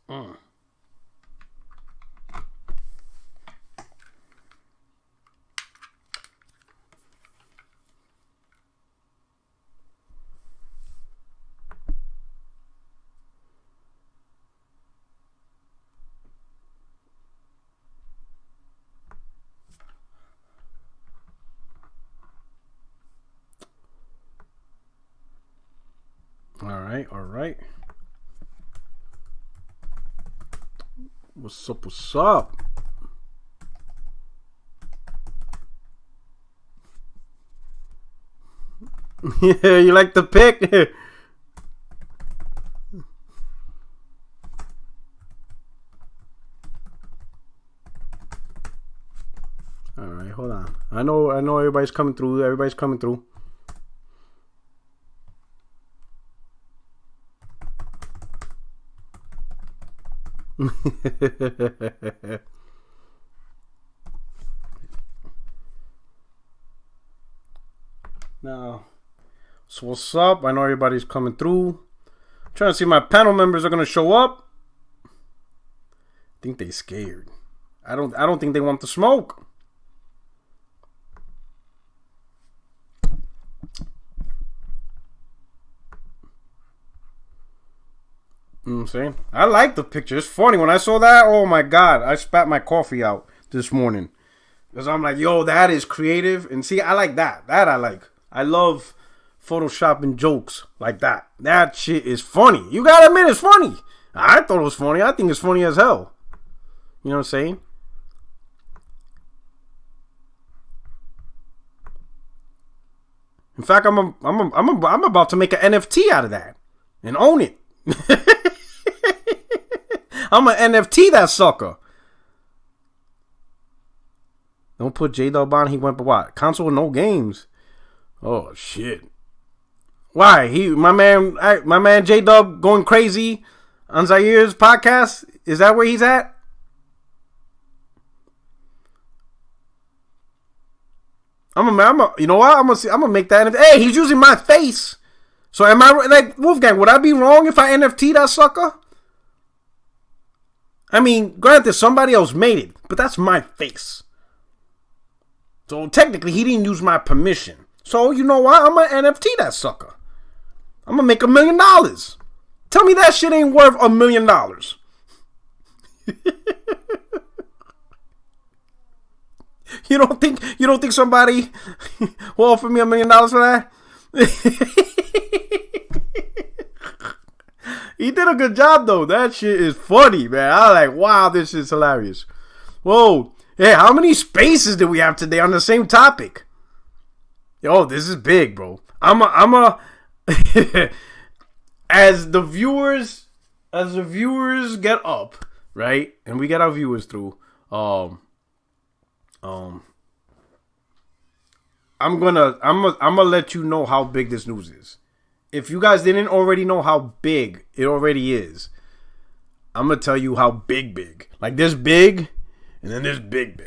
Mm. All right. What's up? What's up? Yeah, you like the pick? All right, hold on. I know everybody's coming through. Everybody's coming through. Now, so what's up? I know everybody's coming through. I'm trying to see if my panel members are gonna show up. I think they scared. I don't think they want the smoke. You know what I'm saying? I like the picture. It's funny. When I saw that, oh my God, I spat my coffee out this morning. Because I'm like, yo, that is creative. And see, I like that. That I like. I love photoshopping jokes like that. That shit is funny. You gotta admit it's funny. I thought it was funny. I think it's funny as hell. You know what I'm saying? In fact, I'm about to make an NFT out of that and own it. I'm an NFT that sucker. Don't put J-Dub on. He went for what? Console with no games. Oh shit. Why? My man J-Dub going crazy on Zaire's podcast? Is that where he's at? You know what? I'm gonna make that. Hey, he's using my face. So am I like Wolfgang? Would I be wrong if I NFT that sucker? I mean, granted, somebody else made it, but that's my face. So technically, he didn't use my permission. So you know what? I'm gonna NFT that sucker. I'm gonna make $1 million. Tell me that shit ain't worth $1 million. You don't think somebody will offer me $1 million for that? He did a good job though. That shit is funny, man. I like, wow, this is hilarious. Whoa. Hey, how many spaces did we have today on the same topic? Yo, this is big, bro. I'm a as the viewers get up, right? And we get our viewers through, I'm gonna let you know how big this news is. If you guys didn't already know how big it already is, I'm gonna tell you how big. Like this big, and then this big,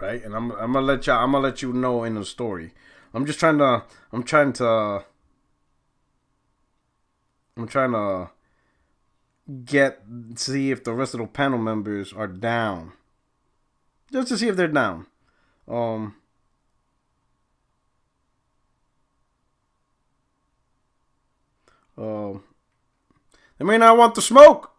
right? And I'm gonna let you know in the story. I'm trying to see if the rest of the panel members are down. Just to see if they're down. They may not want the smoke.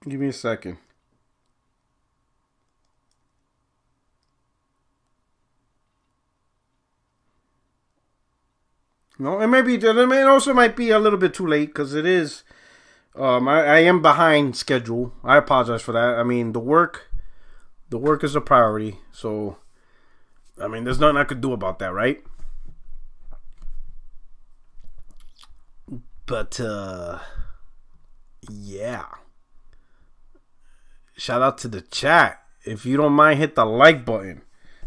Give me a second. No, it also might be a little bit too late because it is. I am behind schedule. I apologize for that. I mean, the work is a priority. So, I mean, there's nothing I could do about that, right? But, yeah. Shout out to the chat. If you don't mind, hit the like button.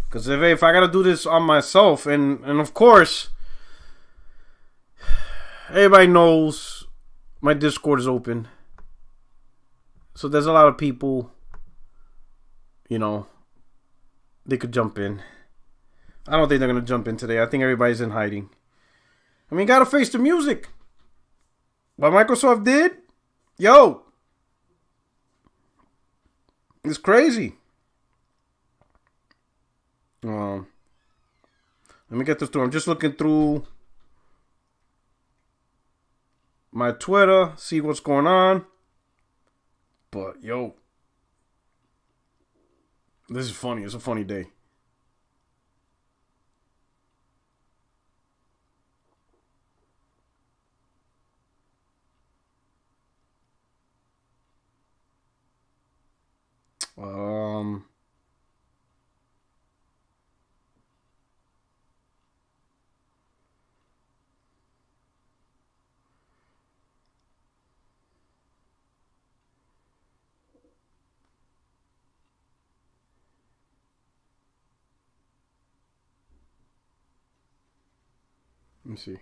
Because if I gotta do this on myself, and of course, everybody knows my Discord is open. So there's a lot of people, you know, they could jump in. I don't think they're gonna jump in today. I think everybody's in hiding. I mean, gotta face the music. What Microsoft did, yo, it's crazy. Let me get this through. I'm just looking through my Twitter, see what's going on. But yo, this is funny. It's a funny day. Let me see.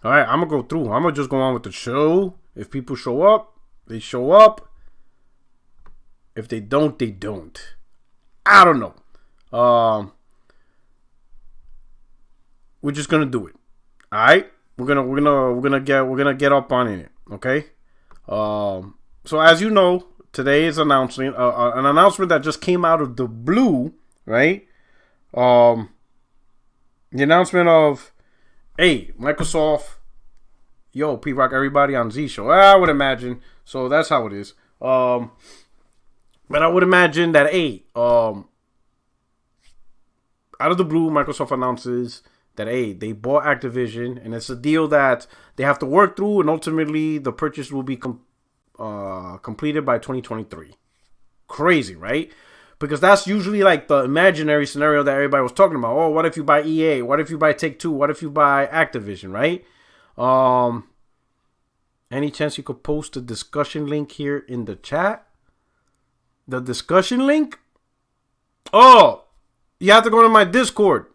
All right, I'm gonna go through. I'm gonna just go on with the show. If people show up, they show up. If they don't, they don't. I don't know. We're just gonna do it. All right, we're gonna get up on it. Okay. So as you know, today is announcing an announcement that just came out of the blue. Right? The announcement of, hey, Microsoft, yo, P-Rock, everybody on Z Show. I would imagine. So that's how it is. But I would imagine that, hey, out of the blue, Microsoft announces that, hey, they bought Activision, and it's a deal that they have to work through, and ultimately the purchase will be completed by 2023. Crazy, right? Because that's usually like the imaginary scenario that everybody was talking about. Oh, what if you buy EA? What if you buy Take-Two? What if you buy Activision, right? Any chance you could post a discussion link here in the chat? The discussion link? Oh, you have to go to my Discord.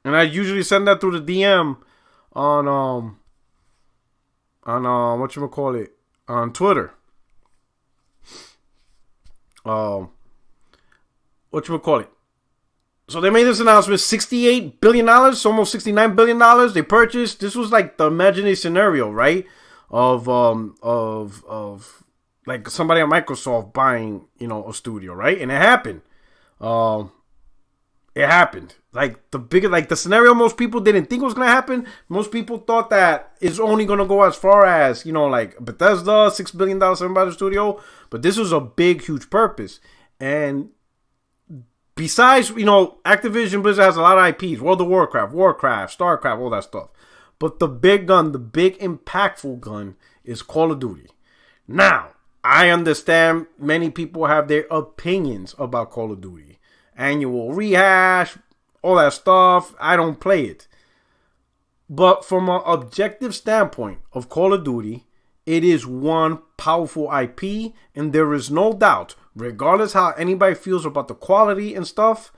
And I usually send that through the DM on whatchamacallit, on Twitter. Whatchamacallit. So they made this announcement, $68 billion, almost $69 billion they purchased. This was like the imaginary scenario, right? Of like somebody at Microsoft buying, a studio, right? And it happened. It happened. Like the scenario most people didn't think was gonna happen. Most people thought that it's only gonna go as far as, like Bethesda, $6 billion, $7 studio. But this was a big, huge purpose. And besides, Activision Blizzard has a lot of IPs. World of Warcraft, StarCraft, all that stuff. But the big gun, the big impactful gun is Call of Duty. Now, I understand many people have their opinions about Call of Duty. Annual rehash, all that stuff. I don't play it. But from an objective standpoint of Call of Duty, it is one powerful IP, and there is no doubt, regardless how anybody feels about the quality and stuff,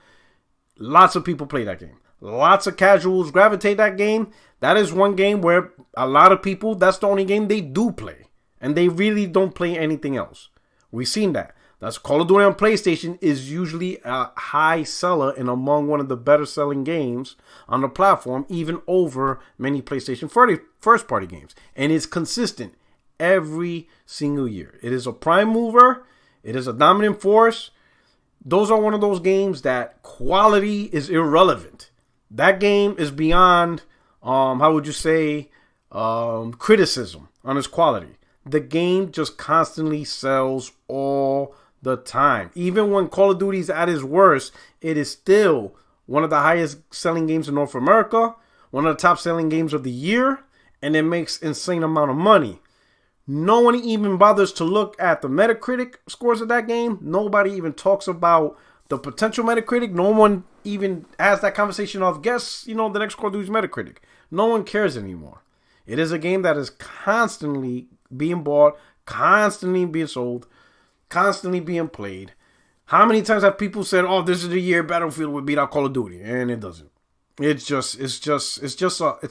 lots of people play that game. Lots of casuals gravitate that game. That is one game where a lot of people, that's the only game they do play. And they really don't play anything else. We've seen that. That's Call of Duty on PlayStation is usually a high seller and among one of the better selling games on the platform, even over many PlayStation first party games. And it's consistent every single year. It is a prime mover. It is a dominant force. Those are one of those games that quality is irrelevant. That game is beyond, how would you say, criticism on its quality. The game just constantly sells all the time. Even when Call of Duty is at its worst, it is still one of the highest selling games in North America, one of the top selling games of the year, and it makes insane amount of money. No one even bothers to look at the Metacritic scores of that game. Nobody even talks about the potential Metacritic. No one even has that conversation of, guess, the next Call of Duty's Metacritic. No one cares anymore. It is a game that is constantly being bought, constantly being sold, constantly being played. How many times have people said, "Oh, this is the year Battlefield would beat out Call of Duty," and it doesn't. It's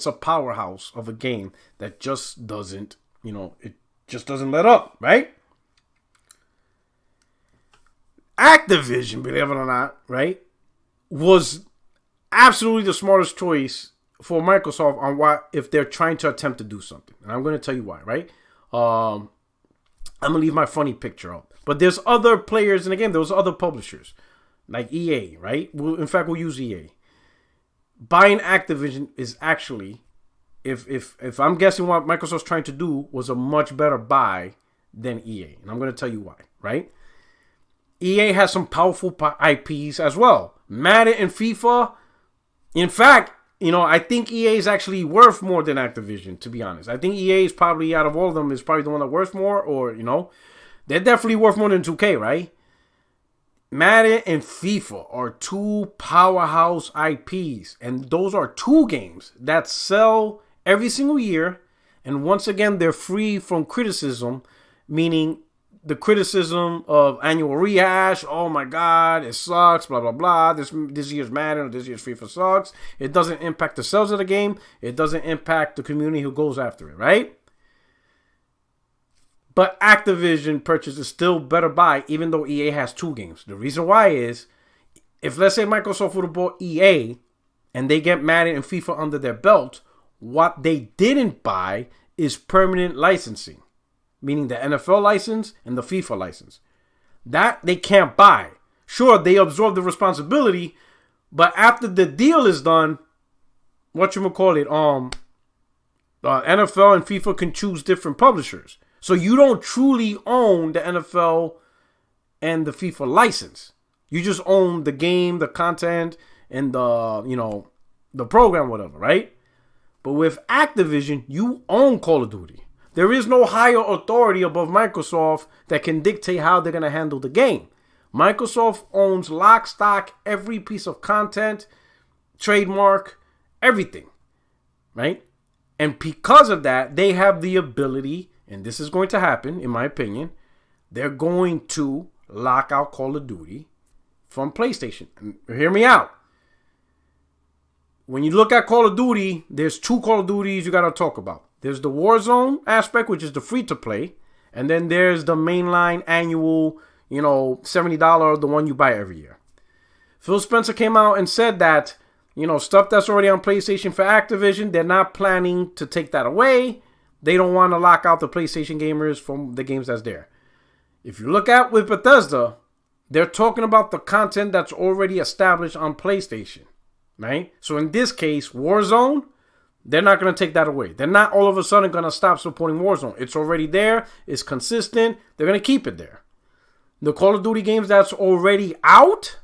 a powerhouse of a game that just doesn't. Just doesn't let up, right? Activision, believe it or not, right, was absolutely the smartest choice for Microsoft on why, if they're trying to attempt to do something. And I'm going to tell you why, right? I'm going to leave my funny picture up. But there's other players in the game. There was other publishers, like EA, right? In fact, we'll use EA. Buying Activision is actually, if I'm guessing what Microsoft's trying to do, was a much better buy than EA. And I'm going to tell you why, right? EA has some powerful IPs as well. Madden and FIFA. In fact, I think EA is actually worth more than Activision, to be honest. I think EA is probably, out of all of them, is probably the one that worth more, or, they're definitely worth more than 2K, right? Madden and FIFA are two powerhouse IPs, and those are two games that sell every single year, and once again, they're free from criticism, meaning the criticism of annual rehash. Oh my God, it sucks, blah, blah, blah. This year's Madden or this year's FIFA sucks. It doesn't impact the sales of the game. It doesn't impact the community who goes after it, right? But Activision purchase is still better buy, even though EA has two games. The reason why is, if let's say Microsoft would have bought EA and they get Madden and FIFA under their belt, what they didn't buy is permanent licensing. Meaning the NFL license and the FIFA license. That they can't buy. Sure, they absorb the responsibility, but after the deal is done, NFL and FIFA can choose different publishers. So you don't truly own the NFL and the FIFA license. You just own the game, the content, and the program, whatever, right? But with Activision, you own Call of Duty. There is no higher authority above Microsoft that can dictate how they're going to handle the game. Microsoft owns lock, stock, every piece of content, trademark, everything, right? And because of that, they have the ability, and this is going to happen, in my opinion, they're going to lock out Call of Duty from PlayStation. And hear me out. When you look at Call of Duty, there's two Call of Duties you got to talk about. There's the Warzone aspect, which is the free-to-play. And then there's the mainline annual, $70, the one you buy every year. Phil Spencer came out and said that, stuff that's already on PlayStation for Activision, they're not planning to take that away. They don't want to lock out the PlayStation gamers from the games that's there. If you look at with Bethesda, they're talking about the content that's already established on PlayStation, right? So in this case, Warzone, they're not going to take that away. They're not all of a sudden going to stop supporting Warzone. It's already there. It's consistent. They're going to keep it there. The Call of Duty games that's already out,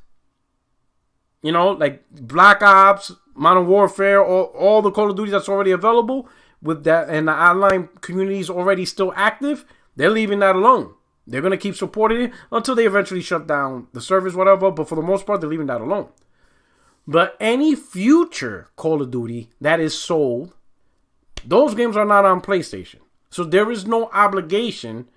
like Black Ops, Modern Warfare, all the Call of Duty that's already available with that, and the online community is already still active, they're leaving that alone. They're going to keep supporting it until they eventually shut down the service, whatever. But for the most part, they're leaving that alone. But any future Call of Duty that is sold, those games are not on PlayStation. So there is no obligation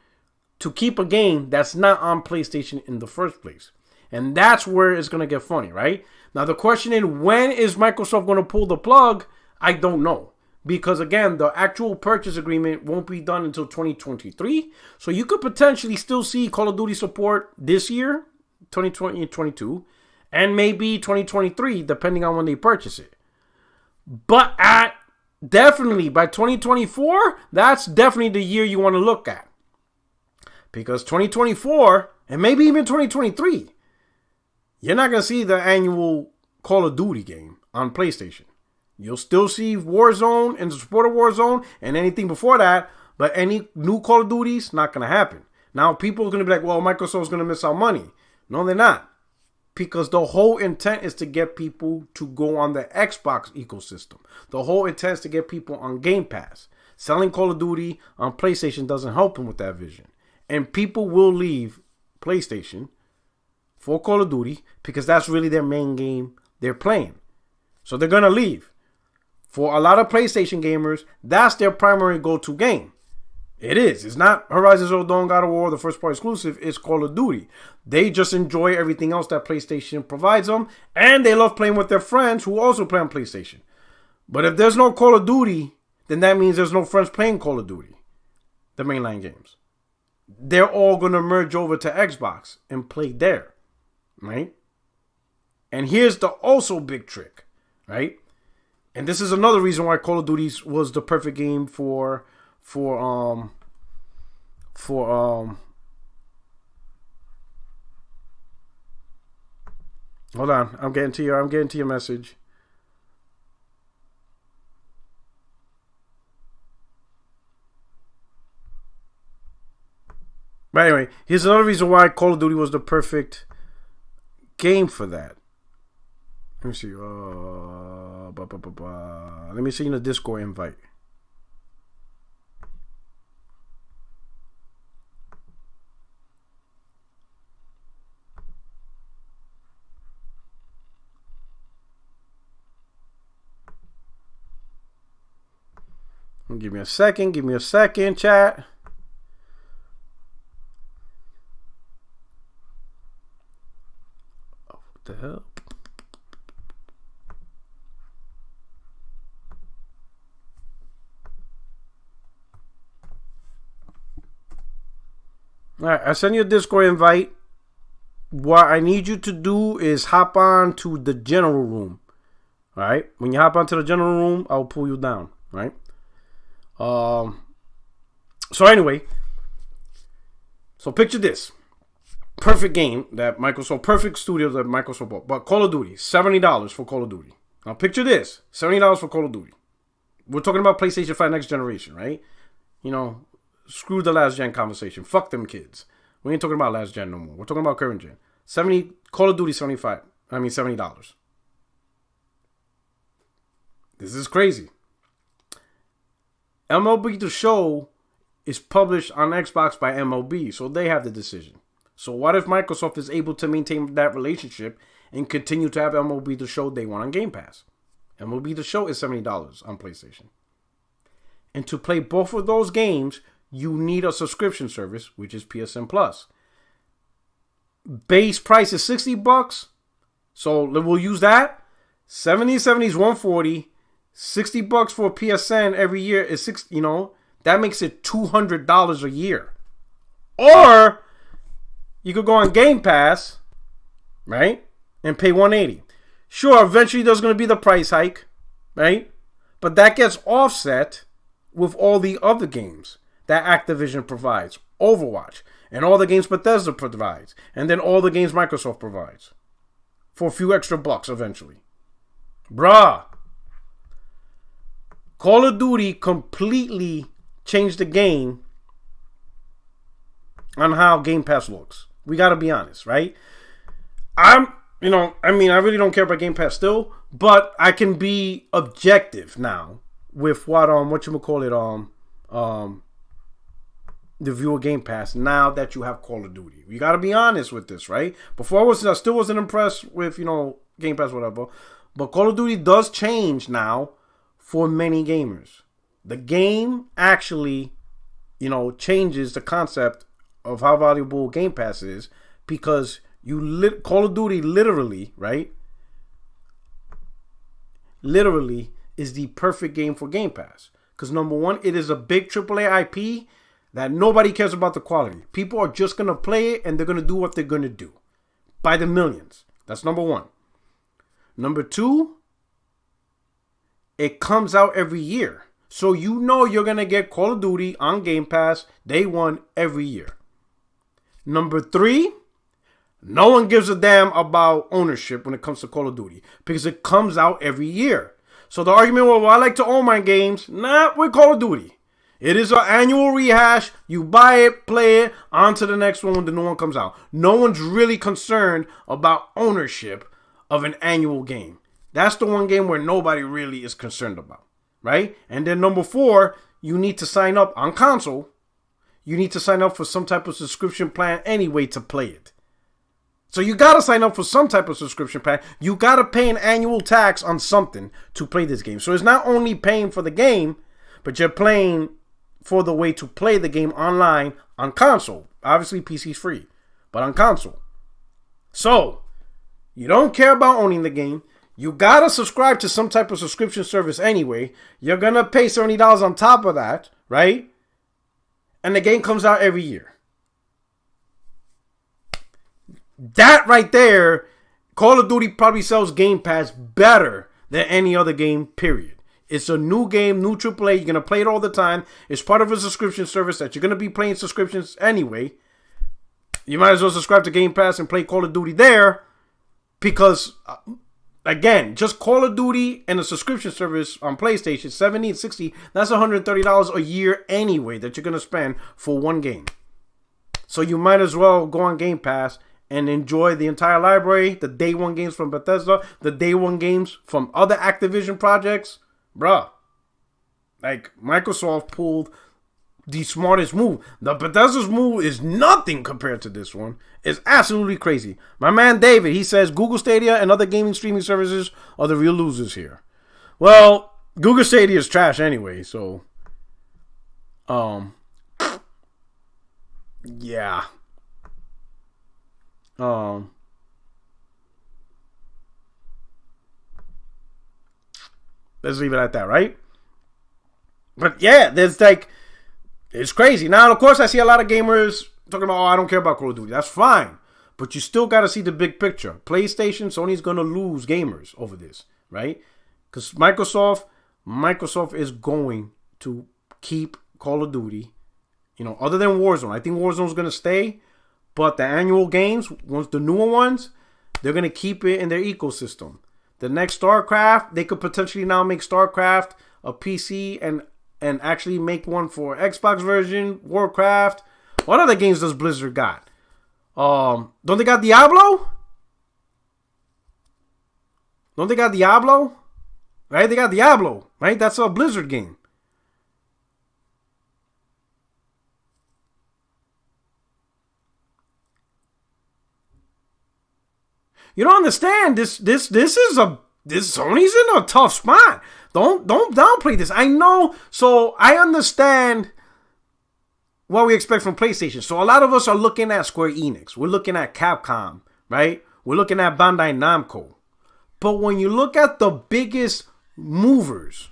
to keep a game that's not on PlayStation in the first place. And that's where it's going to get funny, right? Now the question is, when is Microsoft going to pull the plug? I don't know. Because again, the actual purchase agreement won't be done until 2023. So you could potentially still see Call of Duty support this year, 2020 and 2022. And maybe 2023, depending on when they purchase it. But definitely by 2024, that's definitely the year you want to look at. Because 2024, and maybe even 2023, you're not going to see the annual Call of Duty game on PlayStation. You'll still see Warzone and the support of Warzone and anything before that. But any new Call of Duties, not going to happen. Now, people are going to be like, well, Microsoft's going to miss out money. No, they're not. Because the whole intent is to get people to go on the Xbox ecosystem. The whole intent is to get people on Game Pass. Selling Call of Duty on PlayStation doesn't help them with that vision. And people will leave PlayStation for Call of Duty because that's really their main game they're playing. So they're going to leave. For a lot of PlayStation gamers, that's their primary go-to game. It is. It's not Horizon Zero Dawn, God of War, the first part exclusive. It's Call of Duty. They just enjoy everything else that PlayStation provides them. And they love playing with their friends who also play on PlayStation. But if there's no Call of Duty, then that means there's no friends playing Call of Duty. the mainline games. They're all going to merge over to Xbox and play there, right? And here's the also big trick, right? And this is another reason why Call of Duty was the perfect game for hold on, I'm getting to your message. But anyway, here's another reason why Call of Duty was the perfect game for that. Let me see. Let me see in the Discord invite. Give me a second, chat. Oh, what the hell? All right, I send you a Discord invite. What I need you to do is hop on to the general room. All right, when you hop onto the general room, I'll pull you down. Right. So anyway, so picture this. Perfect game that Microsoft, perfect studio that Microsoft bought. But Call of Duty, $70 for Call of Duty. Now picture this, $70 for Call of Duty. We're talking about PlayStation 5 next generation, right? You know, screw the last gen conversation. Fuck them kids. We ain't talking about last gen no more. We're talking about current gen. Call of Duty $70. This is crazy. MLB The Show is published on Xbox by MLB, so they have the decision. So what if Microsoft is able to maintain that relationship and continue to have MLB The Show day one on Game Pass? MLB The Show is $70 on PlayStation. And to play both of those games, you need a subscription service, which is PSN Plus. Base price is $60. So we'll use that. 70 is $140. $60 for PSN every year is that makes it $200 a year. Or you could go on Game Pass, right? And pay $180. Sure, eventually there's going to be the price hike, right? But that gets offset with all the other games that Activision provides, Overwatch, and all the games Bethesda provides, and then all the games Microsoft provides for a few extra bucks eventually. Bruh. Call of Duty completely changed the game on how Game Pass looks. We got to be honest, right? I really don't care about Game Pass still, but I can be objective now with the view of Game Pass now that you have Call of Duty. You got to be honest with this, right? Before I still wasn't impressed with, Game Pass, whatever. But Call of Duty does change now for many gamers. The game actually, changes the concept of how valuable Game Pass is because Call of Duty literally, right? Literally is the perfect game for Game Pass. Because number one, it is a big AAA IP that nobody cares about the quality. People are just going to play it and they're going to do what they're going to do. By the millions. That's number one. Number two, it comes out every year. So you're going to get Call of Duty on Game Pass day one every year. Number three, no one gives a damn about ownership when it comes to Call of Duty because it comes out every year. So the argument, well, I like to own my games. Nah, with Call of Duty. It is an annual rehash. You buy it, play it, on to the next one when the new one comes out. No one's really concerned about ownership of an annual game. That's the one game where nobody really is concerned about, right? And then number four, you need to sign up on console. You need to sign up for some type of subscription plan anyway to play it. So you got to sign up for some type of subscription plan. You got to pay an annual tax on something to play this game. So it's not only paying for the game, but you're paying for the way to play the game online on console. Obviously, PC's free, but on console. So you don't care about owning the game. You got to subscribe to some type of subscription service anyway. You're going to pay $70 on top of that, right? and the game comes out every year. That right there, Call of Duty probably sells Game Pass better than any other game, period. It's a new game, new AAA. You're going to play it all the time. It's part of a subscription service that you're going to be playing subscriptions anyway. You might as well subscribe to Game Pass and play Call of Duty there because, again, just Call of Duty and a subscription service on PlayStation, $70 and $60, that's $130 a year anyway that you're going to spend for one game. So you might as well go on Game Pass and enjoy the entire library, the day one games from Bethesda, the day one games from other Activision projects. Bruh, like Microsoft pulled the smartest move. The Bethesda's move is nothing compared to this one. It's absolutely crazy. My man David, he says Google Stadia and other gaming streaming services are the real losers here. Well, Google Stadia is trash anyway, so yeah. Let's leave it at that, right? But yeah, there's like, it's crazy. Now, of course, I see a lot of gamers talking about, oh, I don't care about Call of Duty. That's fine. But you still got to see the big picture. PlayStation, Sony's going to lose gamers over this, right? Because Microsoft is going to keep Call of Duty, other than Warzone. I think Warzone's going to stay. But the annual games, once the newer ones, they're going to keep it in their ecosystem. The next StarCraft, they could potentially now make StarCraft a PC and actually make one for Xbox version, Warcraft. What other games does Blizzard got? Don't they got Diablo? Don't they got Diablo? Right? They got Diablo, right? That's a Blizzard game. You don't understand. This Sony's in a tough spot. Don't downplay this. I know. So I understand what we expect from PlayStation. So a lot of us are looking at Square Enix. We're looking at Capcom, right? We're looking at Bandai Namco. But when you look at the biggest movers,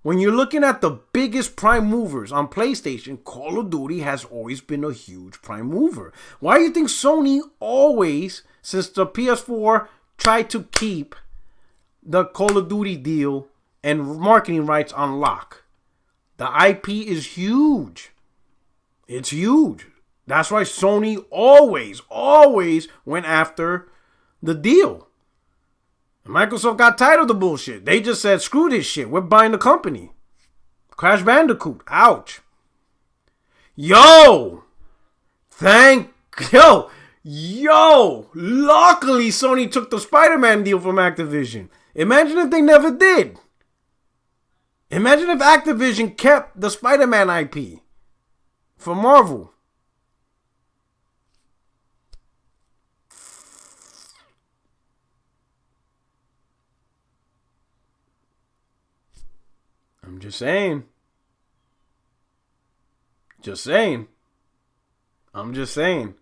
when you're looking at the biggest prime movers on PlayStation, Call of Duty has always been a huge prime mover. Why do you think Sony always, since the PS4, tried to keep the Call of Duty deal and marketing rights on lock? The IP is huge. It's huge. That's why Sony always went after the deal. Microsoft got tired of the bullshit. They just said, screw this shit. We're buying the company. Crash Bandicoot. Ouch. Yo. Luckily, Sony took the Spider-Man deal from Activision. Imagine if they never did. Imagine if Activision kept the Spider-Man IP for Marvel. I'm just saying. I'm just saying.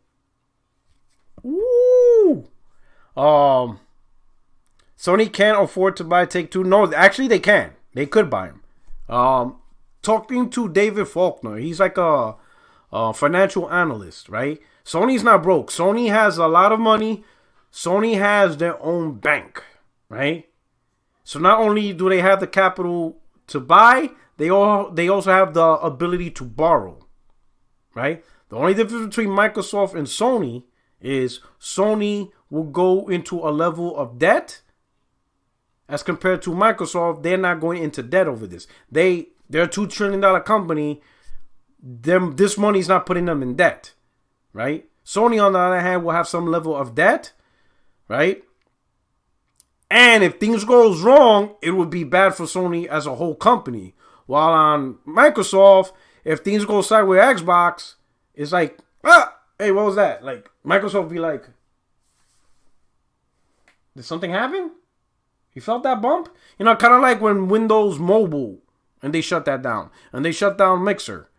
Woo! Sony can't afford to buy Take-Two. No, actually they can. They could buy him. Talking to David Faulkner, he's like a financial analyst, right? Sony's not broke. Sony has a lot of money. Sony has their own bank, right? So not only do they have the capital to buy, they also have the ability to borrow, right? The only difference between Microsoft and Sony is Sony will go into a level of debt as compared to Microsoft. They're not going into debt over this. They're a $2 trillion company. This money's not putting them in debt, right? Sony, on the other hand, will have some level of debt, right? And if things goes wrong, it would be bad for Sony as a whole company. While on Microsoft, if things go sideways with Xbox, it's like, hey, what was that? Like, Microsoft would be like, did something happen? You felt that bump? Kind of like when Windows Mobile, and they shut that down. And they shut down Mixer.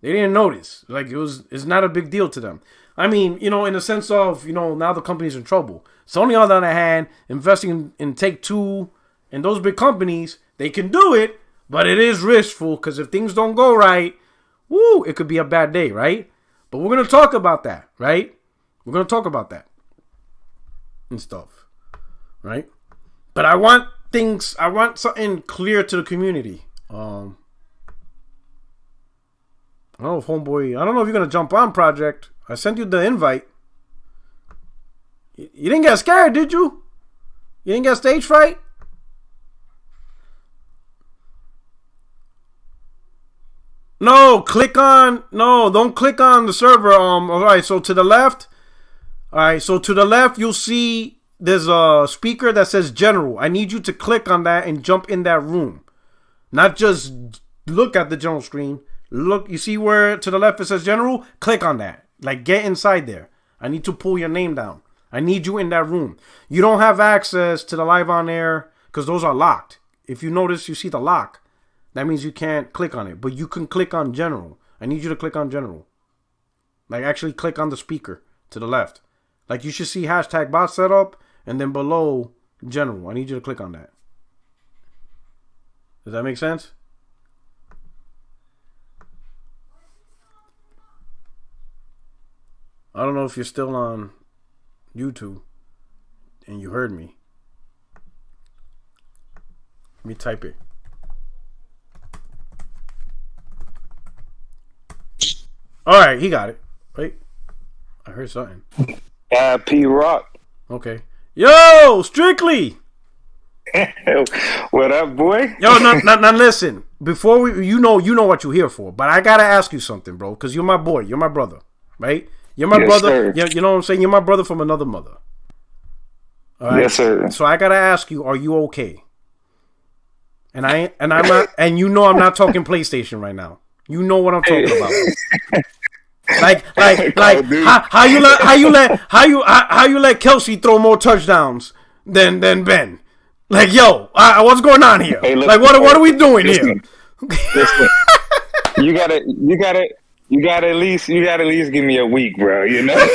They didn't notice. Like, it's not a big deal to them. I mean, in the sense of, now the company's in trouble. Sony, on the other hand, investing in Take-Two and those big companies, they can do it, but it is riskful because if things don't go right, woo, it could be a bad day, right? But we're gonna talk about that, right? We're gonna talk about that and stuff, right? But I want something clear to the community. Oh, homeboy, I don't know if you're gonna jump on, Project. I sent you the invite. You didn't get scared, did you? You didn't get stage fright? No, don't click on the server. All right, so to the left. All right, so to the left, you'll see there's a speaker that says general. I need you to click on that and jump in that room. Not just look at the general screen. Look, you see where to the left it says general? Click on that. Like, get inside there. I need to pull your name down. I need you in that room. You don't have access to the live on air because those are locked. If you notice, you see the lock. That means you can't click on it. But you can click on general. I need you to click on general. Like, actually click on the speaker to the left. Like, you should see hashtag bot setup and then below general. I need you to click on that. Does that make sense? I don't know if you're still on YouTube and you heard me. Let me type it. All right, he got it. Wait, I heard something. P Rock. Okay. Yo, Strictly. What up, boy? Yo, now listen. Before we, you know what you're here for, but I gotta ask you something, bro, because you're my boy, you're my brother, right? You're my brother. You know what I'm saying? You're my brother from another mother. All right? Yes, sir. So I gotta ask you, are you okay? And I'm not, and you know I'm not talking PlayStation right now. You know what I'm talking about. Like how you let Kelsey throw more touchdowns than Ben? Like, yo, what's going on here? Hey, like, what are we doing here? Listen, you gotta at least give me a week, bro. You know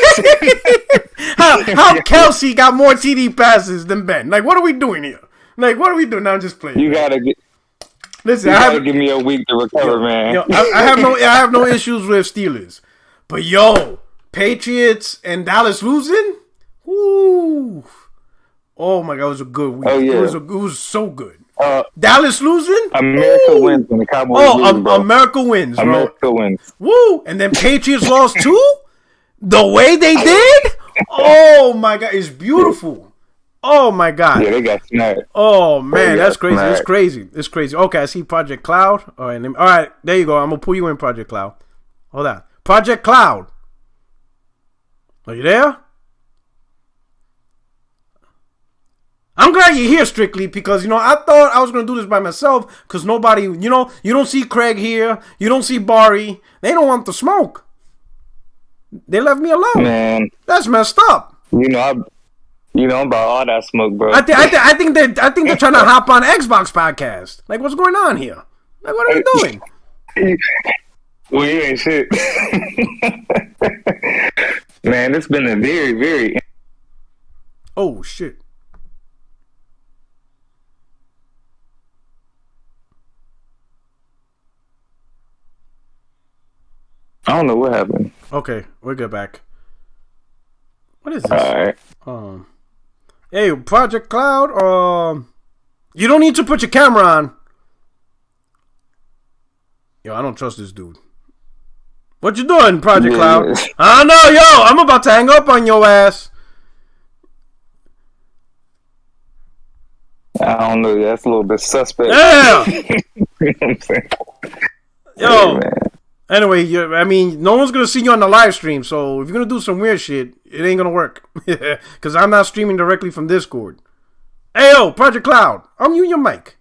how Kelsey got more TD passes than Ben? Like, what are we doing here? Like, what are we doing now? Just playing. You gotta give me a week to recover, man. Yo, I have no issues with Steelers, but yo, Patriots and Dallas losing. Woo. Oh my God, it was a good week. Oh yeah, it was so good. Dallas losing. America wins and the Cowboys lose, bro. America wins, bro. America wins. Woo! And then Patriots lost too. The way they did. Oh my God, it's beautiful. Oh my God. Yeah, they got smacked. Oh man, that's crazy. It's crazy. It's crazy. Okay, I see Project Cloud. All right, there you go. I'm gonna pull you in, Project Cloud. Hold on, Project Cloud. Are you there? I'm glad you're here, Strictly, because, I thought I was going to do this by myself because nobody, you don't see Craig here. You don't see Barry. They don't want the smoke. They left me alone. Man. That's messed up. I'm about all that smoke, bro. I think they're trying to hop on Xbox podcast. Like, what's going on here? Like, what are they doing? Well, you ain't shit. Man, it's been a very, very... Oh, shit. I don't know what happened. Okay, we'll get back. What is this? All right. Hey, Project Cloud. You don't need to put your camera on. Yo, I don't trust this dude. What you doing, Project Cloud? I know, yo. I'm about to hang up on your ass. I don't know. That's a little bit suspect. Yeah. You know what I'm saying? Yo. Hey, anyway, no one's going to see you on the live stream, so if you're going to do some weird shit, it ain't going to work. Because I'm not streaming directly from Discord. Hey, yo, Project Cloud, unmute your mic.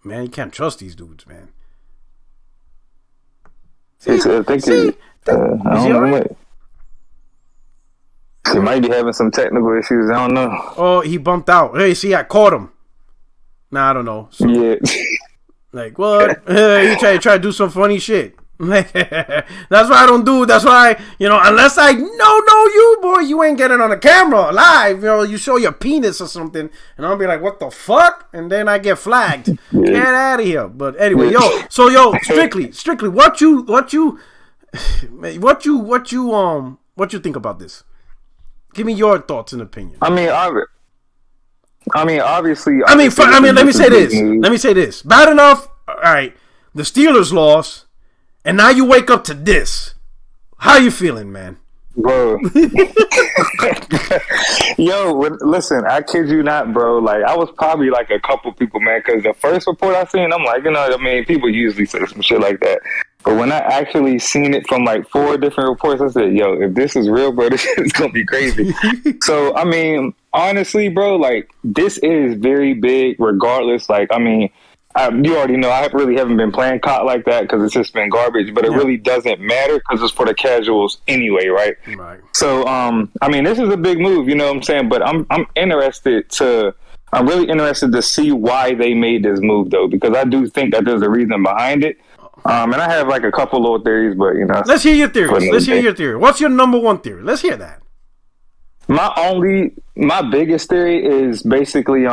Man, you can't trust these dudes, man. I don't know. He might be having some technical issues. I don't know. Oh, he bumped out. Hey, see, I caught him. Nah, I don't know. So, yeah. Like, what? You try to do some funny shit. That's why I don't do. That's why, unless I know you, boy, you ain't getting on the camera live. You show your penis or something, and I'll be like, what the fuck? And then I get flagged. Get out of here. But anyway, strictly, what you think about this? Give me your thoughts and opinion. I mean, obviously. Let me say this. Bad enough. All right, the Steelers lost. And now you wake up to this. How you feeling, man? Bro. Yo, listen, I kid you not, bro. Like, I was probably like a couple people, man, because the first report I seen, I'm like, people usually say some shit like that. But when I actually seen it from like 4 different reports, I said, yo, if this is real, bro, this is going to be crazy. So, I mean, honestly, bro, like, this is very big regardless. Like, I mean, you already know I really haven't been playing COD like that because it's just been garbage, but it really doesn't matter because it's for the casuals anyway, right? Right. So, I mean, this is a big move, you know what I'm saying? But I'm really interested to see why they made this move, though, because I do think that there's a reason behind it. And I have like a couple little theories, but let's hear your theories. What's your number one theory? Let's hear that. My biggest theory is basically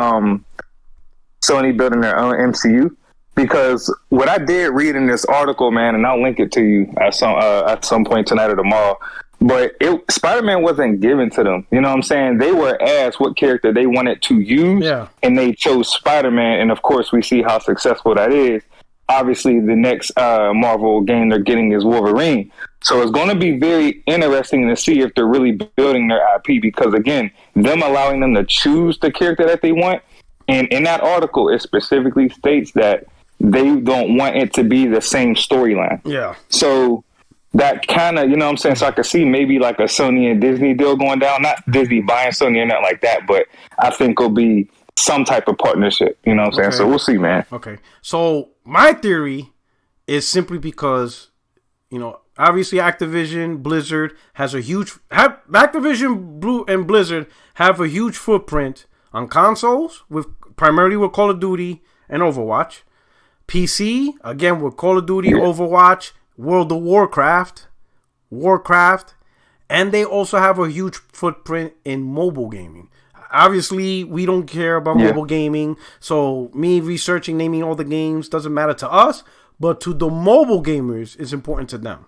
Sony building their own MCU, because what I did read in this article, man, and I'll link it to you at some point tonight or tomorrow, but Spider-Man wasn't given to them. You know what I'm saying? They were asked what character they wanted to use, and they chose Spider-Man, and of course we see how successful that is. Obviously, the next Marvel game they're getting is Wolverine. So it's going to be very interesting to see if they're really building their IP, because, again, them allowing them to choose the character that they want. And in that article, it specifically states that they don't want it to be the same storyline. Yeah. So that kind of, you know what I'm saying? So I could see maybe like a Sony and Disney deal going down. Not Disney buying Sony or nothing like that, but I think it'll be some type of partnership. You know what I'm saying? So we'll see, man. Okay. So my theory is simply because, obviously Activision, Blizzard Activision and Blizzard have a huge footprint on consoles, primarily with Call of Duty and Overwatch. PC, again, with Call of Duty, Overwatch, World of Warcraft. And they also have a huge footprint in mobile gaming. Obviously, we don't care about mobile gaming, so me researching, naming all the games doesn't matter to us, but to the mobile gamers, it's important to them.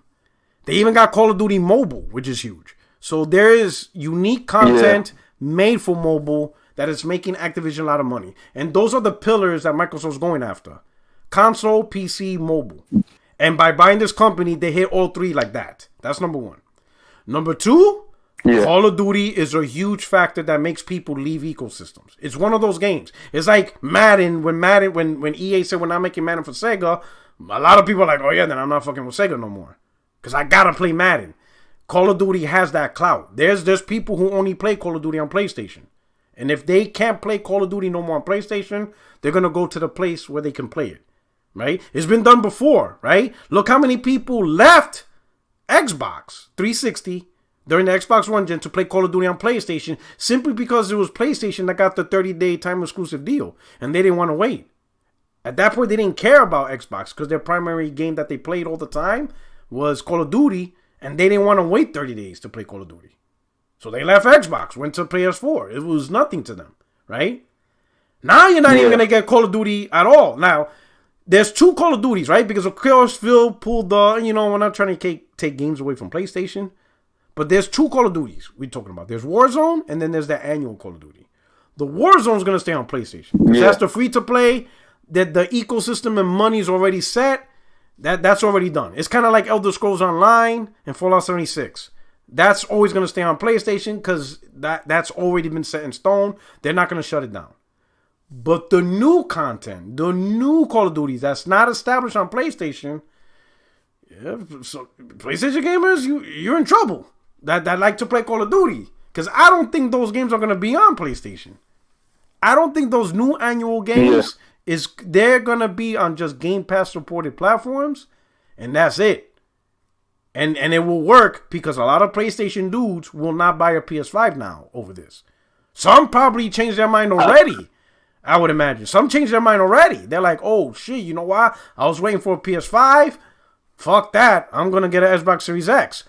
They even got Call of Duty Mobile, which is huge. So there is unique content made for mobile that is making Activision a lot of money. And those are the pillars that Microsoft's going after. Console, PC, mobile. And by buying this company, they hit all 3 like that. That's number 1. Number 2, Call of Duty is a huge factor that makes people leave ecosystems. It's one of those games. It's like Madden. When EA said we're not making Madden for Sega, a lot of people are like, oh yeah, then I'm not fucking with Sega no more. Because I gotta play Madden. Call of Duty has that clout. There's people who only play Call of Duty on PlayStation. And if they can't play Call of Duty no more on PlayStation, they're going to go to the place where they can play it, right? It's been done before, right? Look how many people left Xbox 360 during the Xbox One gen to play Call of Duty on PlayStation simply because it was PlayStation that got the 30-day time exclusive deal, and they didn't want to wait. At that point, they didn't care about Xbox because their primary game that they played all the time was Call of Duty, and they didn't want to wait 30 days to play Call of Duty. So they left Xbox, went to PS4. It was nothing to them, right? Now you're not even going to get Call of Duty at all. Now, there's 2 Call of Duties, right? Because of course Phil pulled the, we're not trying to take games away from PlayStation. But there's 2 Call of Duties we're talking about. There's Warzone, and then there's the annual Call of Duty. The Warzone's going to stay on PlayStation. That's the free-to-play, that the ecosystem and money's already set. That's already done. It's kind of like Elder Scrolls Online and Fallout 76. That's always going to stay on PlayStation because that's already been set in stone. They're not going to shut it down. But the new content, the new Call of Duties that's not established on PlayStation, so PlayStation gamers, you're in trouble. That like to play Call of Duty. Because I don't think those games are going to be on PlayStation. I don't think those new annual games they're going to be on just Game Pass supported platforms. And that's it. And it will work because a lot of PlayStation dudes will not buy a PS5 now over this. Some probably changed their mind already. I would imagine. Some changed their mind already. They're like, oh shit, you know what? I was waiting for a PS5. fuck that. I'm going to get an Xbox Series X.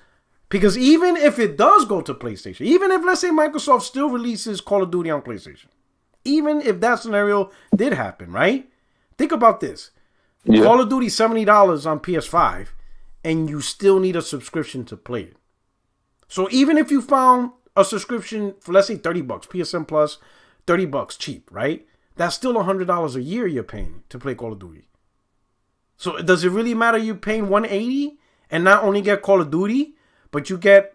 Because even if it does go to PlayStation, even if, let's say, Microsoft still releases Call of Duty on PlayStation, even if that scenario did happen, right? Think about this. Yeah. Call of Duty $70 on PS5, and you still need a subscription to play it. So even if you found a subscription for, let's say, $30, PSN Plus, $30 cheap, right? That's still $100 a year you're paying to play Call of Duty. So does it really matter you paying $180 and not only get Call of Duty, but you get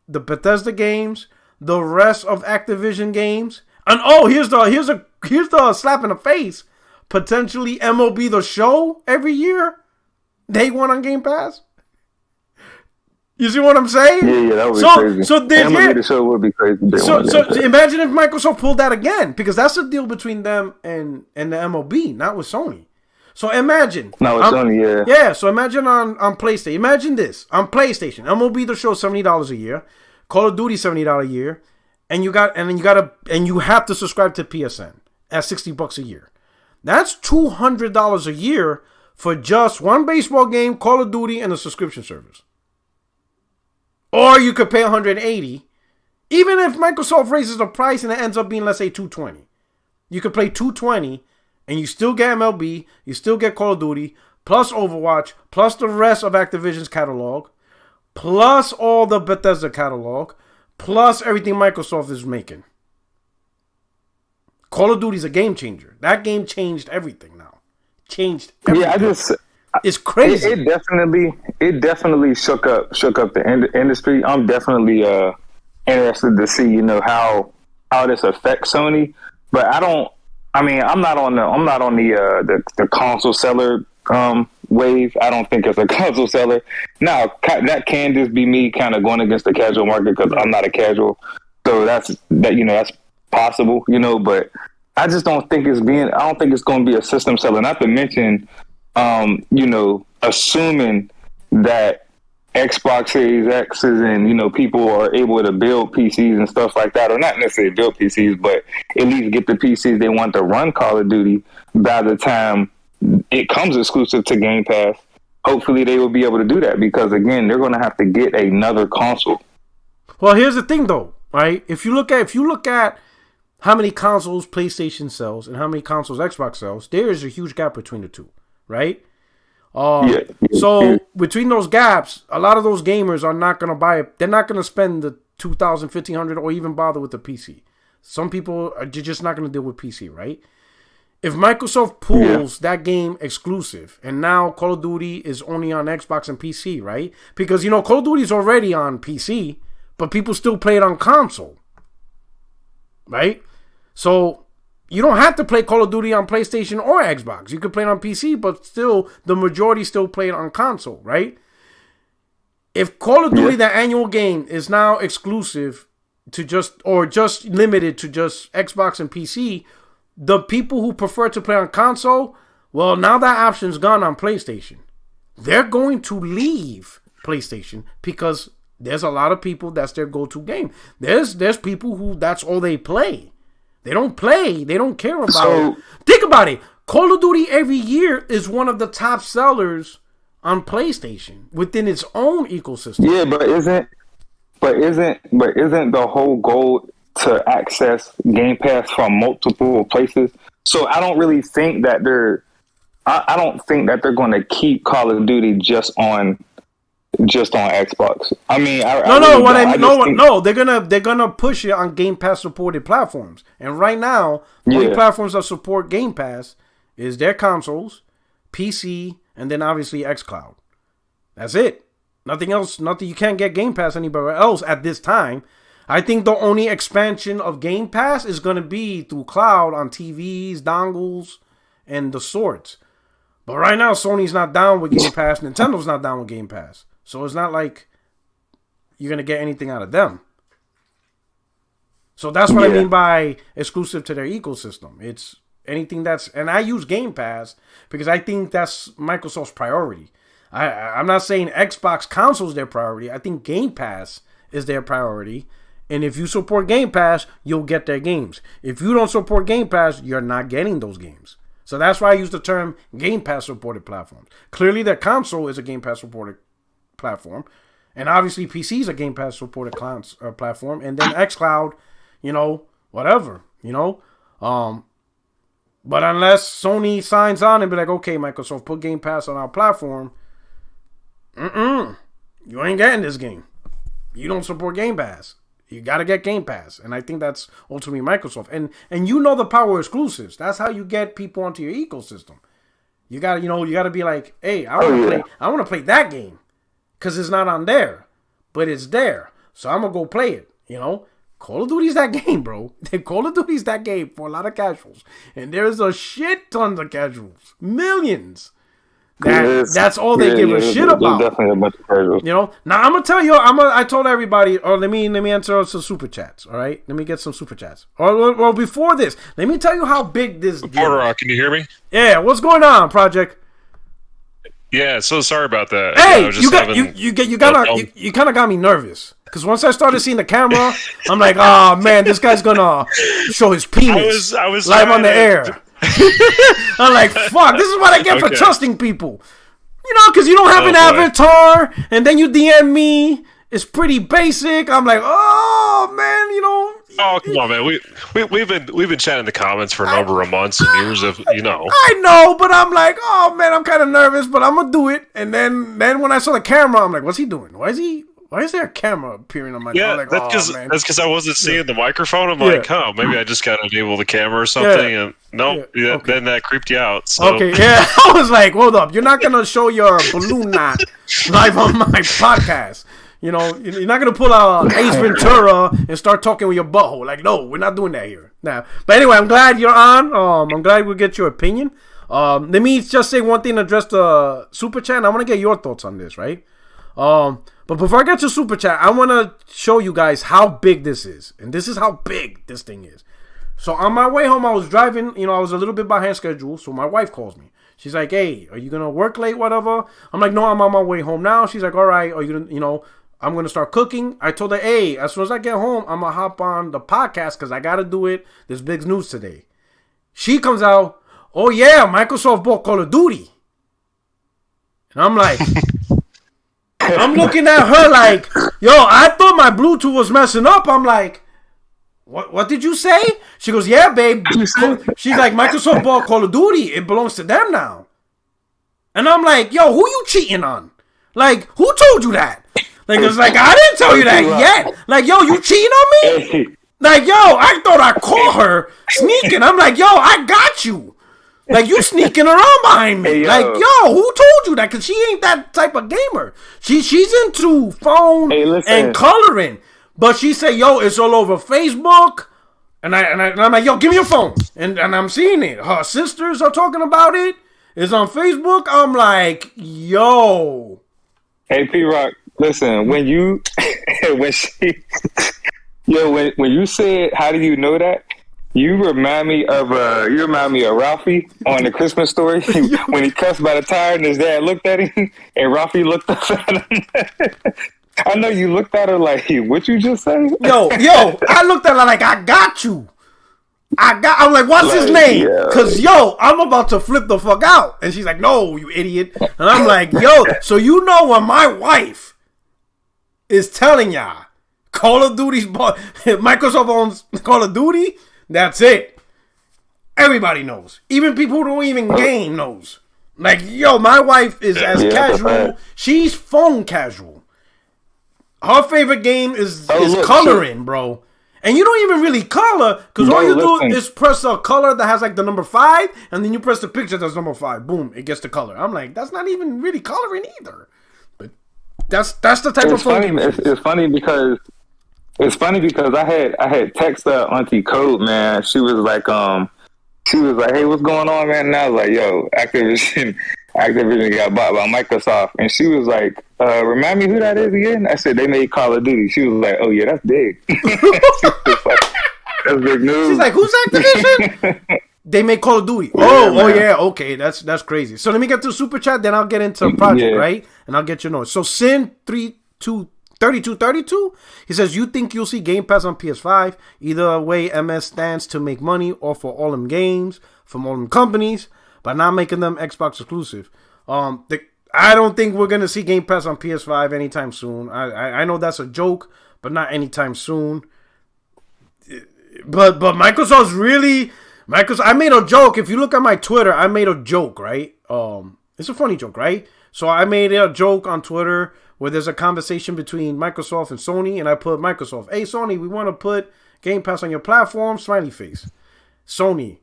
the Bethesda games, the rest of Activision games, and here's the slap in the face. Potentially MLB The Show every year, day one on Game Pass. You see what I'm saying? Yeah, that would be crazy. So MLB The Show would be crazy. So imagine if Microsoft pulled that again, because that's the deal between them and the MLB, not with Sony. So imagine. No, it's Sony, yeah. Yeah, so imagine on PlayStation. Imagine this. On PlayStation, MLB The Show $70 a year, Call of Duty $70 a year, and you have to subscribe to PSN at $60 a year. That's $200 a year for just one baseball game, Call of Duty, and a subscription service. Or you could pay $180, even if Microsoft raises the price and it ends up being, let's say, $220. You could play $220. And you still get MLB, you still get Call of Duty, plus Overwatch, plus the rest of Activision's catalog, plus all the Bethesda catalog, plus everything Microsoft is making. Call of Duty is a game changer. That game changed everything now. Changed everything. Yeah, it's crazy. It definitely shook up the industry. I'm definitely interested to see, how this affects Sony, but I'm not on the console seller wave. I don't think it's a console seller. Now that can just be me kind of going against the casual market because I'm not a casual. So that's possible, but I just don't think it's going to be a system seller. Not to mention, assuming that Xbox Series X's and people are able to build PCs and stuff like that, or not necessarily build PCs, but at least get the PCs they want to run Call of Duty by the time it comes exclusive to Game Pass. Hopefully they will be able to do that because again, they're going to have to get another console. Well, here's the thing though, right? If you look at how many consoles PlayStation sells and how many consoles Xbox sells, there is a huge gap between the two, right? So between those gaps, a lot of those gamers are not going to buy it. They're not going to spend the $2,000, $1,500 or even bother with the PC. Some people are just not going to deal with PC, right? If Microsoft pulls that game exclusive and now Call of Duty is only on Xbox and PC, right? Because, Call of Duty is already on PC, but people still play it on console, right? So you don't have to play Call of Duty on PlayStation or Xbox. You could play it on PC, but still, the majority still play it on console, right? If Call of Duty, the annual game, is now exclusive to just limited to just Xbox and PC, the people who prefer to play on console, well, now that option's gone on PlayStation. They're going to leave PlayStation because there's a lot of people that's their go-to game. There's people who that's all they play. They don't play. They don't care about it. Think about it. Call of Duty every year is one of the top sellers on PlayStation within its own ecosystem. Yeah, but isn't the whole goal to access Game Pass from multiple places? So I don't really think that they're going to keep Call of Duty just on Xbox. I mean, they're gonna push it on Game Pass supported platforms. And right now, the only platforms that support Game Pass is their consoles, PC, and then obviously xCloud. That's it. Nothing else. You can't get Game Pass anywhere else at this time. I think the only expansion of Game Pass is gonna be through cloud on TVs, dongles, and the sorts. But right now, Sony's not down with Game Pass. Nintendo's not down with Game Pass. So it's not like you're going to get anything out of them. So that's what I mean by exclusive to their ecosystem. It's anything and I use Game Pass because I think that's Microsoft's priority. I'm not saying Xbox console is their priority. I think Game Pass is their priority. And if you support Game Pass, you'll get their games. If you don't support Game Pass, you're not getting those games. So that's why I use the term Game Pass supported platforms. Clearly, their console is a Game Pass supported platform, and obviously PC is a Game Pass supported platform, and then xCloud, whatever, But unless Sony signs on and be like, okay, Microsoft, put Game Pass on our platform, you ain't getting this game. You don't support Game Pass. You got to get Game Pass. And I think that's ultimately Microsoft. And the power of exclusives. That's how you get people onto your ecosystem. You got to be like, hey, I want to play that game because it's not on there, but it's there. So I'm going to go play it, Call of Duty's that game, bro. Call of Duty's that game for a lot of casuals. And there's a shit ton of casuals. Millions. That's all they give a shit about. Definitely a bunch of casuals. Now I'm gonna tell you. I told everybody. Let me answer some super chats. All right, let me get some super chats. Well, before this, let me tell you how big this. Porter, can you hear me? Yeah, what's going on, Project? Yeah, so sorry about that. Hey, you kind of got me nervous because once I started seeing the camera, I'm like, oh man, this guy's gonna show his penis I was live on the air. I'm like, fuck, this is what I get for trusting people. Because you don't have an avatar, and then you DM me. It's pretty basic. I'm like, oh man, Oh, come on, man. We've been chatting in the comments for a number of months and years of, I know, but I'm like, oh man, I'm kind of nervous, but I'm gonna do it. And then when I saw the camera, I'm like, what's he doing? Why is there a camera appearing on my? Yeah, like, that's because I wasn't seeing the microphone. I'm like, oh, maybe I just got to enable the camera or something. And then that creeped you out. So. Okay, yeah. I was like, hold up, you're not gonna show your balloon knot live on my podcast. You're not gonna pull out Ace Ventura and start talking with your butthole. Like, no, we're not doing that here. Nah. But anyway, I'm glad you're on. I'm glad we'll get your opinion. Let me just say one thing to address the super chat. And I want to get your thoughts on this, right? But before I get to super chat, I want to show you guys how big this is. And this is how big this thing is. So on my way home, I was driving, I was a little bit behind schedule. So my wife calls me. She's like, hey, are you going to work late, whatever? I'm like, no, I'm on my way home now. She's like, all right, are you going to, I'm going to start cooking. I told her, hey, as soon as I get home, I'm going to hop on the podcast because I got to do it. There's big news today. She comes out, oh yeah, Microsoft bought Call of Duty. And I'm like... I'm looking at her like, yo, I thought my Bluetooth was messing up. I'm like, what did you say? She goes, yeah, babe. She's like, Microsoft bought Call of Duty. It belongs to them now. And I'm like, yo, who you cheating on? Like, who told you that? Like, it's like, I didn't tell you that yet. Like, yo, you cheating on me? Like, yo, I thought I caught her sneaking. I'm like, yo, I got you. Like, you sneaking around behind me. Hey, like, yo, who told you that? Because she ain't that type of gamer. She's into phone and coloring. But she said, yo, it's all over Facebook. And I'm like, yo, give me your phone. And I'm seeing it. Her sisters are talking about it. It's on Facebook. I'm like, yo. Hey, P-Rock, listen, when you said, how do you know that? You remind me of Ralphie on the Christmas Story when he cussed by the tire and his dad looked at him and Ralphie looked up at him. I know you looked at her like, what you just say? Yo, I looked at her like, I got you. I'm like, what's his name? Because, yo, I'm about to flip the fuck out. And she's like, no, you idiot. And I'm like, yo, so you know when my wife is telling y'all Call of Duty's Microsoft owns Call of Duty, that's it. Everybody knows. Even people who don't even game knows. Like, yo, my wife is as casual. She's phone casual. Her favorite game is coloring, bro. And you don't even really color, because all you do is press a color that has like the number 5, and then you press the picture that's number 5. Boom, it gets the color. I'm like, that's not even really coloring either. But that's the type of phone game. It's funny because I had texted Auntie Code, man. She was like, hey, what's going on, man? And I was like, yo, Activision got bought by Microsoft. And she was like, remind me who that is again? I said, they made Call of Duty. She was like, oh yeah, that's big. That's big news. She's like, who's Activision? They make Call of Duty. Oh yeah, okay, that's crazy. So let me get to Super Chat, then I'll get into Project, right? And I'll get your notes. So Sin3232, he says, you think you'll see Game Pass on PS5? Either way, MS stands to make money or for all them games from all them companies. by not making them Xbox exclusive. I don't think we're gonna see Game Pass on PS5 anytime soon. I know that's a joke, but not anytime soon. But Microsoft's really I made a joke. If you look at my Twitter, I made a joke, right? It's a funny joke, right? So I made a joke on Twitter where there's a conversation between Microsoft and Sony, and I put Microsoft, hey Sony, we want to put Game Pass on your platform, smiley face. Sony,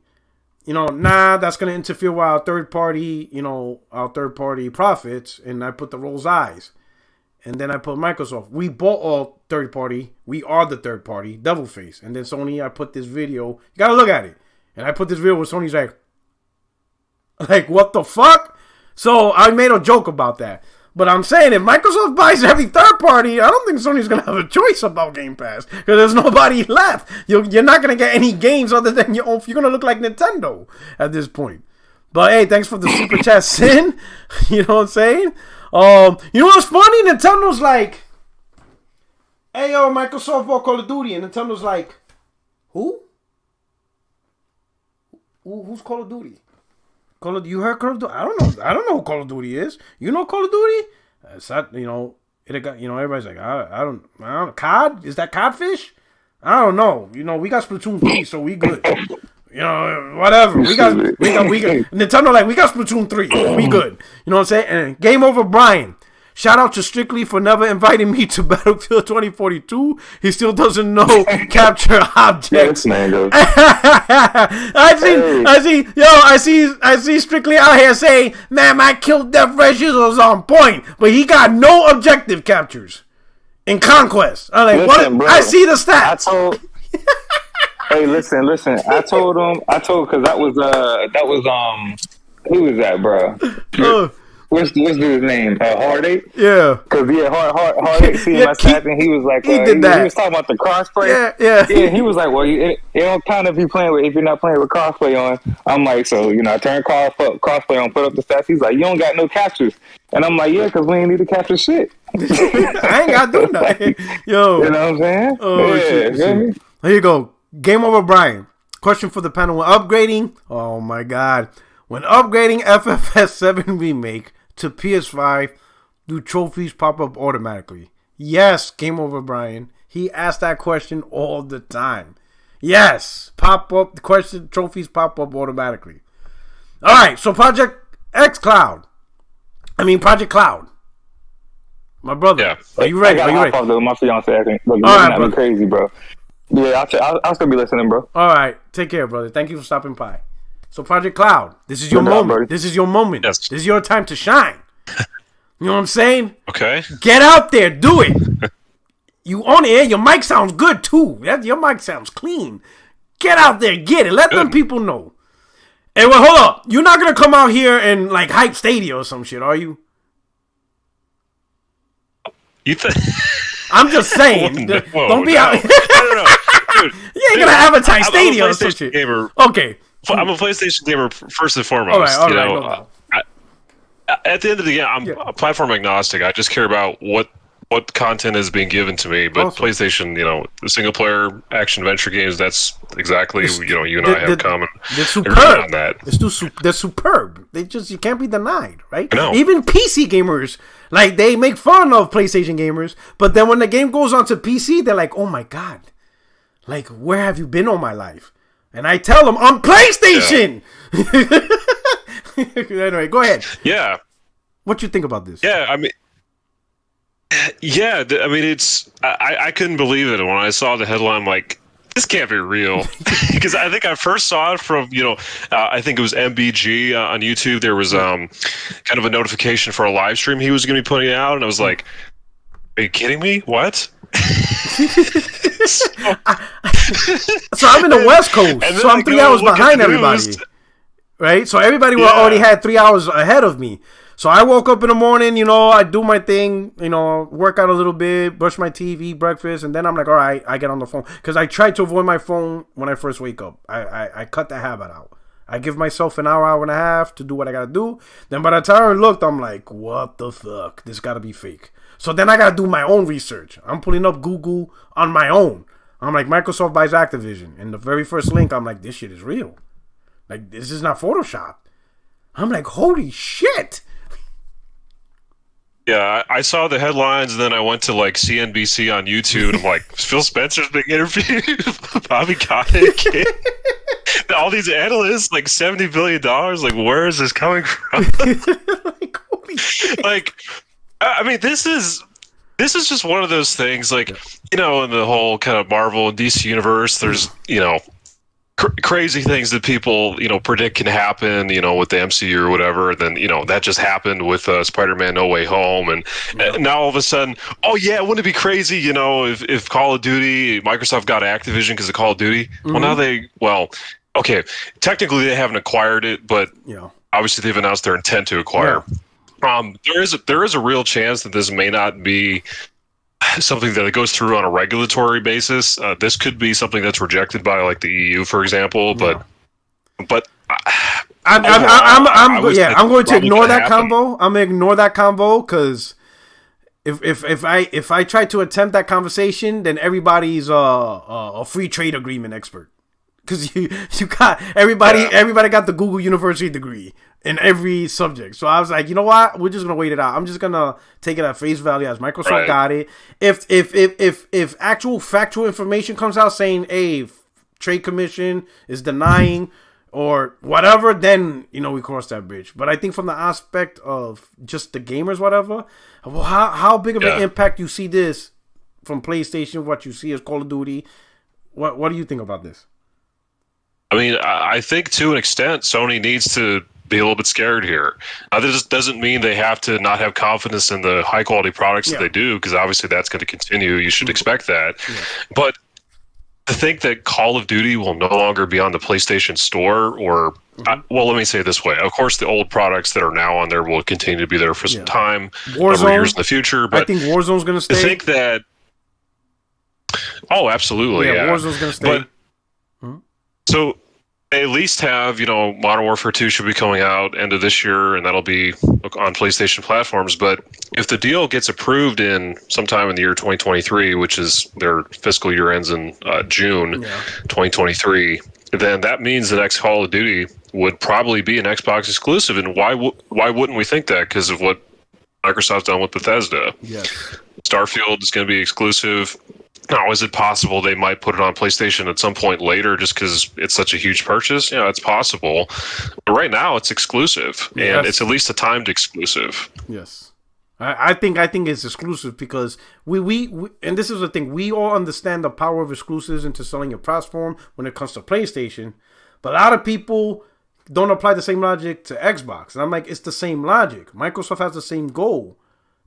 nah, that's going to interfere with our third party profits, and I put the rolls eyes. And then I put Microsoft, we bought all third party, we are the third party, devil face. And then Sony, I put this video, you got to look at it. And I put this video where Sony's like, what the fuck? So I made a joke about that. But I'm saying if Microsoft buys every third party, I don't think Sony's going to have a choice about Game Pass. Because there's nobody left. You're not going to get any games other than your own. You're going to look like Nintendo at this point. But hey, thanks for the super chat, Sin. You know what I'm saying? You know what's funny? Nintendo's like, hey, yo, Microsoft bought Call of Duty. And Nintendo's like, who? Who's Call of Duty? You heard Call of Duty? I don't know who Call of Duty is. You know Call of Duty? It's not, it got, everybody's like, I don't, COD? Is that Codfish? I don't know. We got Splatoon 3, so we good. Whatever. We got Nintendo like, we got Splatoon 3. We good. You know what I'm saying? And Game Over Brian. Shout out to Strictly for never inviting me to Battlefield 2042. He still doesn't know capture objects. I see Strictly out here saying, man, my kill death ratio was on point, but he got no objective captures in Conquest. I'm like, listen, what? Bro, I see the stats. Hey, listen. I told because that was who was that, bro? What's dude's name? Hard-8? Yeah. Because, Hard-8 see my stats, and he was like, he did that. He was talking about the crossplay. Yeah. He was like, well, it don't count if you're not playing with crossplay on. I'm like, so, I turned crossplay on, put up the stats. He's like, you don't got no captures. And I'm like, yeah, because we ain't need to capture shit. I ain't got to do nothing. Yo. You know what I'm saying? Oh, yeah, shit. Here you go. Game Over Brian. Question for the panel. When upgrading, oh my God. When upgrading FFS 7 Remake to PS5, do trophies pop up automatically? Yes, Game Over Brian. He asked that question all the time. Yes, trophies pop up automatically. All right, so Project Cloud. My brother, yeah. Are you ready? My fiance acting. Look, right, me crazy, bro. Yeah, I'll still be listening, bro. All right, take care, brother. Thank you for stopping by. So Project Cloud, this is your moment. This is your moment. Yes. This is your time to shine. You know what I'm saying? Okay. Get out there, do it. You on air, your mic sounds good too. Your mic sounds clean. Get out there, get it. Let them people know. Hey, well, hold up. You're not gonna come out here and like hype Stadia or some shit, are you? You think? I'm just saying. Don't be out. No. Dude, you ain't gonna advertise Stadia or some shit. Gamer. Okay. I'm a PlayStation gamer first and foremost. All right. At the end of the day, I'm a platform agnostic. I just care about what content is being given to me. But PlayStation, the single player action adventure games, that's exactly you and I have in common. They're superb. On that. They're superb. You can't be denied, right? I know. Even PC gamers, like they make fun of PlayStation gamers, but then when the game goes onto PC, they're like, oh my God, like where have you been all my life? And I tell them on PlayStation. Yeah. Anyway, go ahead. Yeah. What you think about this? Yeah, it's. I couldn't believe it when I saw the headline. I'm like, this can't be real, because I think I first saw it from I think it was MBG on YouTube. There was kind of a notification for a live stream he was going to be putting out, and I was like, are you kidding me? What? So I'm in the West Coast, so I'm 3 hours behind everybody, right? So everybody already had 3 hours ahead of me. So I woke up in the morning, I do my thing, work out a little bit, brush my teeth, eat breakfast, and then I'm like, all right, I get on the phone. Because I try to avoid my phone when I first wake up. I cut the habit out. I give myself an hour and a half to do what I got to do. Then by the time I looked, I'm like, what the fuck? This got to be fake. So then I got to do my own research. I'm pulling up Google on my own. I'm like, Microsoft buys Activision. And the very first link, I'm like, this shit is real. Like, this is not Photoshop. I'm like, holy shit. Yeah, I saw the headlines, and then I went to like CNBC on YouTube, and I'm like, Phil Spencer's being interviewed, Bobby Kotick, all these analysts, like $70 billion. Like, where is this coming from? Like, holy shit. Like, I mean, this is just one of those things. Like, in the whole kind of Marvel and DC universe, there's crazy things that people predict can happen with the MCU or whatever. And then that just happened with Spider-Man No Way Home, and now all of a sudden, oh yeah, wouldn't it be crazy if Call of Duty, Microsoft got Activision because of Call of Duty? Well, now okay, technically they haven't acquired it, but obviously they've announced their intent to acquire. There is a real chance that this may not be something that goes through on a regulatory basis. This could be something that's rejected by like the EU, for example. But I'm going to ignore that combo. I'm gonna ignore that combo because if I try to attempt that conversation, then everybody's a free trade agreement expert. Because you got everybody got the Google University degree in every subject. So I was like, you know what? We're just gonna wait it out. I'm just gonna take it at face value as Microsoft got it. If actual factual information comes out saying, hey, Trade Commission is denying or whatever, then we cross that bridge. But I think from the aspect of just the gamers, whatever, well, how big of an impact you see this from PlayStation? What you see as Call of Duty? What do you think about this? I mean, I think to an extent, Sony needs to be a little bit scared here. This doesn't mean they have to not have confidence in the high quality products that they do, because obviously that's going to continue. You should expect that. Yeah. But to think that Call of Duty will no longer be on the PlayStation Store, or let me say it this way: of course, the old products that are now on there will continue to be there for some time, over years in the future. But I think Warzone's going to stay. I think that. Oh, absolutely. Yeah, Warzone's going to stay. So they at least have, Modern Warfare 2 should be coming out end of this year, and that'll be on PlayStation platforms. But if the deal gets approved in sometime in the year 2023, which is their fiscal year ends in June 2023, then that means the next Call of Duty would probably be an Xbox exclusive. And why wouldn't we think that? Because of what Microsoft's done with Bethesda. Yes. Starfield is going to be exclusive. Now, is it possible they might put it on PlayStation at some point later just because it's such a huge purchase? Yeah, it's possible. But right now, it's exclusive, and it's at least a timed exclusive. Yes. I think it's exclusive because we and this is the thing, we all understand the power of exclusives into selling your platform when it comes to PlayStation, but a lot of people don't apply the same logic to Xbox. And I'm like, it's the same logic. Microsoft has the same goal,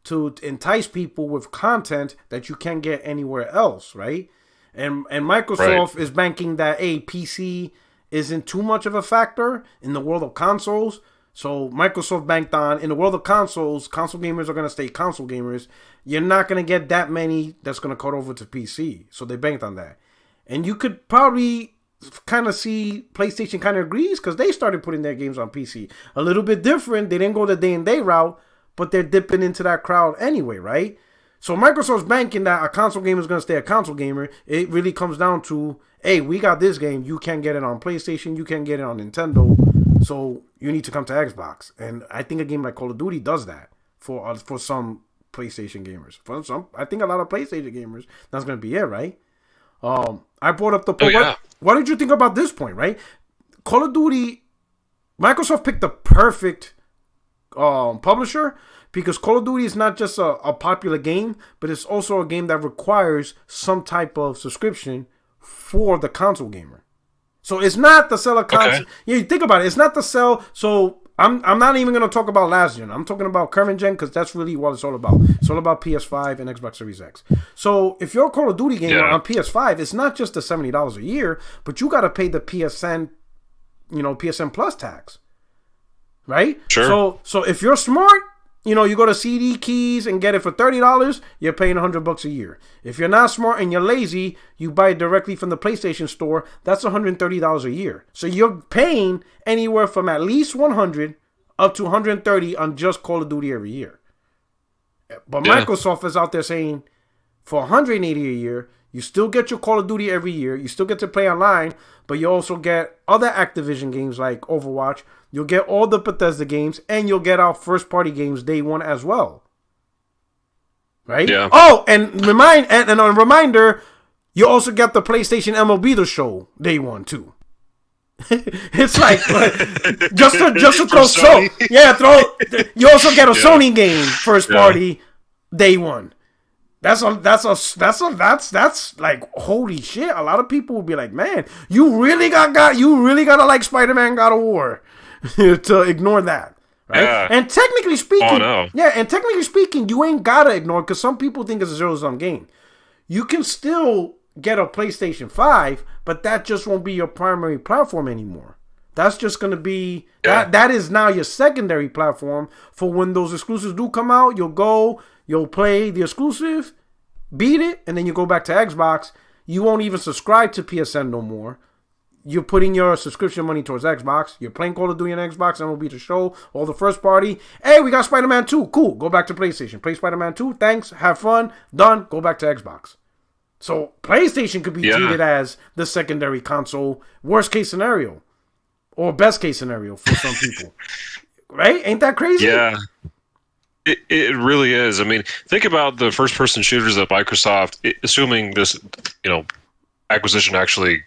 to entice people with content that you can't get anywhere else, right? And Microsoft is banking that PC isn't too much of a factor in the world of consoles. So Microsoft banked on, in the world of consoles, console gamers are going to stay console gamers. You're not going to get that many that's going to cut over to PC. So they banked on that. And you could probably kind of see PlayStation kind of agrees because they started putting their games on PC. A little bit different. They didn't go the day-and-day route, but they're dipping into that crowd anyway, right? So Microsoft's banking that a console gamer is going to stay a console gamer. It really comes down to, hey, we got this game. You can't get it on PlayStation. You can't get it on Nintendo. So you need to come to Xbox. And I think a game like Call of Duty does that for some PlayStation gamers. For some, I think a lot of PlayStation gamers, that's going to be it, right? I brought up the point. What did you think about this point, right? Call of Duty, Microsoft picked the perfect publisher, because Call of Duty is not just a popular game, but it's also a game that requires some type of subscription for the console gamer. So it's not to sell a console. Yeah, you think about it. It's not to sell. So I'm not even going to talk about last gen. I'm talking about current gen because that's really what it's all about. It's all about PS5 and Xbox Series X. So if you're a Call of Duty gamer on PS5, it's not just the $70 a year, but you got to pay the PSN, PSN Plus tax. Right? Sure. So if you're smart, you go to CD Keys and get it for $30, you're paying $100 a year. If you're not smart and you're lazy, you buy it directly from the PlayStation Store, that's $130 a year. So you're paying anywhere from at least $100 up to $130 on just Call of Duty every year. But Microsoft is out there saying for $180 a year, You still get your Call of Duty every year. You still get to play online, but you also get other Activision games like Overwatch. You'll get all the Bethesda games, and you'll get our first-party games day one as well. Right? Yeah. Oh, and a reminder, you also get the PlayStation MLB The Show day one too. It's like just to throw Sony. You also get a Sony game first party day one. That's like holy shit. A lot of people will be like, man, you really gotta like Spider-Man God of War to ignore that. Right? Yeah. And technically speaking, you ain't gotta ignore it because some people think it's a zero-sum game. You can still get a PlayStation 5, but that just won't be your primary platform anymore. That's just gonna be that is now your secondary platform for when those exclusives do come out. You'll play the exclusive, beat it, and then you go back to Xbox. You won't even subscribe to PSN no more. You're putting your subscription money towards Xbox. You're playing Call of Duty on Xbox, MLB The Show, all the first party. Hey, we got Spider-Man 2. Cool. Go back to PlayStation. Play Spider-Man 2. Thanks. Have fun. Done. Go back to Xbox. So PlayStation could be treated as the secondary console, worst case scenario. Or best case scenario for some people. Right? Ain't that crazy? Yeah. It really is. I mean, think about the first-person shooters at Microsoft, assuming this, acquisition actually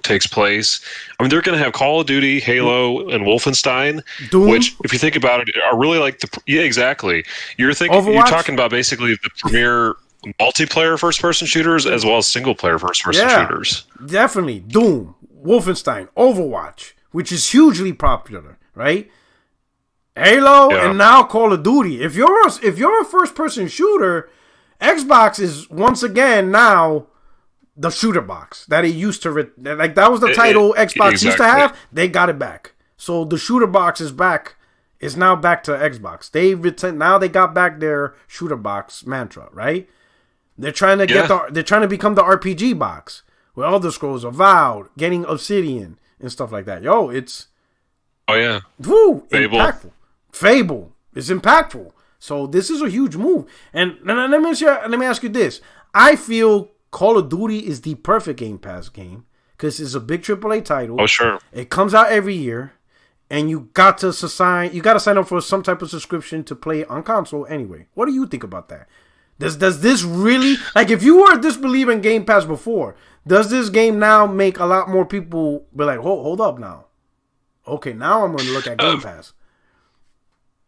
takes place. I mean, they're going to have Call of Duty, Halo, and Wolfenstein, Doom? which, if you think about it, are really like exactly. You're talking about basically the premier multiplayer first-person shooters as well as single-player first-person shooters. Definitely. Doom, Wolfenstein, Overwatch, which is hugely popular, right? Halo and now Call of Duty. If you're a first-person shooter, Xbox is once again now the shooter box that it used to that was the title Xbox used to have. They got it back. So the shooter box is back. Is now back to Xbox. Now they got back their shooter box mantra, right? They're trying to they're trying to become the RPG box where Elder Scrolls, Avowed, getting Obsidian and stuff like that. It's impactful. Fable is impactful. So this is a huge move. And let me ask you this. I feel Call of Duty is the perfect Game Pass game because it's a big AAA title. Oh, sure. It comes out every year, and you got to sign up for some type of subscription to play on console anyway. What do you think about that? Does this really, like, if you were disbelieving Game Pass before, does this game now make a lot more people be like, hold up now? Okay, now I'm going to look at Game Pass.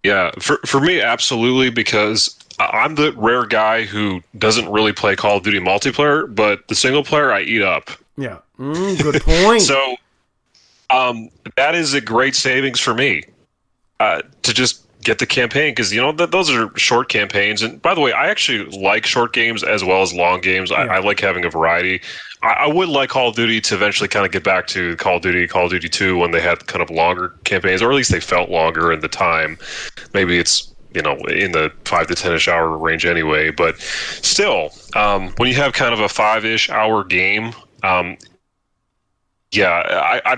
Yeah, for me, absolutely, because I'm the rare guy who doesn't really play Call of Duty multiplayer, but the single player I eat up. Yeah, good point. So that is a great savings for me to just get the campaign, because those are short campaigns. And by the way, I actually like short games as well as long games. I like having a variety. I would like Call of Duty to eventually kind of get back to Call of Duty 2 when they had kind of longer campaigns, or at least they felt longer in the time. Maybe it's in the 5 to 10-ish hour range anyway. But still, when you have kind of a 5-ish hour game, I'd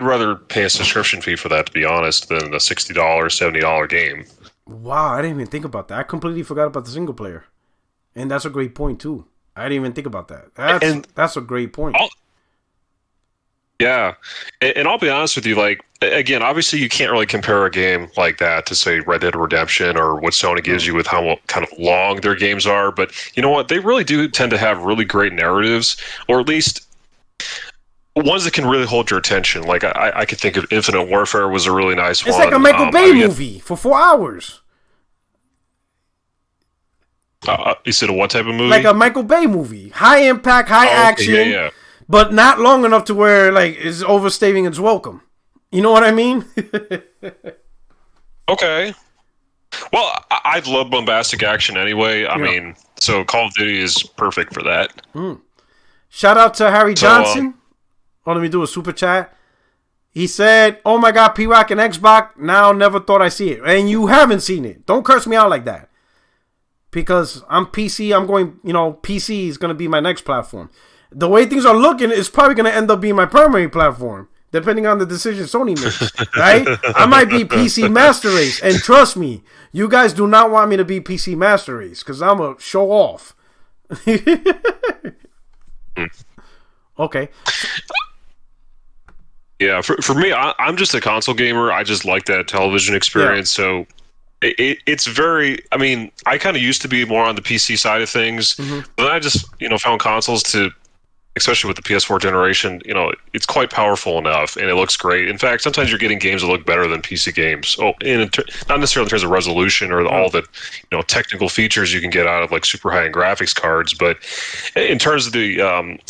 rather pay a subscription fee for that, to be honest, than a $60, $70 game. Wow, I didn't even think about that. I completely forgot about the single player. And that's a great point, too. I didn't even think about that. That's a great point. And I'll be honest with you, like, again, obviously you can't really compare a game like that to, say, Red Dead Redemption or what Sony gives you with how kind of long their games are. But you know what? They really do tend to have really great narratives, or at least ones that can really hold your attention. Like, I could think of Infinite Warfare was a really nice one. It's like a Michael Bay movie for 4 hours. You said what type of movie? Like a Michael Bay movie. High impact, high action, but not long enough to where like it's overstating its welcome. You know what I mean? Okay. Well, I love bombastic action anyway. I mean, so Call of Duty is perfect for that. Shout out to Harry Johnson. Let me do a super chat. He said, "Oh my God, P-Rock and Xbox. Now never thought I'd see it." And you haven't seen it. Don't curse me out like that. Because I'm PC, I'm going, PC is going to be my next platform. The way things are looking, it's probably going to end up being my primary platform, depending on the decision Sony makes, right? I might be PC Master Race, and trust me, you guys do not want me to be PC Master Race, because I'm a show off. Okay. Yeah, for me, I'm just a console gamer. I just like that television experience. Yeah. So it's very. I mean, I kind of used to be more on the PC side of things, but I just found consoles to. Especially with the PS4 generation, it's quite powerful enough, and it looks great. In fact, sometimes you're getting games that look better than PC games. Oh, not necessarily in terms of resolution or all the technical features you can get out of like super high-end graphics cards, but in terms of the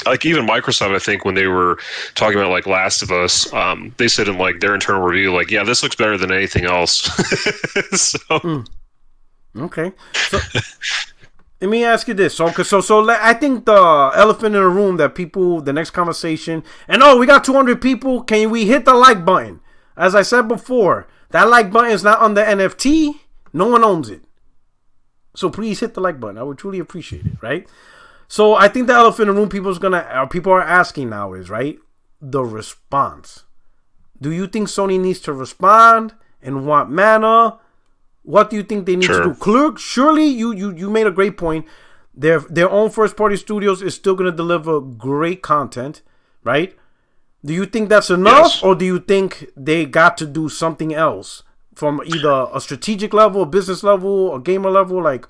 like even Microsoft, I think when they were talking about like Last of Us, they said in like their internal review, like, yeah, this looks better than anything else. Okay. So, let me ask you this. So I think the elephant in the room that people, the next conversation, and we got 200 people. Can we hit the like button? As I said before, that like button is not on the NFT. No one owns it. So please hit the like button. I would truly appreciate it, right? So I think the elephant in the room people are asking now is, right, the response. Do you think Sony needs to respond? In what manner? What do you think they need to do? Surely, you made a great point. Their own first-party studios is still going to deliver great content, right? Do you think that's enough, or do you think they got to do something else from either a strategic level, a business level, a gamer level? Like,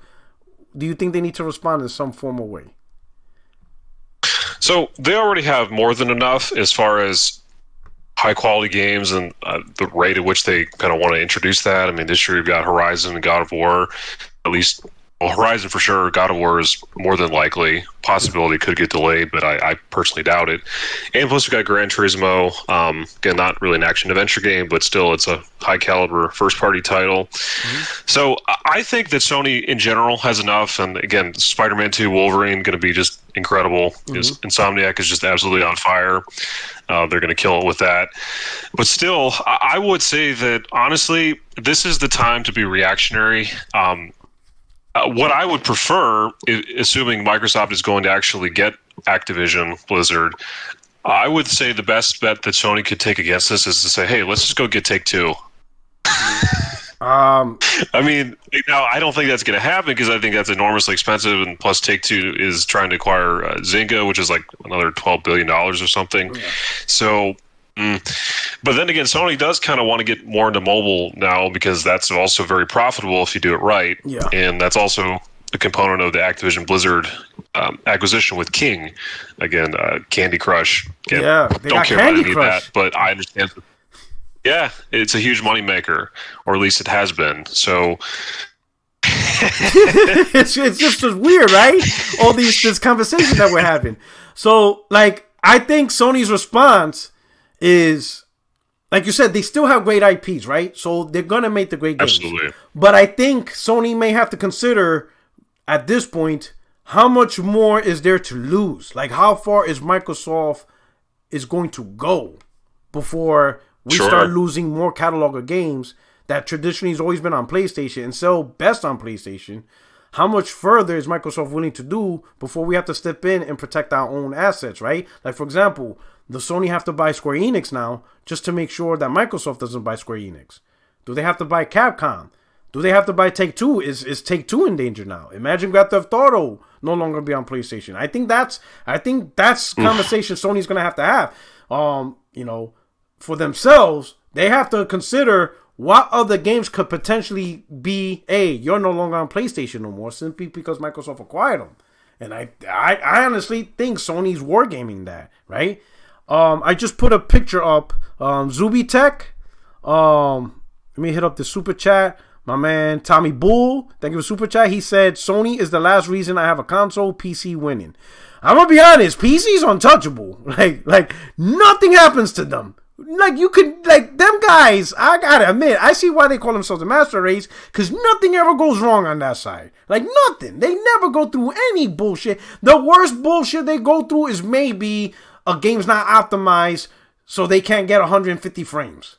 do you think they need to respond in some form or way? So they already have more than enough as far as high quality games and the rate at which they kind of want to introduce that. I mean, this year you've got Horizon and God of War. At least, Horizon for sure. God of War is more than likely. Possibility could get delayed, but I personally doubt it. And plus, we've got Gran Turismo. Again, not really an action adventure game, but still, it's a high caliber first party title. So I think that Sony in general has enough. And again, Spider-Man 2, Wolverine, going to be just incredible. Insomniac is just absolutely on fire. They're going to kill it with that. But still, I would say that, honestly, this is the time to be reactionary. What I would prefer, assuming Microsoft is going to actually get Activision, Blizzard, I would say the best bet that Sony could take against this is to say, hey, let's just go get Take-Two. I mean, now I don't think that's going to happen because I think that's enormously expensive, and plus Take-Two is trying to acquire Zynga, which is like another $12 billion or something. So, but then again, Sony does kind of want to get more into mobile now because that's also very profitable if you do it right. Yeah. And that's also a component of the Activision Blizzard acquisition with King. Again, Candy Crush. Again, they don't got care Candy about any of Crush. that, but I understand. Yeah, it's a huge moneymaker, or at least it has been. So it's just weird, right? All this conversation that we're having. So, like, I think Sony's response is, like you said, they still have great IPs, right? So they're gonna make the great games. Absolutely. But I think Sony may have to consider at this point how much more is there to lose. Like, how far is Microsoft is going to go before we start losing more catalog of games that traditionally has always been on PlayStation and sell best on PlayStation. How much further is Microsoft willing to do before we have to step in and protect our own assets, right? Like, for example, does Sony have to buy Square Enix now just to make sure that Microsoft doesn't buy Square Enix? Do they have to buy Capcom? Do they have to buy Take-Two? Is Take-Two in danger now? Imagine Grand Theft Auto no longer be on PlayStation. I think that's conversation Sony's gonna have to have. For themselves, they have to consider what other games could potentially be, you're no longer on PlayStation no more, simply because Microsoft acquired them. And I honestly think Sony's wargaming that, right? I just put a picture up. Zuby Tech. Let me hit up the super chat. My man Tommy Bull, thank you for super chat. He said, Sony is the last reason I have a console, PC winning. I'm gonna be honest, PC's untouchable. Like nothing happens to them. Like, you could, like, them guys, I gotta admit, I see why they call themselves the master race, because nothing ever goes wrong on that side. Like, nothing. They never go through any bullshit. The worst bullshit they go through is maybe a game's not optimized, so they can't get 150 frames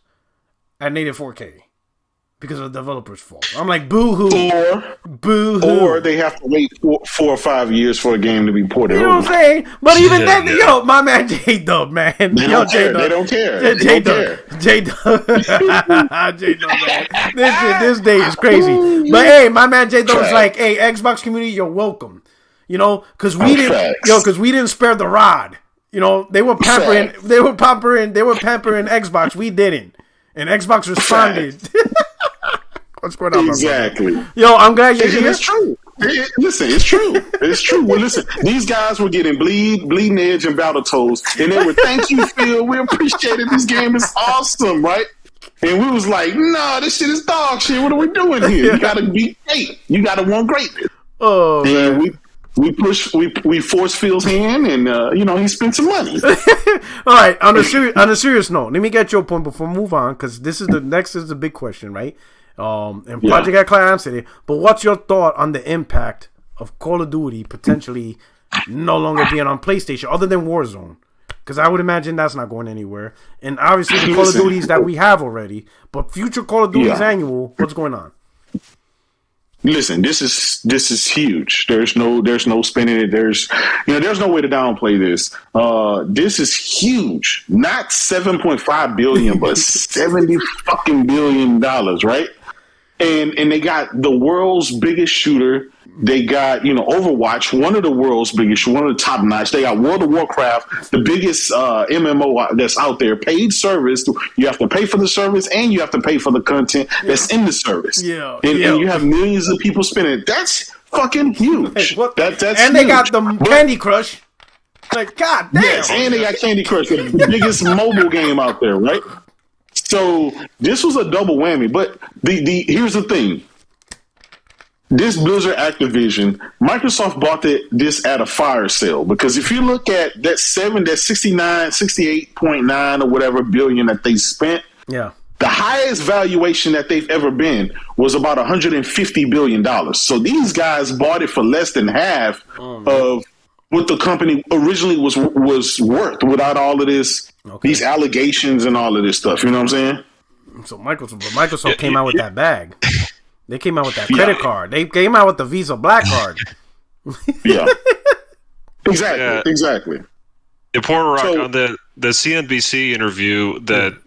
at native 4K. Because of the developer's fault. I'm like, boo-hoo. Or they have to wait 4 or 5 years for a game to be ported over. You know what I'm saying? But even then, my man J-Dub, man. They don't care. J-Dub, J-Dub, man. This day is crazy. But hey, my man J-Dub is like, hey, Xbox community, you're welcome. You know, because we didn't spare the rod. You know, they were pampering Xbox. We didn't, and Xbox responded. What's going on? Exactly. Yo, I'm glad you're here. It's true. Listen, it's true. It's true. Well, listen, these guys were getting bleeding edge and Battletoads, and they were, thank you, Phil. We appreciate it. This game is awesome, right? And we was like, no, this shit is dog shit. What are we doing here? You got to be great. You got to want greatness. Oh, and man. We forced Phil's hand, and he spent some money. All right. On a serious note, let me get your point before we move on, because this is the big question, right? And Project X answered it. But what's your thought on the impact of Call of Duty potentially no longer being on PlayStation, other than Warzone? Because I would imagine that's not going anywhere. And obviously the Call of Duties that we have already, but future Call of Duties annual, what's going on? Listen, this is huge. There's no spinning it. There's no way to downplay this. This is huge. Not $7.5 billion, but $70 fucking billion, right? And they got the world's biggest shooter. They got, Overwatch, one of the world's biggest, one of the top notch. They got World of Warcraft, the biggest MMO that's out there, paid service. You have to pay for the service and you have to pay for the content that's in the service. Yeah. And you have millions of people spending it. That's fucking huge. Hey, that's and huge. they got the Candy Crush. Like, God damn. Yes, and they got Candy Crush, the biggest mobile game out there, right? So this was a double whammy. But here's the thing. This Blizzard Activision, Microsoft bought this at a fire sale, because if you look at that 68.9 or whatever billion that they spent, the highest valuation that they've ever been was about $150 billion. So these guys bought it for less than half of what the company originally was worth, without all of this, these allegations and all of this stuff. You know what I'm saying? So Microsoft came out with that bag. They came out with that credit card. They came out with the Visa Black Card. Exactly. Yeah, poor Rock, on the CNBC interview that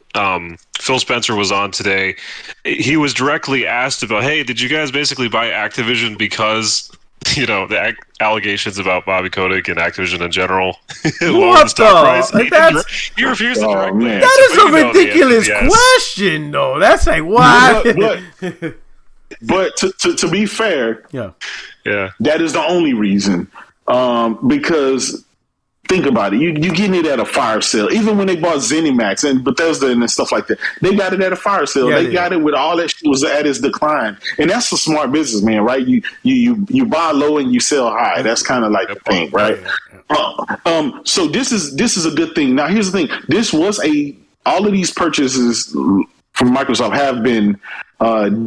Phil Spencer was on today, he was directly asked about, hey, did you guys basically buy Activision because, the allegations about Bobby Kotick and Activision in general? What the? He refused to direct man. That is a ridiculous question, though. That's like, why? But to be fair, that is the only reason. Because think about it, you getting it at a fire sale. Even when they bought ZeniMax and Bethesda and stuff like that, they got it at a fire sale. They got it with all that shit was at its decline, and that's a smart business, man. Right? You buy low and you sell high. That's kind of like the thing, right? So this is a good thing. Now here's the thing: all of these purchases from Microsoft have been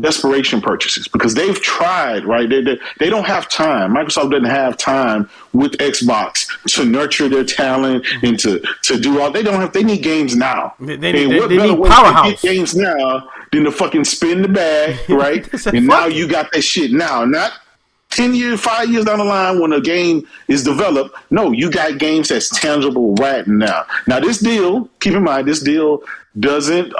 desperation purchases, because they've tried, right? They don't have time. Microsoft doesn't have time with Xbox to nurture their talent and to do all. They need games now. They need powerhouse. To get games now than to fucking spin the bag, right? And now you got that shit now, not 10 years, 5 years down the line when a game is developed. No, you got games that's tangible right now. Now this deal, keep in mind, this deal doesn't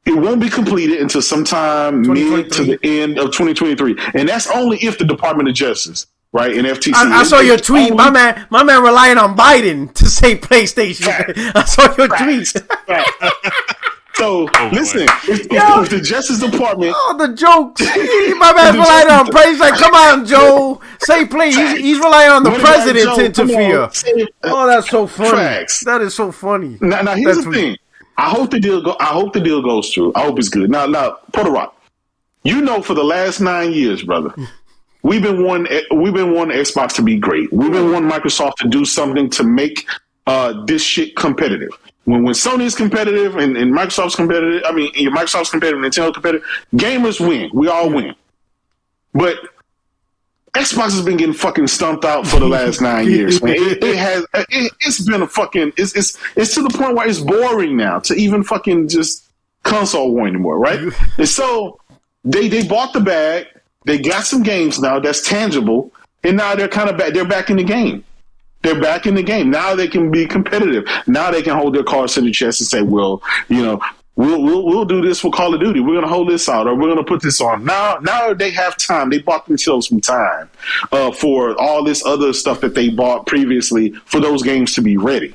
it won't be completed until sometime mid to the end of 2023, and that's only if the Department of Justice, right, and FTC. I saw your tweet. My man relying on Biden to say PlayStation. I saw your tweet. So listen, if the Justice Department, the jokes. My man relying on praise. Like, come on, Joe, say please. He's relying on the president to interfere. That's so funny. Facts. That is so funny. Now here's the thing. I hope the deal goes through. I hope it's good. Now, Puerto Rock, for the last 9 years, brother, we've been wanting Xbox to be great. We've been wanting Microsoft to do something to make this shit competitive. When Sony's competitive and Microsoft's competitive, Microsoft's competitive, Nintendo's competitive, gamers win. We all win. But Xbox has been getting fucking stumped out for the last 9 years, man. It's been it's to the point where it's boring now to even fucking just console war anymore, right? And so they bought the bag, they got some games now that's tangible, and now they're kind of back. They're back in the game. They're back in the game. Now they can be competitive. Now they can hold their cards to the chest and say, well, We'll do this for Call of Duty. We're gonna hold this out, or we're gonna put this on. Now they have time. They bought themselves some time for all this other stuff that they bought previously for those games to be ready.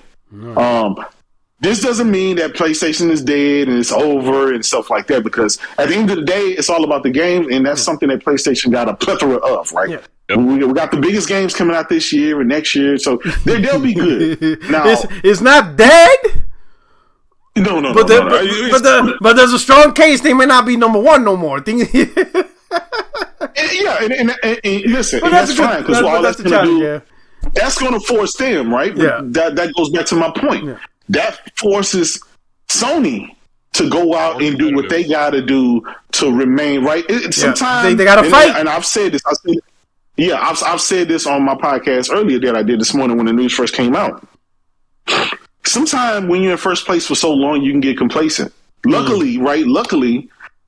This doesn't mean that PlayStation is dead and it's over and stuff like that, because at the end of the day, it's all about the games, and that's something that PlayStation got a plethora of, right? Yeah. Yep. We got the biggest games coming out this year and next year, so they'll be good. Now, it's not dead. No. But there's a strong case they may not be number one no more. And listen, and that's fine, because all that's going to do, that's going to force them, right? Yeah. That goes back to my point. Yeah. That forces Sony to go out and do what they got to do to remain right. Sometimes they got to fight, and I've said this. I've said this on my podcast earlier that I did this morning when the news first came out. Sometimes when you're in first place for so long, you can get complacent. Luckily,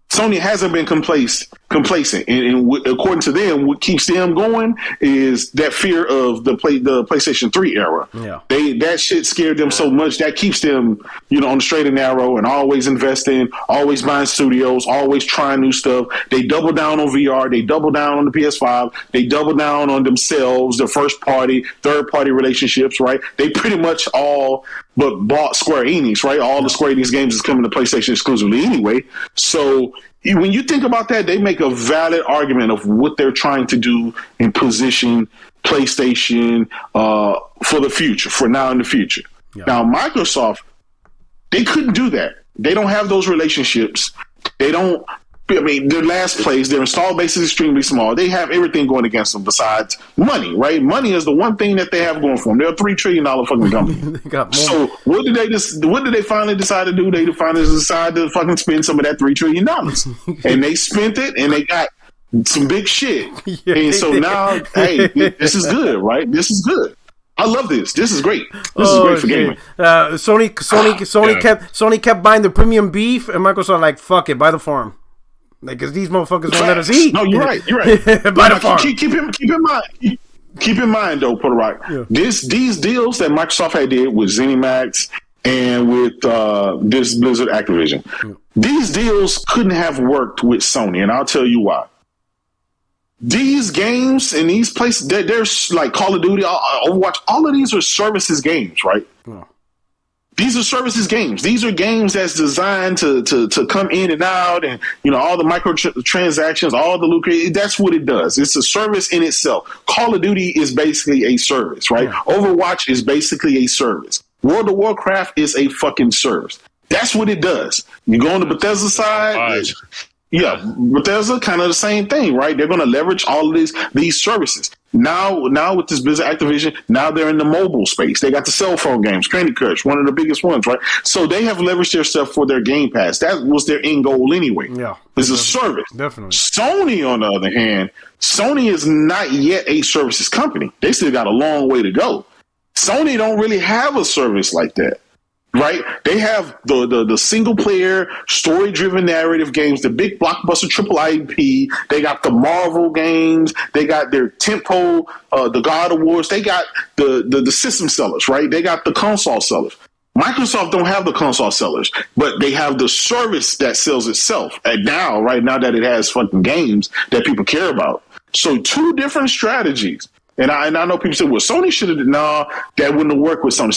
Sony hasn't been complacent, and according to them, what keeps them going is that fear of the PlayStation 3 era. Yeah, that shit scared them so much that keeps them, on the straight and narrow, and always investing, always buying studios, always trying new stuff. They double down on VR, they double down on the PS5, they double down on themselves, their first party, third party relationships. Right? They pretty much all but bought Square Enix. Right? All the Square Enix games is coming to PlayStation exclusively anyway. So when you think about that, they make a valid argument of what they're trying to do and position PlayStation for the future, for now and the future. Yeah. Now, Microsoft, they couldn't do that. They don't have those relationships. They don't. Their last place, their install base is extremely small. They have everything going against them besides money, right? Money is the one thing that they have going for them. They're a $3 trillion fucking company. So what did they finally decide to do? They finally decided to fucking spend some of that $3 trillion. And they spent it, and they got some big shit. Yeah, and so now, hey, this is good, right? This is good. I love this. This is great. This is great for gaming. Sony kept buying the premium beef, and Microsoft like, fuck it, buy the farm. Like, cause these motherfuckers won't let us eat. No, you're right. You're right. Keep in mind, though, Puerto Rock. Yeah. These deals that Microsoft had did with ZeniMax and with this Blizzard Activision, these deals couldn't have worked with Sony, and I'll tell you why. These games and these places, there's like Call of Duty, Overwatch. All of these are services games, right? Yeah. These are services games. These are games that's designed to come in and out, and all the microtransactions, all the lucre. That's what it does. It's a service in itself. Call of Duty is basically a service, right? Yeah. Overwatch is basically a service. World of Warcraft is a fucking service. That's what it does. You go on the Bethesda side. Yeah, Bethesda, kind of the same thing, right? They're going to leverage all of these services. Now with this Blizzard Activision, now they're in the mobile space. They got the cell phone games, Candy Crush, one of the biggest ones, right? So they have leveraged their stuff for their Game Pass. That was their end goal anyway. Yeah, it's a service. Definitely. Sony, on the other hand, Sony is not yet a services company. They still got a long way to go. Sony don't really have a service like that. Right? They have the single player, story driven narrative games, the big blockbuster triple IP. They got the Marvel games. They got their tempo, the God Awards. They got the system sellers, right? They got the console sellers. Microsoft don't have the console sellers, but they have the service that sells itself. And right now that it has fucking games that people care about. So two different strategies. And I know people say, well, Sony should have. No, that wouldn't have worked with Sony.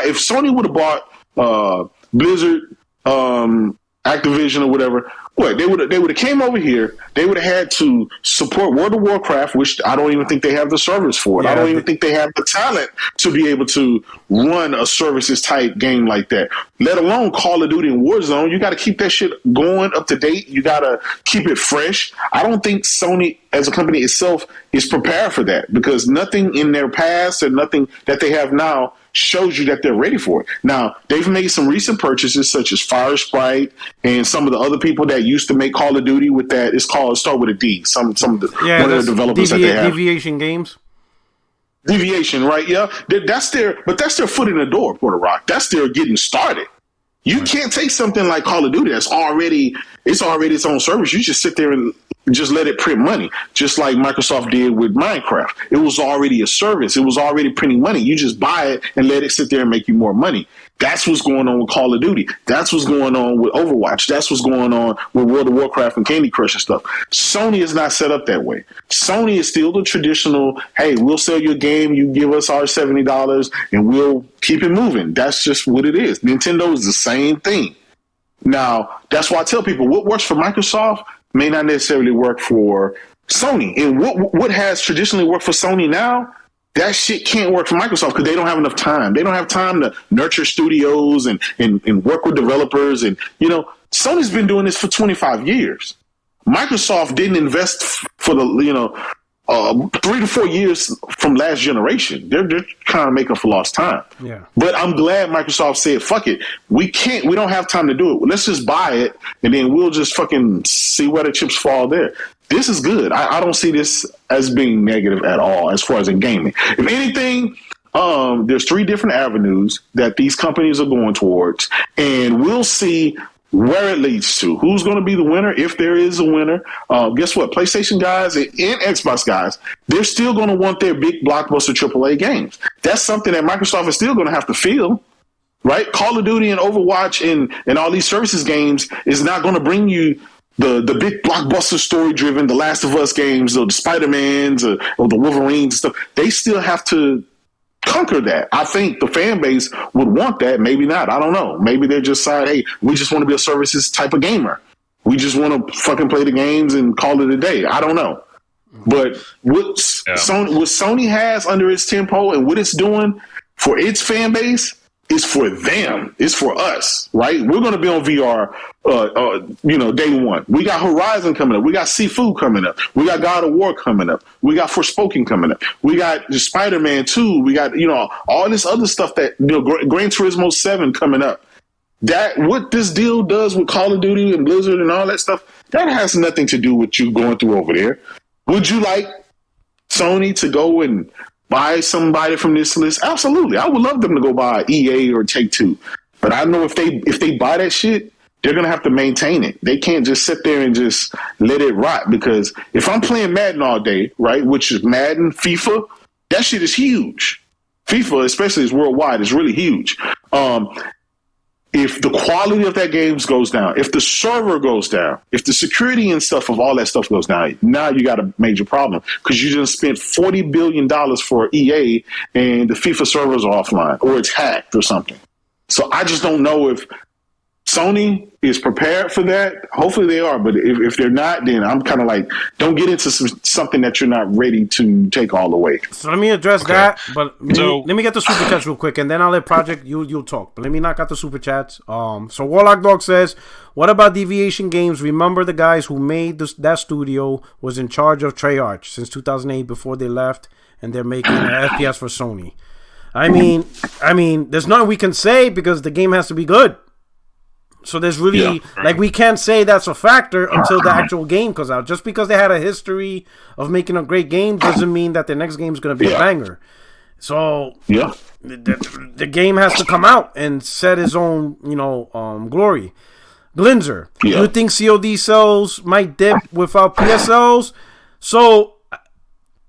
If Sony would have bought Blizzard, Activision, or whatever. What they would have came over here. They would have had to support World of Warcraft, which I don't even think they have the service for it. Yeah, I don't even think they have the talent to be able to run a services type game like that. Let alone Call of Duty and Warzone. You got to keep that shit going up to date. You got to keep it fresh. I don't think Sony as a company itself is prepared for that, because nothing in their past and nothing that they have now shows you that they're ready for it. Now, they've made some recent purchases such as Fire Sprite and some of the other people that used to make Call of Duty with that. Start with a D. One of the developers that they have. Deviation Games. Deviation, right? Yeah. That's their foot in the door, Puerto Rock. That's their getting started. You can't take something like Call of Duty that's already its own service. You just sit there and just let it print money, just like Microsoft did with Minecraft. It was already a service. It was already printing money. You just buy it and let it sit there and make you more money. That's what's going on with Call of Duty. That's what's going on with Overwatch. That's what's going on with World of Warcraft and Candy Crush and stuff. Sony is not set up that way. Sony is still the traditional, hey, we'll sell your game, you give us our $70, and we'll keep it moving. That's just what it is. Nintendo is the same thing. Now, that's why I tell people what works for Microsoft may not necessarily work for Sony. And what has traditionally worked for Sony now, that shit can't work for Microsoft because they don't have enough time. They don't have time to nurture studios and work with developers. And, Sony's been doing this for 25 years. Microsoft didn't invest for the, 3 to 4 years from last generation. They're kind of making up for lost time. Yeah. But I'm glad Microsoft said, fuck it. We don't have time to do it. Let's just buy it and then we'll just fucking see where the chips fall there. This is good. I don't see this as being negative at all as far as in gaming. If anything, there's 3 different avenues that these companies are going towards, and we'll see where it leads to. Who's going to be the winner, if there is a winner? Guess what? PlayStation guys and Xbox guys, they're still going to want their big blockbuster AAA games. That's something that Microsoft is still going to have to feel. Right? Call of Duty and Overwatch and all these services games is not going to bring you the big blockbuster story-driven, The Last of Us games, or the Spider-Mans, or the Wolverines and stuff. They still have to conquer that. I think the fan base would want that. Maybe not. I don't know. Maybe they just decide, hey, we just want to be a services type of gamer. We just want to fucking play the games and call it a day. I don't know. But what Sony has under its tempo and what it's doing for its fan base is for them. It's for us, right? We're going to be on VR, day one. We got Horizon coming up. We got Sifu coming up. We got God of War coming up. We got Forspoken coming up. We got the Spider-Man 2. We got, all this other stuff that, Gran Turismo 7 coming up. That, what this deal does with Call of Duty and Blizzard and all that stuff, that has nothing to do with you going through over there. Would you like Sony to go and buy somebody from this list? Absolutely. I would love them to go buy EA or Take-Two. But I know if they buy that shit, they're going to have to maintain it. They can't just sit there and just let it rot, because if I'm playing Madden all day, right, which is Madden, FIFA, that shit is huge. FIFA, especially, is worldwide, is really huge. If the quality of that game goes down, if the server goes down, if the security and stuff of all that stuff goes down, now you got a major problem, because you just spent $40 billion for EA and the FIFA servers are offline or it's hacked or something. So I just don't know if Sony is prepared for that. Hopefully they are, but if they're not, then I'm kind of like, don't get into something that you're not ready to take all the way. So let me address that, but let me get the super chats real quick, and then I'll let Project you'll talk. But let me knock out the super chats. So Warlock Dog says, "What about Deviation Games? Remember the guys who made that studio was in charge of Treyarch since 2008 before they left, and they're making an FPS for Sony." I mean, there's nothing we can say because the game has to be good. So there's really, we can't say that's a factor until the actual game comes out. Just because they had a history of making a great game doesn't mean that the next game is going to be a banger. So the game has to come out and set its own, glory. Glinzer, you think COD sales might dip without PSLs? So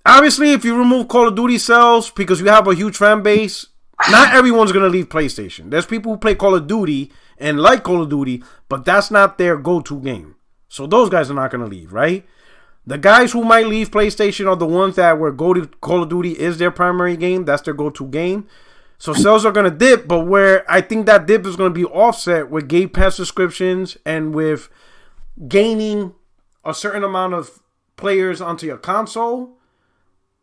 obviously, if you remove Call of Duty sales because you have a huge fan base, not everyone's going to leave PlayStation. There's people who play Call of Duty and like Call of Duty, but that's not their go-to game. So those guys are not going to leave, right? The guys who might leave PlayStation are the ones that where Call of Duty is their primary game. That's their go-to game. So sales are going to dip, but where I think that dip is going to be offset with Game Pass subscriptions and with gaining a certain amount of players onto your console,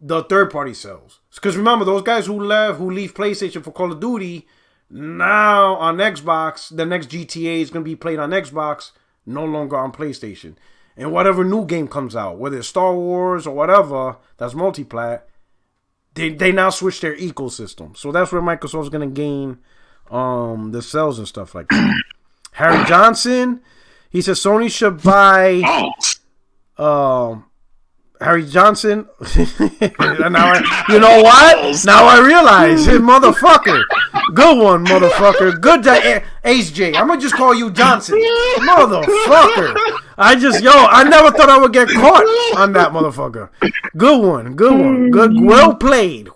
the third-party sales. Because remember, those guys who leave PlayStation for Call of Duty, now on Xbox, the next GTA is going to be played on Xbox, no longer on PlayStation. And whatever new game comes out, whether it's Star Wars or whatever, that's multiplat, they now switch their ecosystem. So that's where Microsoft's going to gain the sales and stuff like that. Harry Johnson, he says Sony should buy... Harry Johnson. You know what? Now I realize his motherfucker. Good one, motherfucker. Good Ace J. I'm gonna just call you Johnson, motherfucker. I never thought I would get caught on that, motherfucker. Good one. Good. Well played.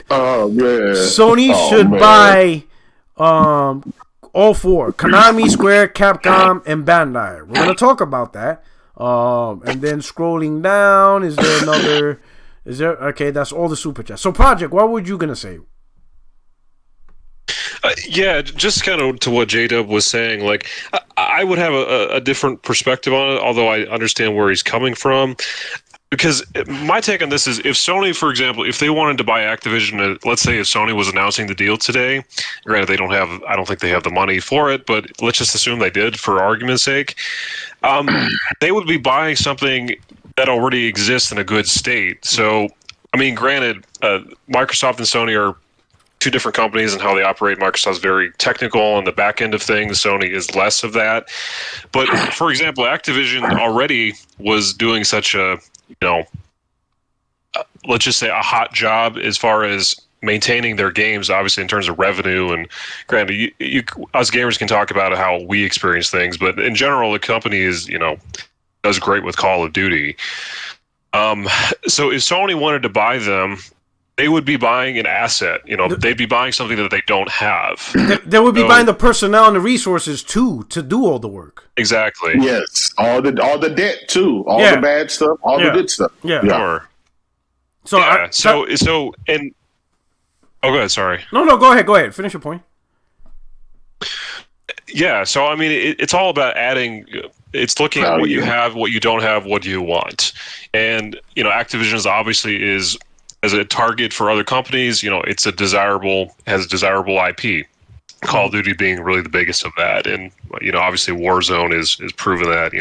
Oh man. Sony should buy All four: Konami, Square, Capcom, and Bandai. We're gonna talk about that. And then scrolling down, is there another? Is there? Okay, that's all the super chats. So, Project, what were you gonna say? Yeah, just kind of to what J-Dub was saying, like, I would have a different perspective on it, although I understand where he's coming from. Because my take on this is, if Sony, for example, if they wanted to buy Activision, let's say if Sony was announcing the deal today, granted I don't think they have the money for it, but let's just assume they did for argument's sake, they would be buying something that already exists in a good state. So, I mean, granted, Microsoft and Sony are two different companies and how they operate. Microsoft's very technical on the back end of things. Sony is less of that. But, for example, Activision already was doing such a, let's just say a hot job as far as maintaining their games, obviously in terms of revenue. And granted, you us gamers can talk about how we experience things, but in general, the company is, does great with Call of Duty. So if Sony wanted to buy them, they would be buying an asset. They'd be buying something that they don't have. They would be buying the personnel and the resources too to do all the work. Exactly. Yes, all the debt too, all the bad stuff, all the good stuff. Yeah. Sure. So and oh, go ahead. Sorry. No, go ahead. Finish your point. Yeah. So I mean, it's all about adding. It's looking at what you have, what you don't have, what you want, and Activision obviously is as a target for other companies. It's has desirable IP. Call of Duty being really the biggest of that, and obviously Warzone is proven that,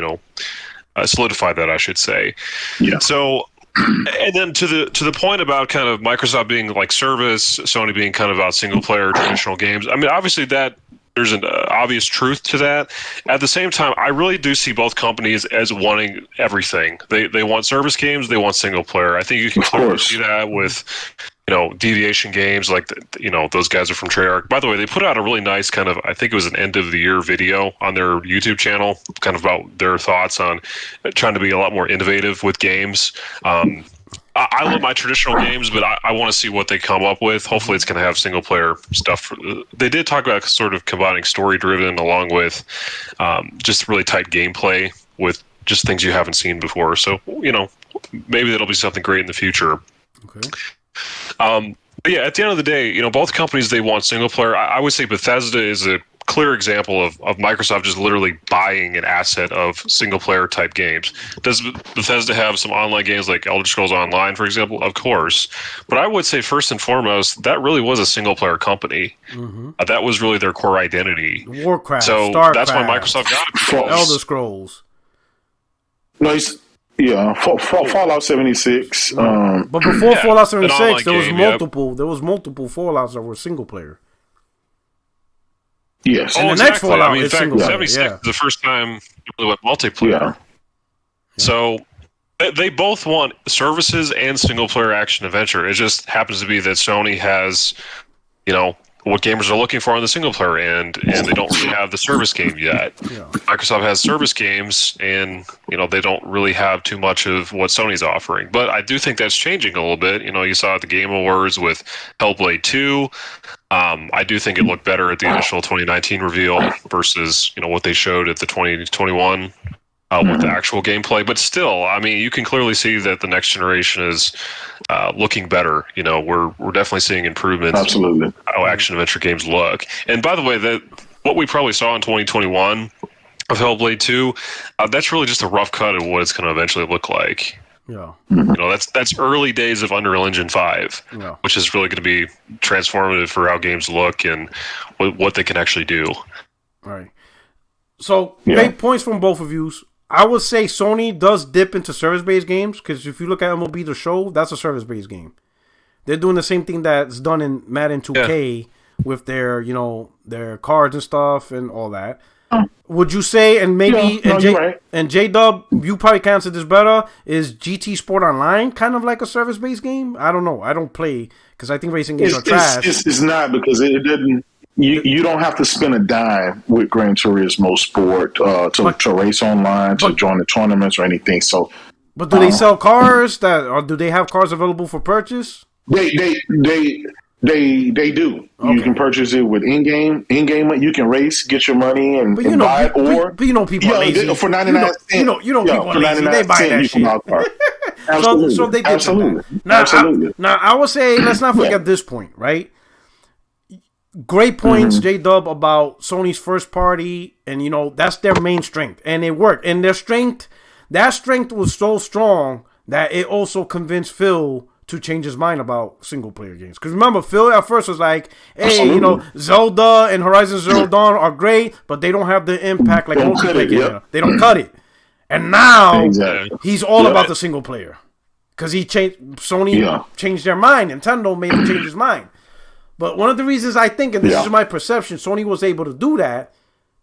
solidified that, I should say. Yeah. So, and then to the point about kind of Microsoft being like service, Sony being kind of about single player traditional games. I mean, obviously that there's an obvious truth to that. At the same time, I really do see both companies as wanting everything. They want service games, they want single player. I think you can clearly see that with Deviation Games, like those guys are from Treyarch. By the way, they put out a really nice kind of, I think it was an end of the year video on their YouTube channel, kind of about their thoughts on trying to be a lot more innovative with games. I love my traditional games, but I want to see what they come up with. Hopefully it's going to have single player stuff. They did talk about sort of combining story driven along with just really tight gameplay with just things you haven't seen before. So, maybe that'll be something great in the future. Okay. But yeah, at the end of the day, both companies, they want single player. I would say Bethesda is a clear example of Microsoft just literally buying an asset of single player type games. Does Bethesda have some online games like Elder Scrolls Online, for example? Of course. But I would say first and foremost, that really was a single player company. Mm-hmm. That was really their core identity. Warcraft, so Starcraft, that's why Microsoft got it. Elder Scrolls. No, Fallout 76. But before Fallout 76, there was game, multiple. There was multiple Fallouts that were single player. Yes. And the next Fallout is single player. 76 is the first time it really went multiplayer. Yeah. So they both want services and single player action adventure. It just happens to be that Sony has, what gamers are looking for on the single player end, and they don't really have the service game yet. Yeah. Microsoft has service games, and they don't really have too much of what Sony's offering. But I do think that's changing a little bit. You saw at the Game Awards with Hellblade 2. I do think it looked better at the initial 2019 reveal versus what they showed at the 2021 with the actual gameplay. But still, I mean, you can clearly see that the next generation is looking better. We're definitely seeing improvements. Absolutely. In how action adventure games look. And by the way, what we probably saw in 2021 of Hellblade 2, that's really just a rough cut of what it's going to eventually look like. Yeah. That's early days of Unreal Engine 5, which is really going to be transformative for how games look and what they can actually do. All right. So, great points from both of you. I would say Sony does dip into service-based games, because if you look at MLB The Show, that's a service-based game. They're doing the same thing that's done in Madden 2K with their, their cards and stuff and all that. Would you say, and maybe, and J-Dub, you probably can answer this better, is GT Sport Online kind of like a service-based game? I don't know. I don't play, because I think racing games are trash. It's not, because it didn't. You don't have to spend a dime with Gran Turismo Sport to race online, to join the tournaments or anything. So, but do they sell cars or do they have cars available for purchase? They They do. Okay. You can purchase it with in-game. You can race, get your money, and buy it. Or but you know people are lazy. For 99 cents. You know people are lazy. They buy that shit. Absolutely. So they did Absolutely. that. Absolutely. Now I would say let's not forget this point, right? Great points, J-Dub, about Sony's first party, and that's their main strength, and it worked. And that strength was so strong that it also convinced Phil to change his mind about single player games. Because remember, Phil at first was like, "Hey, Zelda and Horizon Zero Dawn are great, but they don't have the impact like multiplayer games. They don't cut it." And now he's all about the single player because Sony changed their mind. Nintendo made him change his mind. But one of the reasons I think, and this is my perception, Sony was able to do that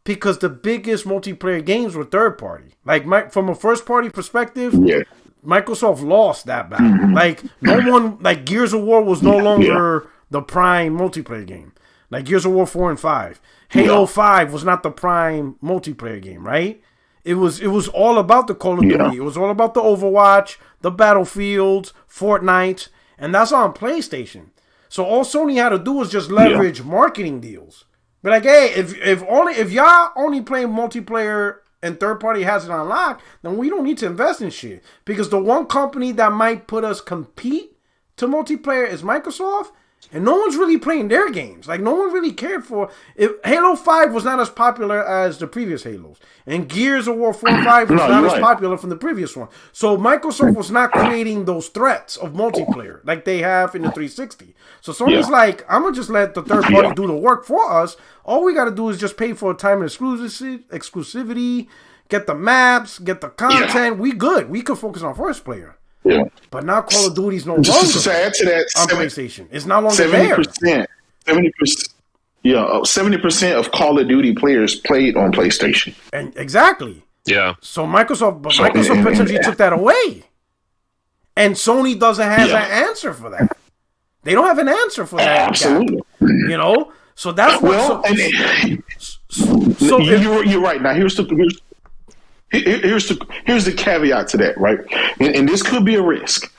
because the biggest multiplayer games were third party. Like from a first party perspective, Microsoft lost that battle. Like no one, like Gears of War was no longer the prime multiplayer game. Like Gears of War 4 and 5, Halo 5 was not the prime multiplayer game, right? It was all about the Call of Duty. It was all about the Overwatch, the Battlefields, Fortnite, and that's on PlayStation. So all Sony had to do was just leverage marketing deals. Be like, hey, if y'all only play multiplayer and third party has it unlocked, then we don't need to invest in shit. Because the one company that might put us compete to multiplayer is Microsoft. And no one's really playing their games. Like, no one really cared for... Halo 5 was not as popular as the previous Halos. And Gears of War 4 and 5 was not as popular from the previous one. So Microsoft was not creating those threats of multiplayer like they have in the 360. So Sony's like, I'm going to just let the third party do the work for us. All we got to do is just pay for a time and exclusivity, get the maps, get the content. We good. We could focus on first player. Yeah. But now Call of Duty's no longer to add to that, on PlayStation. It's no longer 70%, there. 70% of Call of Duty players played on PlayStation. And exactly. Yeah. So Microsoft potentially took that away. And Sony doesn't have an answer for that. They don't have an answer for that. Absolutely. Gap, So that's what... you're right. Now here's the caveat to that, right? And this could be a risk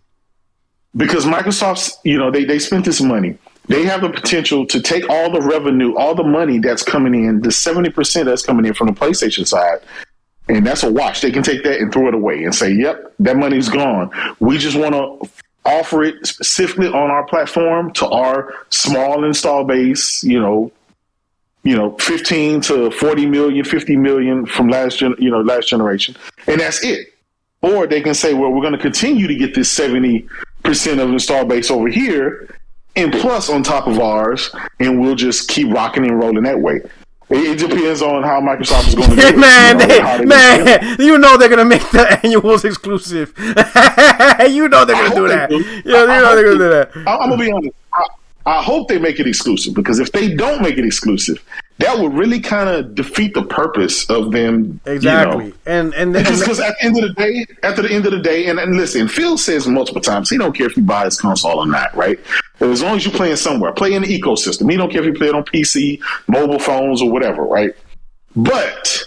because Microsoft's, they spent this money. They have the potential to take all the revenue, all the money that's coming in, the 70% that's coming in from the PlayStation side, and that's a wash. They can take that and throw it away and say, "Yep, that money's gone. We just want to offer it specifically on our platform to our small install base, 15 to 40 million, 50 million from last generation. And that's it. Or they can say, well, we're going to continue to get this 70% of install base over here and plus on top of ours, and we'll just keep rocking and rolling that way. It depends on how Microsoft is going to do it. Man, they're going to make the annuals exclusive. They're going to do that. They're going to do that. I'm going to be honest. I hope they make it exclusive because if they don't make it exclusive, that would really kind of defeat the purpose of them. Exactly. Because at the end of the day, and listen, Phil says multiple times, he don't care if you buy his console or not, right? As long as you're playing somewhere, play in the ecosystem. He don't care if you play it on PC, mobile phones, or whatever, right? But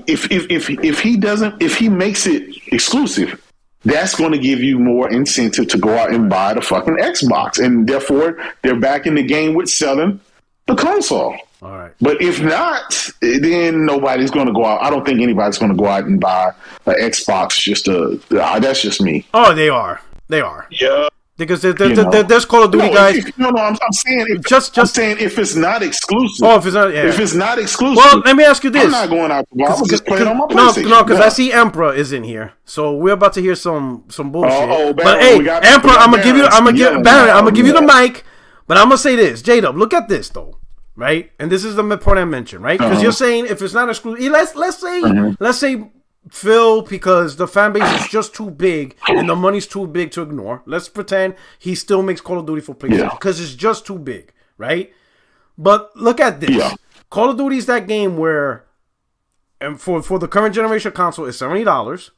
if he makes it exclusive, that's going to give you more incentive to go out and buy the fucking Xbox. And therefore, they're back in the game with selling the console. All right. But if not, then nobody's going to go out. I don't think anybody's going to go out and buy an Xbox. That's just me. Oh, they are. They are. Yeah. Because there's Call of Duty guys. I'm saying if it's not exclusive. Oh, if it's not exclusive. Well, let me ask you this. I'm not going out to buy. I'm just playing on my PlayStation. No, because I see Emperor is in here, so we're about to hear some bullshit. But hey, Emperor, I'm gonna give you the mic, but I'm gonna say this, J-Dub, look at this though, right? And this is the point I mentioned, right? Because you're saying if it's not exclusive, let's say Phil, because the fan base is just too big and the money's too big to ignore. Let's pretend he still makes Call of Duty for PlayStation because it's just too big, right? But look at this. Yeah. Call of Duty is that game where, and for the current generation console, it's $70,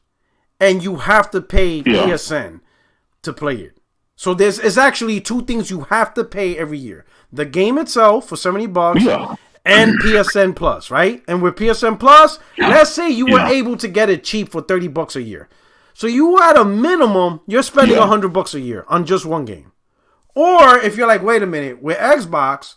and you have to pay PSN to play it. So it's actually two things you have to pay every year: the game itself for $70, and PSN Plus, right? And with PSN Plus, let's say you were able to get it cheap for $30 a year. So you at a minimum, you're spending $100 a year on just one game. Or if you're like, wait a minute, with Xbox,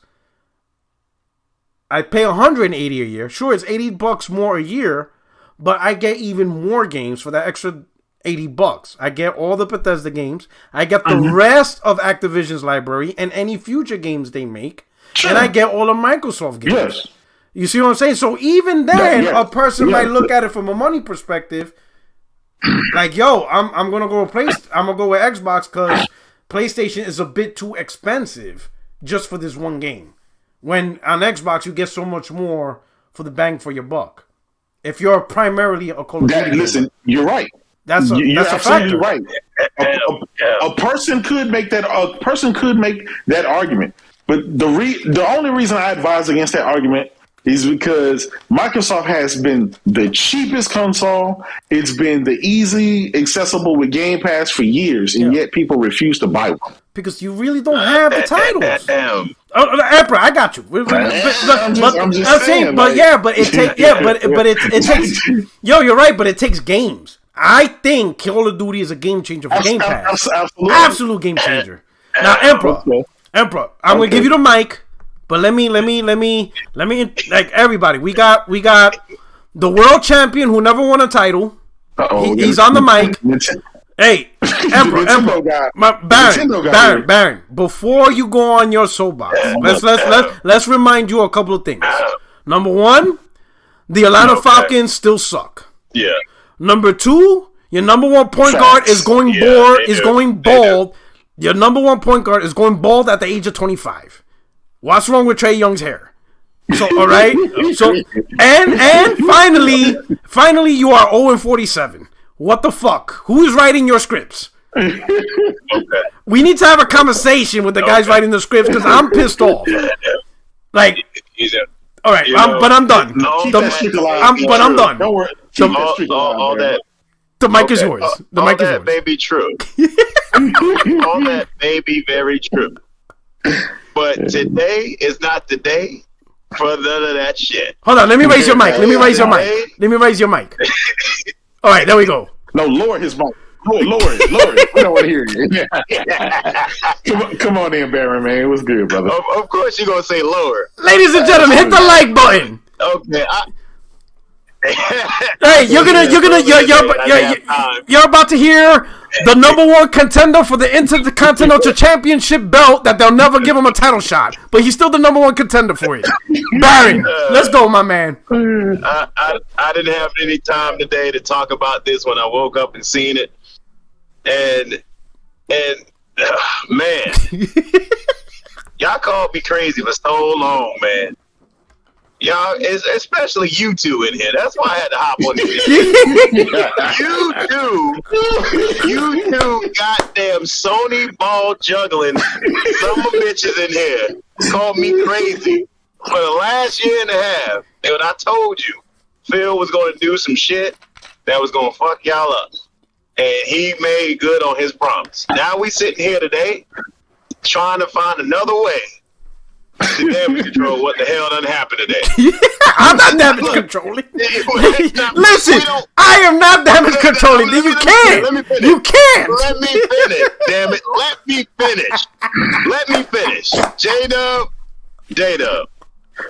I pay $180 a year. Sure, it's $80 more a year, but I get even more games for that extra $80. I get all the Bethesda games. I get the rest of Activision's library and any future games they make. Sure. And I get all the Microsoft games. Yes. You see what I'm saying? So even then, a person might look at it from a money perspective, like, yo, I'm gonna go with Xbox because PlayStation is a bit too expensive just for this one game. When on Xbox you get so much more for the bang for your buck. If you're primarily a Call of Duty listen, you're right. That's a factor. Right. A person could make that. A person could make that argument, but the only reason I advise against that argument is because Microsoft has been the cheapest console. It's been the easy accessible with Game Pass for years, and yet people refuse to buy one. Because you really don't have the titles. Emperor, I got you. I'm just saying. But it takes. Yo, you're right. But it takes games. I think Call of Duty is a game changer for Game Pass. Absolute game changer. Now, Emperor, I'm gonna give you the mic. But let me, like everybody, we got the world champion who never won a title. He's on the mic. Hey, Emperor, Baron. Before you go on your soapbox, let's remind you a couple of things. Number one, the Atlanta Falcons still suck. Yeah. Number two, your number one point guard is going bald. Your number one point guard is going bald at the age of 25. What's wrong with Trae Young's hair? So, all right. So, and finally, you are 0-47. What the fuck? Who is writing your scripts? We need to have a conversation with the guys writing the scripts because I'm pissed off. Like, all right, but I'm done. But I'm done. Don't worry. All that. The mic is yours. The mic is yours. All that may be true. All that may be very true. But today is not the day for none of that shit. Hold on, let me raise your mic. Let me raise your mic. All right, there we go. No, lower his mic. Lower it. We don't want to hear you. Come on in, Baron, man. It was good, brother. Of course you're going to say lower. Ladies and gentlemen, hit the like button. Okay. Hey, you're about to hear the number one contender for the Intercontinental Championship belt that they'll never give him a title shot, but he's still the number one contender for it. Baron, let's go, my man. I didn't have any time today to talk about this when I woke up and seen it, and man, y'all called me crazy for so long, man. Y'all, especially you two in here. That's why I had to hop on this. You two goddamn Sony ball juggling some bitches in here called me crazy for the last year and a half. And when I told you Phil was going to do some shit that was going to fuck y'all up. And he made good on his promise. Now we sitting here today trying to find another way to damage control what the hell done happened today. I'm not damage controlling. Listen, I am not damage controlling. You can't. You can't. Let me finish. Damn it. Let me finish. J-Dub.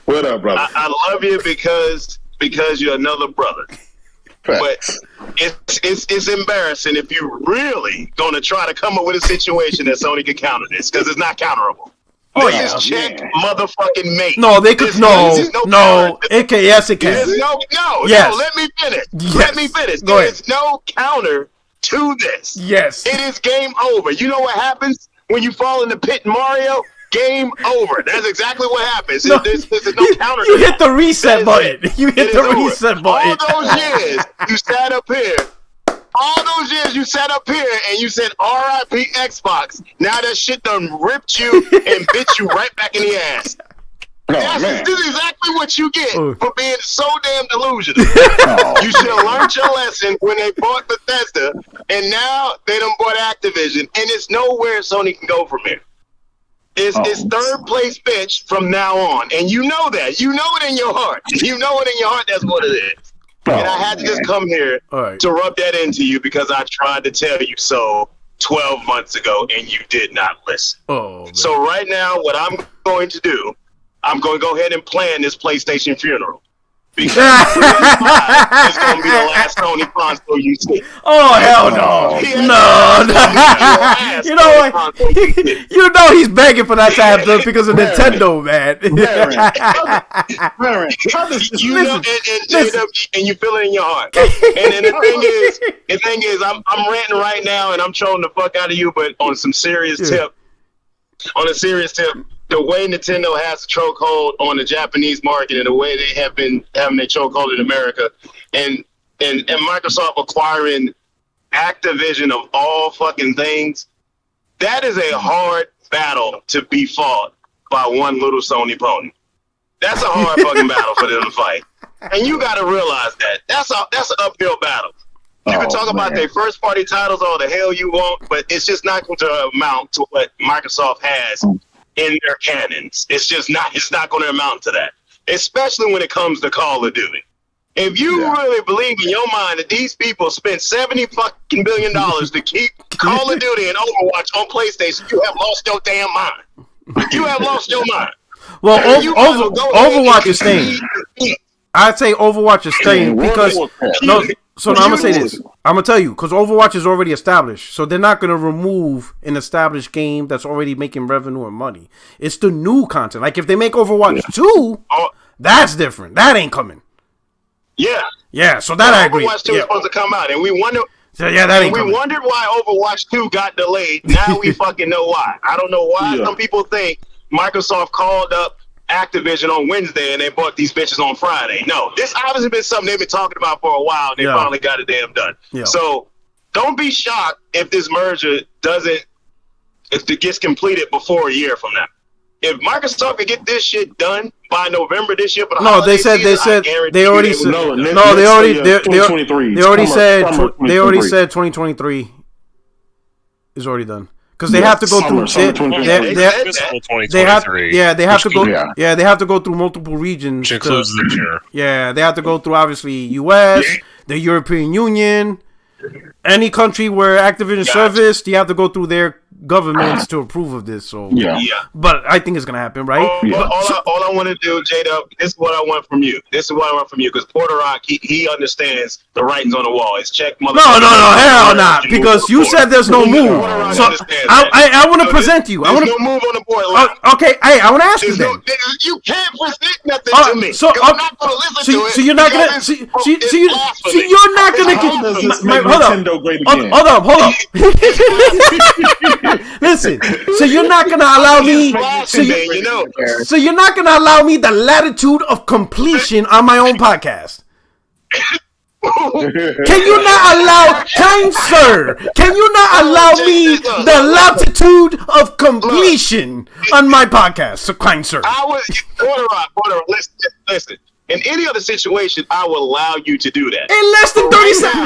What up, brother? I love you because you're another brother. But it's embarrassing if you really gonna try to come up with a situation that Sony can counter this, because it's not counterable. This is check motherfucking mate. No, they could it can. Yes, it can. There's no. Let me finish. Yes. Let me finish. There's no counter to this. Yes. It is game over. You know what happens when you fall in the pit in Mario? Game over. That's exactly what happens. There's no counter. You hit the reset button. You hit the reset button. All those years you sat up here. All those years you sat up here and you said R.I.P. Xbox. Now that shit done ripped you and bit you right back in the ass. This is exactly what you get for being so damn delusional. You should have learned your lesson when they bought Bethesda, and now they done bought Activision, and it's nowhere Sony can go from here. It's third place bitch from now on, and you know that. You know it in your heart. You know it in your heart. That's what it is. And I had to just come here to rub that into you because I tried to tell you so 12 months ago, and you did not listen. Oh, man. So right now, what I'm going to do, I'm going to go ahead and plan this PlayStation funeral. Because it's going to be the last Sony console you see. Oh, hell no. No. You know what? You know he's begging for that to happen because of Nintendo, man. You know, and you feel it in your heart. And then the thing is, I'm ranting right now, and I'm trolling the fuck out of you, but on some serious tip, the way Nintendo has a chokehold on the Japanese market and the way they have been having a chokehold in America, and Microsoft acquiring Activision of all fucking things, that is a hard battle to be fought by one little Sony pony. That's a hard fucking battle for them to fight. And you got to realize that. That's an uphill battle. You can talk about their first party titles all the hell you want, but it's just not going to amount to what Microsoft has in their cannons. It's not going to amount to that, especially when it comes to Call of Duty. If you really believe in your mind that these people spent $70 fucking billion to keep Call of Duty and Overwatch on PlayStation, you have lost your damn mind. You have lost your mind. Well, Overwatch is staying. I'd say Overwatch is staying because So now I'm gonna say this. I'm gonna tell you because Overwatch is already established, so they're not gonna remove an established game that's already making revenue and money. It's the new content. Like if they make Overwatch 2, that's different. That ain't coming. Yeah. So that I agree. Overwatch 2 is supposed to come out, and we wonder. That ain't coming. We wondered why Overwatch 2 got delayed. Now we fucking know why. I don't know why. Some people think Microsoft called up Activision on Wednesday and they bought these bitches on Friday. No, this obviously been something they've been talking about for a while, and they finally got it damn done. So don't be shocked if this merger if it gets completed before a year from now. If Microsoft could get this shit done by November this year, but they said they already said 2023 is already done. Because they have to go through. They have to go through multiple regions. Which includes this year. Yeah, they have to go through obviously U.S., the European Union, any country where Activision serviced. You have to go through their governments to approve of this. So but I think it's gonna happen, right? All I want to do, J-Dub, this is what I want from you. Because Porter Rock, he understands the writings on the wall. It's check, motherfucker. No, hell not. Because you said there's no move. So I want to present you. There's no move on the board. Okay, hey, I want to ask you then. You can't present nothing to me. So I'm not going to listen to it. So you're not gonna. So you're not gonna get. Hold up. Listen, so you're not gonna allow me. So you're not gonna allow me the latitude of completion on my own podcast. Can you not allow, kind sir? Can you not allow me the latitude of completion on my podcast, so kind sir? Porter, listen. In any other situation, I will allow you to do that. In less than 30 seconds,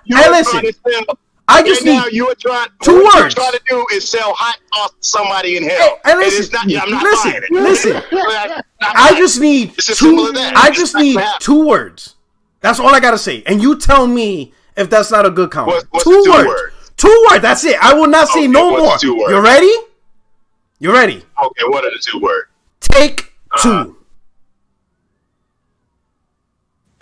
listen. I just need 2 words. What you're trying to do is sell hot sauce to somebody in hell. Hey, listen, I'm not buying it. Listen. I just need 2 words. That's all I gotta say. And you tell me if that's not a good count. What's 2 words. 2 words. That's it. I will not say no more. You ready? You ready? Okay. What are the 2 words? Take 2.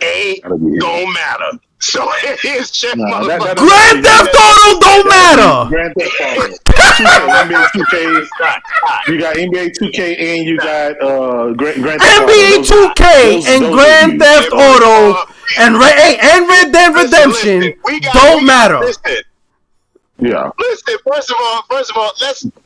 Don't matter. So here's check. Grand Theft Auto don't matter. Grand Theft Auto. NBA 2K. You got NBA 2K and you got Grand Theft Auto. NBA 2K and Grand Theft Auto and Red Dead Redemption don't matter. Listen, first of all,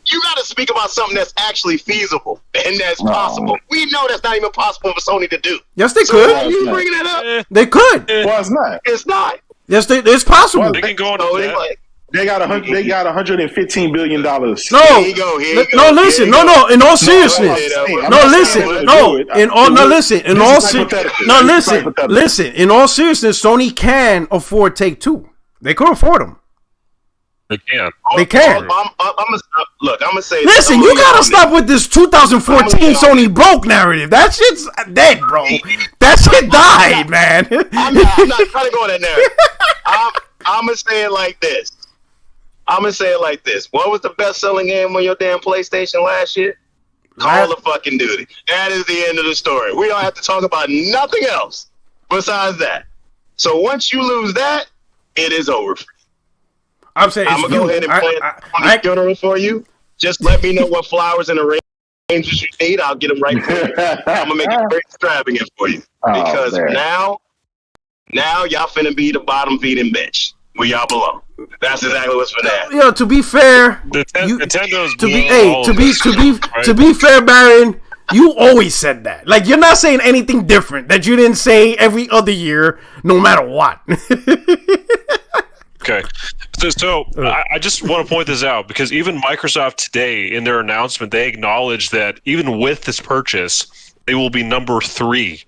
you got to speak about something that's actually feasible and that's possible. We know that's not even possible for Sony to do. Yes, they could. Why are you bringing that up? They could. Well, it's not. It's not. Yes, it's possible. They can go on that. They got $115 billion. No, listen. No. In all seriousness, listen. In all seriousness, Sony can afford Take Two. They could afford them. They can. They can. I'm gonna say. Listen, you gotta stop with this 2014 Sony broke narrative. That shit's dead, bro. That shit died, man. I'm not trying to go on that narrative. I'm gonna say it like this. I'm gonna say it like this: what was the best-selling game on your damn PlayStation last year? Call of fucking Duty. That is the end of the story. We don't have to talk about nothing else besides that. So once you lose that, it is over. I'm saying I'm gonna go ahead and play the funeral for you. Just let me know what flowers and arrangements you need. I'll get them right for you. I'm gonna make it very extravagant for you because now y'all finna be the bottom feeding bitch where y'all belong. That's exactly what's for that. Yo, to be fair, Nintendo's to be fair, Baron, you always said that. Like, you're not saying anything different that you didn't say every other year, no matter what. Okay. So I just want to point this out because even Microsoft today, in their announcement, they acknowledged that even with this purchase, they will be number 3.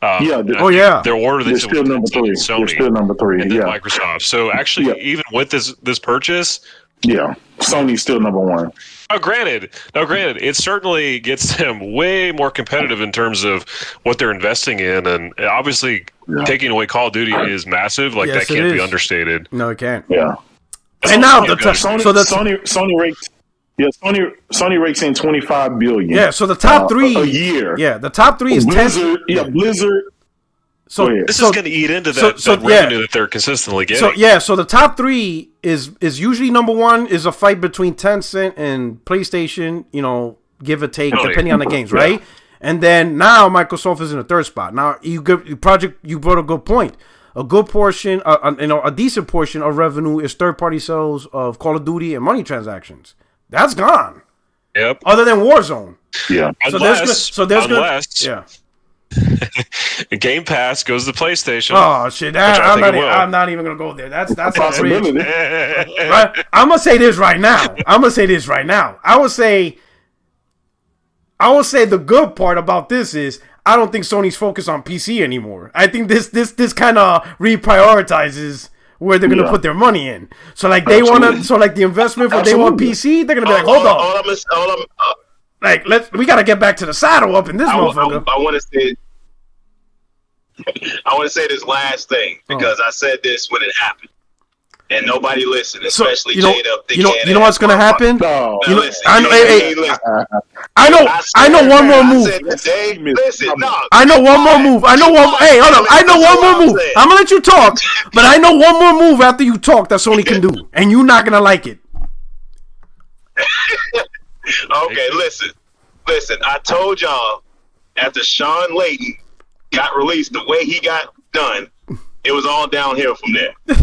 Their order they're still number 3. Sony, they're still number 3. And then Microsoft. So actually, even with this purchase, Sony's still number 1. Now, granted, it certainly gets them way more competitive in terms of what they're investing in, and obviously taking away Call of Duty is massive. Like that can't be understated. No, it can't. Yeah. And now Sony rakes. Yeah, Sony rakes in $25 billion. Yeah, so the top 3 a year. Yeah, the top 3 is Blizzard. Blizzard. So this is going to eat into that revenue that they're consistently getting. So the top 3 is usually number 1 is a fight between Tencent and PlayStation. You know, give or take depending on the games, right? And then now Microsoft is in the 3rd spot. Now you brought a good point. A good portion, a decent portion of revenue is third-party sales of Call of Duty and money transactions. That's gone. Yep. Other than Warzone. Yeah. Unless Game Pass goes to PlayStation. Oh shit! I'm not even gonna go there. That's a possibility. Right? I'm gonna say this right now. I would say the good part about this is I don't think Sony's focused on PC anymore. I think this kind of reprioritizes where they're gonna put their money in. So like they wanna, so like the investment for day one PC, they're gonna be like, hold on, like we gotta get back to the saddle up in this motherfucker. I want to say this last thing because I said this when it happened. And nobody listened, especially J-Dub. You know what's gonna happen? No. I know one more move. I know one more move. Hey, hold up. I know one more move. I'm gonna let you talk, but I know one more move after you talk that Sony can do, and you're not gonna like it. Okay, listen. I told y'all after Sean Layton got released, the way he got done. It was all downhill from there. And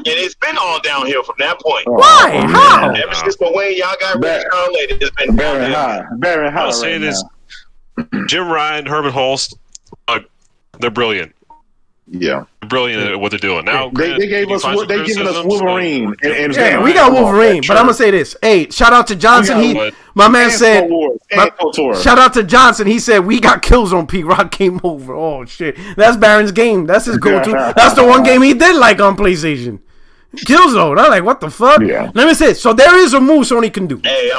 it's been all downhill from that point. Why? How? Ever since the way y'all got rid of Sean Layton, it's been Very high. I'll say this. Jim Ryan, Herman Holst, they're brilliant. Yeah. Brilliant at what they're doing. Now they gave us Wolverine. And we got Wolverine, but I'm gonna say this. Hey, shout out to Johnson. My man said shout out to Johnson. He said we got Killzone. Pete Rock came over. Oh shit. That's Baron's game. That's his go-to. That's the one game he did like on PlayStation. Killzone. I'm like, what the fuck? Yeah. Let me say it. So there is a move Sony can do. Hey,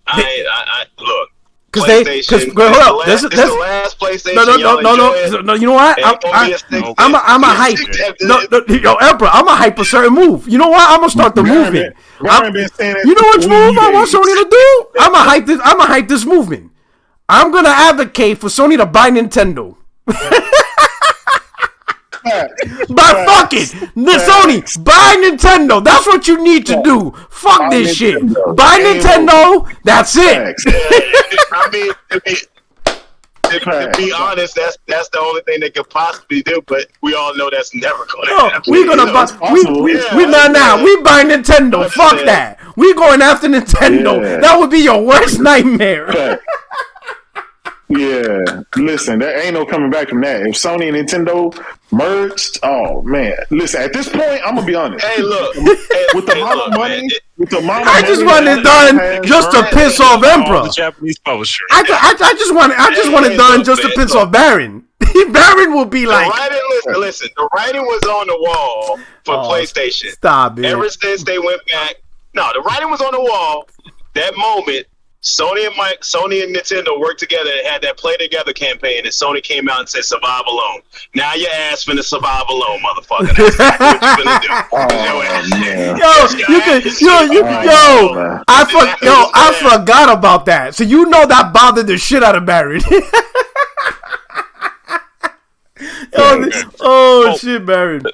I look. Hold up. This is the last PlayStation. No. You know what? I'm a hype. Yo, Emperor, I'm a hype a certain move. You know what? I'm gonna start the movement. You know which move I want Sony to do? I'm gonna hype this movement. I'm gonna advocate for Sony to buy Nintendo. But fuck it, Sony, buy Nintendo. That's what you need to do. Fuck this shit. Buy Nintendo. That's it. I mean, to be honest, that's the only thing they could possibly do. But we all know that's never going to happen. We're gonna buy. We buy Nintendo. Fuck that. We going after Nintendo. Yeah. That would be your worst nightmare. Yeah, listen, there ain't no coming back from that. If Sony and Nintendo merged, oh man, listen. At this point, I'm gonna be honest. Hey, look, with the amount of money, I just want it done just to piss off Emperor. The Japanese publisher. I just want it done just to piss off Baron. Baron will be like, listen. The writing was on the wall for PlayStation. Stop it. Ever since they went back, the writing was on the wall. That moment. Sony and Nintendo worked together and had that Play Together campaign, and Sony came out and said "Survive Alone." Now your ass finna survive alone, motherfucker. That's exactly what you finna do. I forgot about that. So you know that bothered the shit out of Barrett. Shit, Barrett.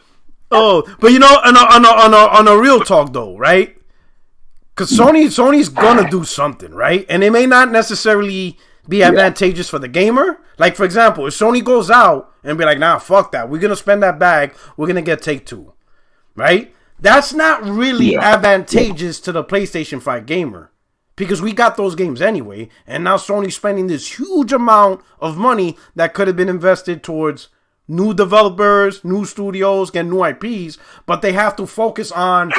But you know, on a real talk though, right? Because Sony's gonna do something, right? And it may not necessarily be advantageous for the gamer. Like, for example, if Sony goes out and be like, nah, fuck that. We're gonna spend that bag. We're gonna get Take-Two, right? That's not really advantageous to the PlayStation 5 gamer. Because we got those games anyway. And now Sony's spending this huge amount of money that could have been invested towards new developers, new studios, get new IPs, but they have to focus on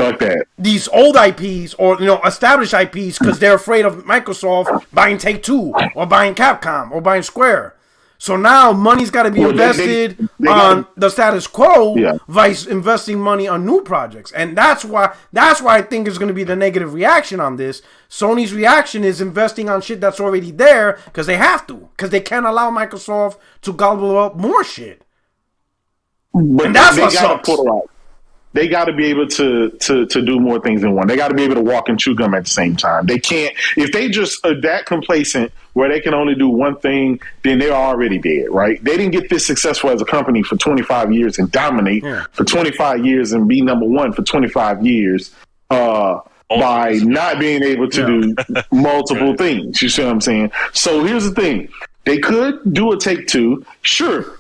these old IPs or established IPs because they're afraid of Microsoft buying Take-Two or buying Capcom or buying Square. So now money's got to be invested on the status quo, vice investing money on new projects, and that's why I think is going to be the negative reaction on this. Sony's reaction is investing on shit that's already there because they have to, because they can't allow Microsoft to gobble up more shit. But and that's they what gotta sucks. pull out. They got to be able to do more things than one. They got to be able to walk and chew gum at the same time. They can't, if they just are that complacent where they can only do one thing, then they're already dead, right? They didn't get this successful as a company for 25 years and dominate for 25 years and be number one for 25 years by not being able to do multiple things. You see what I'm saying? So here's the thing. They could do a Take-Two, sure.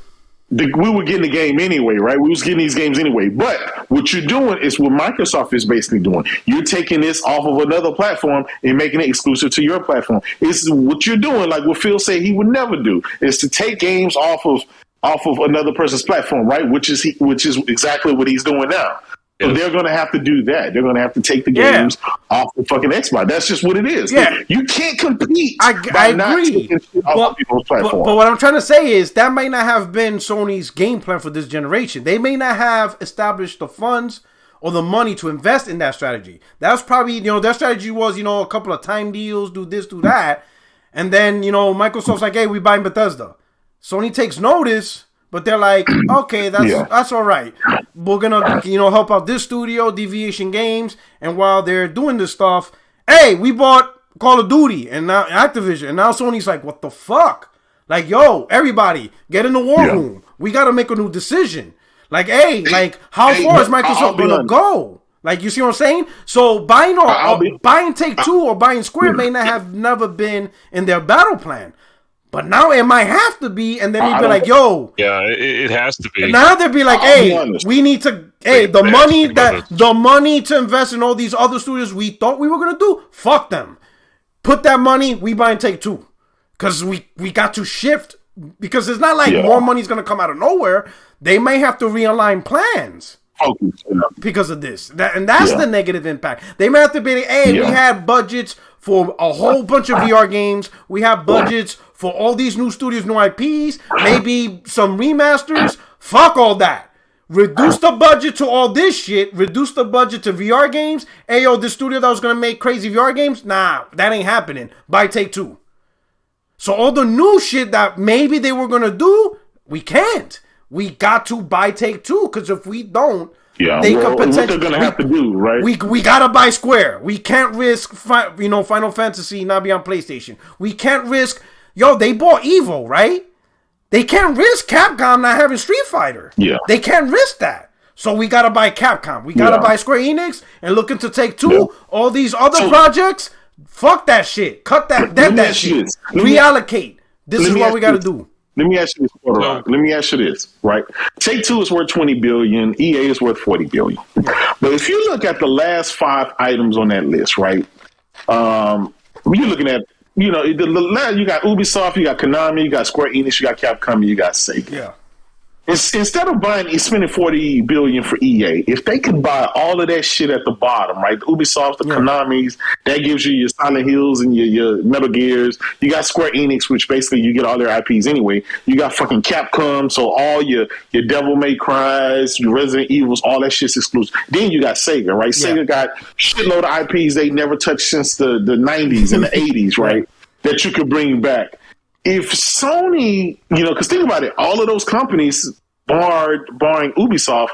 We were getting the game anyway, right? We was getting these games anyway. But what you're doing is what Microsoft is basically doing. You're taking this off of another platform and making it exclusive to your platform. It's what you're doing, like what Phil said he would never do, is to take games off of another person's platform, right? Which is exactly what he's doing now. So they're going to have to do that. They're going to have to take the games off the fucking Xbox. That's just what it is. Yeah. You can't compete. I not agree. taking shit off of people's platform. But what I'm trying to say is that might not have been Sony's game plan for this generation. They may not have established the funds or the money to invest in that strategy. That's probably, their strategy was, a couple of time deals, do this, do that. And then, Microsoft's like, hey, we buying Bethesda. Sony takes notice. But they're like, okay, that's all right. We're gonna, help out this studio, Deviation Games, and while they're doing this stuff, hey, we bought Call of Duty and now Activision, and now Sony's like, what the fuck? Like, yo, everybody, get in the war room. We gotta make a new decision. Like, hey, how far is Microsoft gonna go? Like, you see what I'm saying? So buying Take-Two or buying Square may not have never been in their battle plan. But now it might have to be, and then they'd be like, yo. Yeah, it has to be. Now they'd be like, hey, we need to, the money to invest in all these other studios we thought we were going to do, fuck them. Put that money, we buy and Take-Two. Because we got to shift, because it's not like more money's going to come out of nowhere. They may have to realign plans. Because of this. That's the negative impact. They may have to be like, hey, we had budgets for a whole bunch of VR games. We have budgets for all these new studios, new IPs, maybe some remasters. Fuck all that. Reduce the budget to all this shit. Reduce the budget to VR games. Hey, yo, this studio that was going to make crazy VR games? Nah, that ain't happening. Buy Take-Two. So all the new shit that maybe they were going to do, we can't. We got to buy Take-Two, because if we don't, they could potentially. What they're gonna have to do, right? We gotta buy Square. We can't risk, Final Fantasy not be on PlayStation. We can't risk. Yo, they bought Evo, right? They can't risk Capcom not having Street Fighter. Yeah, they can't risk that. So we gotta buy Capcom. We gotta buy Square Enix and looking to Take-Two. All these other projects, fuck that shit. Cut that. That shit. Reallocate. This is what we gotta do. Let me ask you this, Let me ask you this, right? Take-Two is worth $20 billion. EA is worth $40 billion. But if you look at the last 5 items on that list, right? You're looking at, you got Ubisoft, you got Konami, you got Square Enix, you got Capcom, and you got Sega. Yeah. Instead of spending $40 billion for EA, if they could buy all of that shit at the bottom, right? The Ubisoft, the Konamis, that gives you your Silent Hills and your Metal Gears. You got Square Enix, which basically you get all their IPs anyway. You got fucking Capcom, so all your Devil May Cries, your Resident Evils, all that shit's exclusive. Then you got Sega, right? Yeah. Sega got shitload of IPs they never touched since the 90s and the 80s, right? That you could bring back. If Sony, because think about it, all of those companies, barring Ubisoft,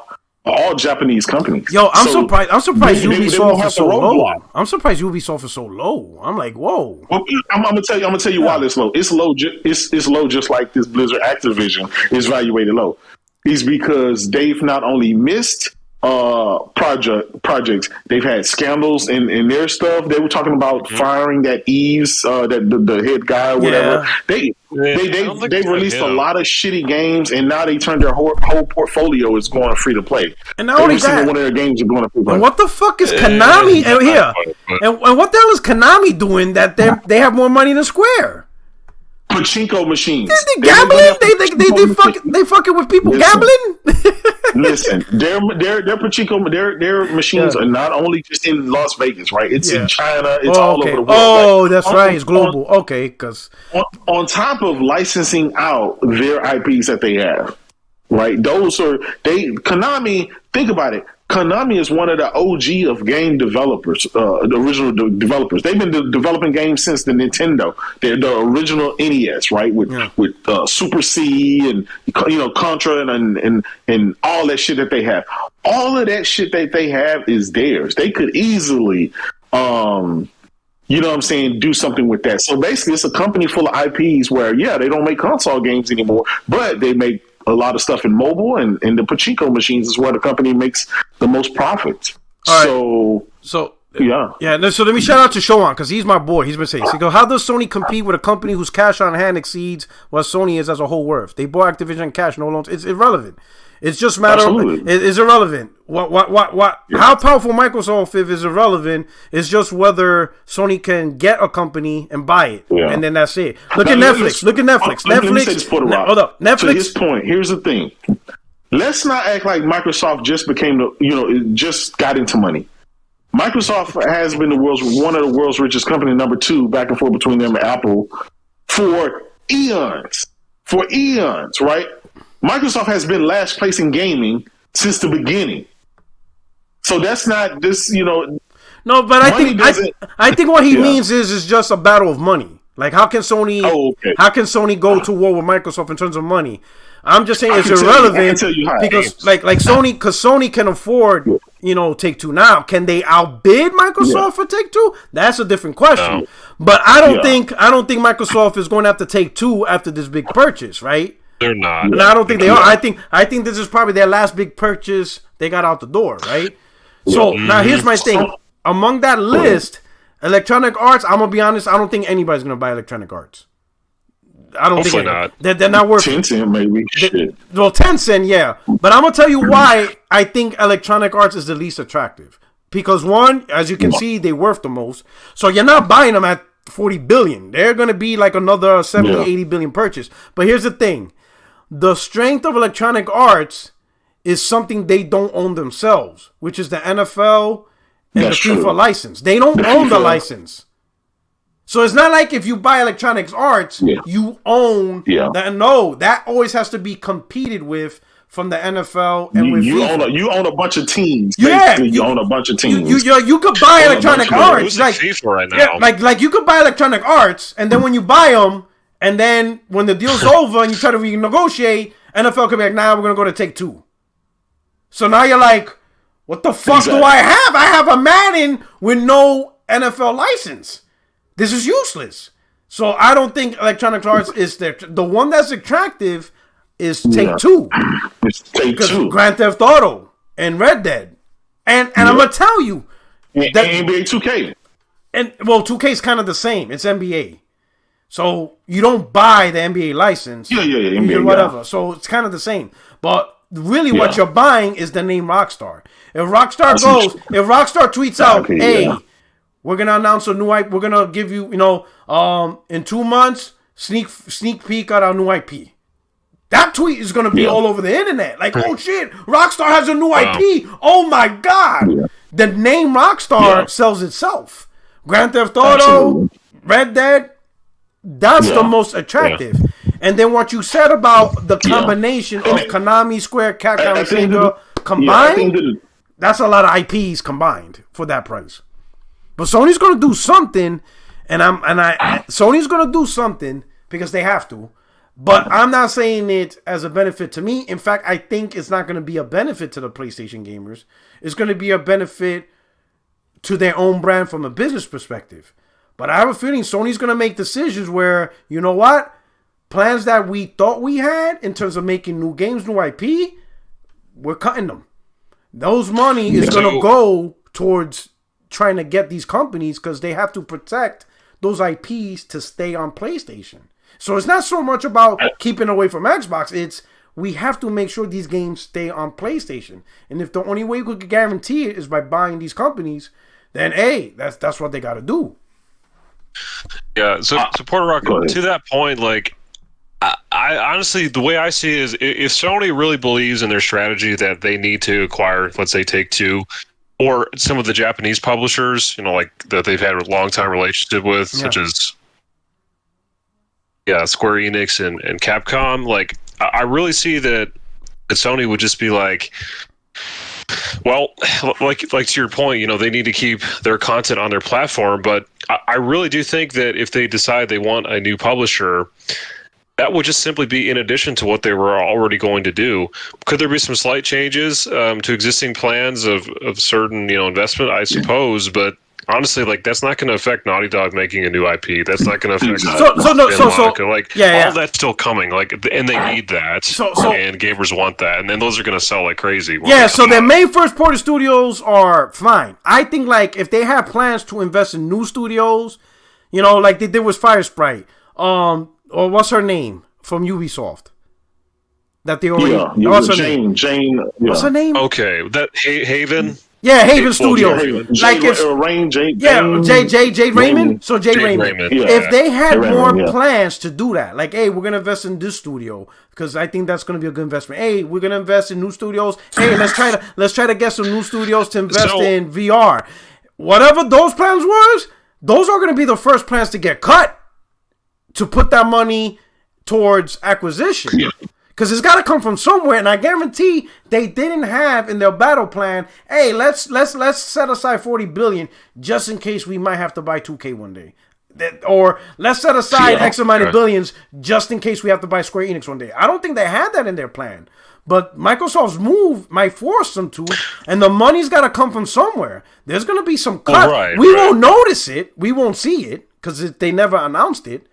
are all Japanese companies. Yo, I'm surprised. Ubisoft is so low. I'm surprised Ubisoft is so low. I'm like, whoa. Well, I'm gonna tell you why it's low. It's low. It's low just like this Blizzard Activision is evaluated low. It's because they've not only missed projects. They've had scandals in their stuff. They were talking about firing that Eves, the head guy, or whatever. They released a lot of shitty games, and now they turned their whole portfolio is going free to play. And not only that, one of their games are going to free to play. And what the fuck is Konami here? And what the hell is Konami doing that they have more money than Square? Pachinko machines. They gambling? They fucking with people gambling? Listen, their Pachinko, their machines are not only just in Las Vegas, right? It's in China. It's all over the world. Oh, that's right. It's global. Okay, because on top of licensing out their IPs that they have, right? Konami. Think about it. Konami is one of the OG of game developers, the original developers. They've been developing games since the Nintendo. They're the original NES, right? With Super C and Contra and all that shit that they have. All of that shit that they have is theirs. They could easily, do something with that. So basically, it's a company full of IPs where they don't make console games anymore, but they make a lot of stuff in mobile, and the Pachinko machines is where the company makes the most profits. Right. So So let me shout out to Showan because he's my boy. He's been saying, how does Sony compete with a company whose cash on hand exceeds what Sony is as a whole worth? They bought Activision cash, no loans. It's irrelevant. It's just a matter of it's irrelevant. What? How powerful Microsoft is irrelevant. It's just whether Sony can get a company and buy it, and then that's it. Look at Netflix. Let me say this for the rock. Hold up, Netflix. To his point, here's the thing. Let's not act like Microsoft just became it just got into money. Microsoft has been one of the world's richest company, number 2, back and forth between them and Apple for eons. Right? Microsoft has been last place in gaming since the beginning. So that's not this, No, but I think what he means is just a battle of money. Like, how can Sony go to war with Microsoft in terms of money? I'm just saying it's irrelevant because Sony can afford, Take-Two now. Can they outbid Microsoft for Take-Two? That's a different question. No. But I don't think Microsoft is going to have to Take-Two after this big purchase, right? They're not. And I don't think they are. I think this is probably their last big purchase they got out the door, right? So now here's my thing. Among that list, Electronic Arts, I'm gonna be honest, I don't think anybody's gonna buy Electronic Arts. I don't think not. They're not worth Tencent, maybe. Well, Tencent, yeah. But I'm gonna tell you why I think Electronic Arts is the least attractive. Because one, as you can see, they're worth the most. So you're not buying them at $40 billion. They're gonna be like another 70, 80 billion purchase. But here's the thing. The strength of Electronic Arts is something they don't own themselves, which is the NFL and the FIFA license. They don't own the license. So it's not like if you buy Electronic Arts, you own that. No, that always has to be competed with from the NFL and with FIFA. You own a bunch of teams. You own a bunch of teams. You could buy Electronic Arts. Like FIFA right now. Like you could buy Electronic Arts, and then when you buy them, and then when the deal's over and you try to renegotiate, NFL could be like, nah, we're going to go to Take-Two. So now you're like, what the fuck do I have? I have a Madden with no NFL license. This is useless. So I don't think Electronic Arts is there. The one that's attractive is Take-Two. It's Take-Two. Grand Theft Auto and Red Dead. And I'm going to tell you. That NBA 2K. And 2K is kind of the same. It's NBA. So you don't buy the NBA license. NBA, whatever. Yeah. So it's kind of the same. But really what you're buying is the name Rockstar. If Rockstar tweets out, hey, we're going to announce a new IP. We're going to give you, in 2 months, sneak peek at our new IP. That tweet is going to be all over the internet. Like, oh shit, Rockstar has a new IP. Oh my god. Yeah. The name Rockstar sells itself. Grand Theft Auto, Red Dead, that's the most attractive. And then what you said about the combination of Konami, Square, Capcom, and Sega combined, that's a lot of IPs combined for that price. But Sony's going to do something, Sony's going to do something because they have to. But I'm not saying it as a benefit to me. In fact, I think it's not going to be a benefit to the PlayStation gamers. It's going to be a benefit to their own brand from a business perspective. But I have a feeling Sony's going to make decisions where, you know what? Plans that we thought we had in terms of making new games, new IP, we're cutting them. Those money is going to go towards trying to get these companies because they have to protect those IPs to stay on PlayStation. So it's not so much about keeping away from Xbox. It's we have to make sure these games stay on PlayStation. And if the only way we could guarantee it is by buying these companies, then hey, that's what they got to do. Yeah. So Porter Rock, to that point, like I honestly, the way I see it is, if Sony really believes in their strategy that they need to acquire, let's say, Take-Two, or some of the Japanese publishers, like that they've had a long time relationship with, such as Square Enix and Capcom, like I really see that Sony would just be like, well, like to your point, they need to keep their content on their platform, but I really do think that if they decide they want a new publisher, that would just simply be in addition to what they were already going to do. Could there be some slight changes to existing plans of certain investment? I suppose, but honestly, like that's not going to affect Naughty Dog making a new IP. That's not going to affect all that's still coming. Like, and they need that. And gamers want that, and then those are going to sell like crazy. Yeah. So their main first-party studios are fine. I think like if they have plans to invest in new studios, like they did with Fire Sprite, or what's her name from Ubisoft? That they already. What's her name? Jane. What's her name? Okay, that Haven. Yeah, Haven Studios. Jade Raymond. So Jade Raymond. Yeah. If they had more plans to do that, like, hey, we're gonna invest in this studio because I think that's gonna be a good investment. Hey, we're gonna invest in new studios. Hey, let's try to get some new studios to invest in VR. Whatever those plans was, those are gonna be the first plans to get cut to put that money towards acquisition. Yeah. Because it's got to come from somewhere, and I guarantee they didn't have in their battle plan, hey, let's set aside $40 billion just in case we might have to buy 2K one day. Or let's set aside X amount of billions just in case we have to buy Square Enix one day. I don't think they had that in their plan. But Microsoft's move might force them to, and the money's got to come from somewhere. There's going to be some cut. We won't notice it. We won't see it because they never announced it.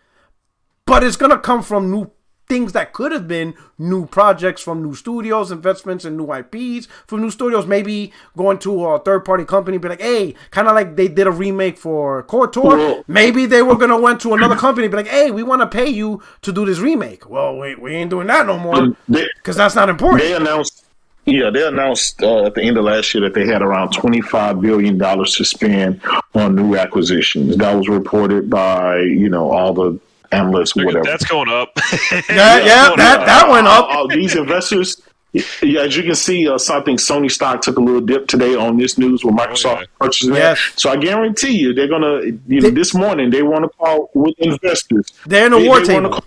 But it's going to come from new things that could have been new projects from new studios, investments in new IPs from new studios, maybe going to a third-party company, be like, hey, kind of like they did a remake for KOTOR. Maybe they were going to went to another company, be like, hey, we want to pay you to do this remake. Well, we ain't doing that no more because that's not important. They announced at the end of last year that they had around $25 billion to spend on new acquisitions. That was reported by, all the analysts, whatever. That's going up. that went up. These investors, as you can see, something Sony stock took a little dip today on this news with Microsoft purchasing that. So I guarantee you, they're gonna. This morning they want to call with investors. They're in a war table.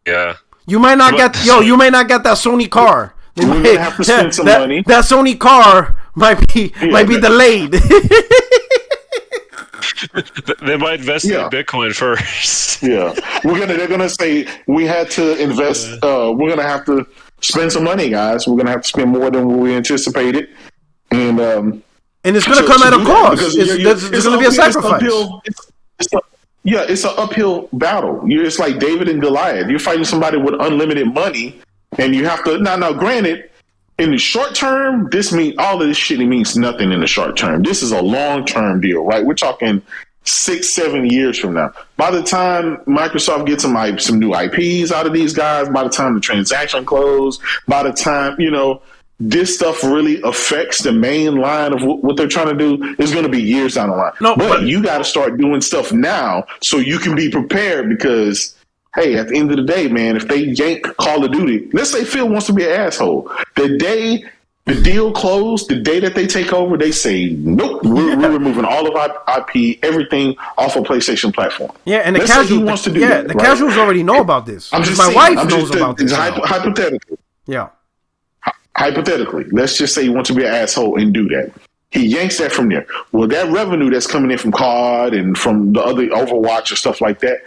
Yeah. You might not get that Sony car. We're gonna have to spend some money. That Sony car might be delayed. They might invest in Bitcoin first. They're gonna say we had to invest. We're gonna have to spend some money, guys. We're gonna have to spend more than we anticipated, and it's gonna come at a cost. There's gonna be a sacrifice. It's an uphill battle. It's like David and Goliath. You're fighting somebody with unlimited money, and you have to. Now, granted, in the short term, all of this shit means nothing in the short term. This is a long-term deal, right? We're talking 6-7 years from now. By the time Microsoft gets some new IPs out of these guys, by the time the transaction closes, by the time, this stuff really affects the main line of what they're trying to do, is going to be years down the line. But you got to start doing stuff now so you can be prepared because hey, at the end of the day, man, if they yank Call of Duty, let's say Phil wants to be an asshole. The day the deal closed, the day that they take over, they say, nope, we're removing all of our IP, everything off of PlayStation platform. Yeah, and the casual wants to do that, the right? Casuals already know about this. I'm just my saying, wife knows about this. Hypothetically. Yeah. Hypothetically, let's just say you want to be an asshole and do that. He yanks that from there. Well, that revenue that's coming in from COD and from the other Overwatch or stuff like that,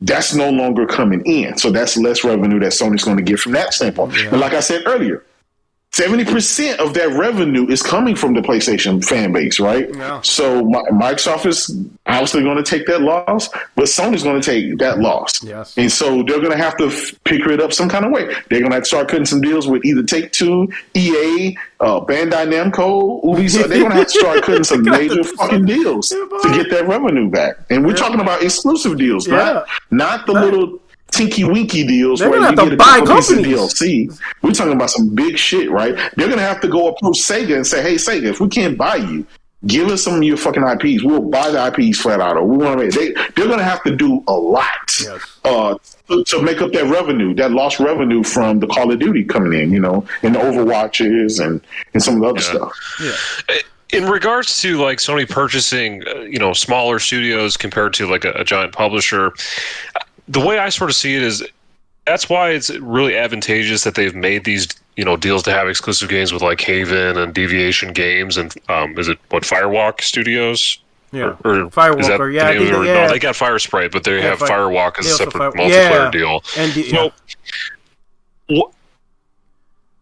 that's no longer coming in. So that's less revenue that Sony's going to get from that standpoint. Yeah. And like I said earlier, 70% of that revenue is coming from the PlayStation fan base, right? Yeah. So Microsoft is obviously going to take that loss, but Sony's going to take that loss. Yes. And so they're going to have to pick it up some kind of way. They're going to have to start cutting some deals with either Take-Two, EA, Bandai Namco, Ubisoft. They're going to have to start cutting some major fucking deals to get that revenue back. And we're talking about exclusive deals, not the little tinky winky deals where you get a couple pieces of DLC. We're talking about some big shit, right? They're gonna have to go approach Sega and say, "Hey, Sega, if we can't buy you, give us some of your fucking IPs. We'll buy the IPs flat out." Or we want to. They're gonna have to do a lot to make up that revenue, that lost revenue from the Call of Duty coming in, and the Overwatches and some of the other stuff. Yeah. In regards to like Sony purchasing, smaller studios compared to like a giant publisher. The way I sort of see it is that's why it's really advantageous that they've made these, deals to have exclusive games with like Haven and Deviation Games and is it Firewalk Studios? Yeah, or Firewalker. Yeah, no, they got Firespray, but they have Firewalk as a separate multiplayer deal. And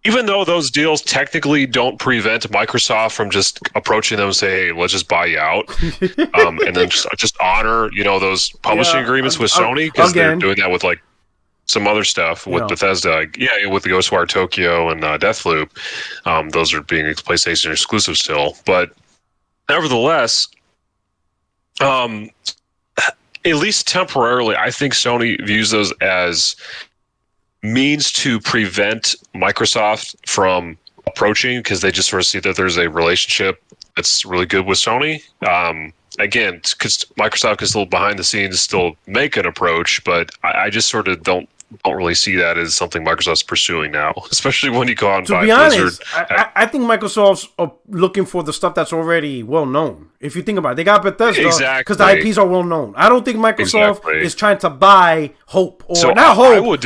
even though those deals technically don't prevent Microsoft from just approaching them and say, "Hey, let's just buy you out," and then just honor, those publishing agreements with Sony because they're doing that with like some other stuff with Bethesda, with the Ghostwire Tokyo and Deathloop. Those are being PlayStation exclusive still, but nevertheless, at least temporarily, I think Sony views those as means to prevent Microsoft from approaching because they just sort of see that there's a relationship that's really good with Sony. Again, because Microsoft can still behind the scenes still make an approach, but I just sort of don't really see that as something Microsoft's pursuing now, especially when you go out and buy Blizzard. I think Microsoft's looking for the stuff that's already well known. If you think about it, they got Bethesda because the IPs are well known. I don't think Microsoft is trying to buy hope or not hope or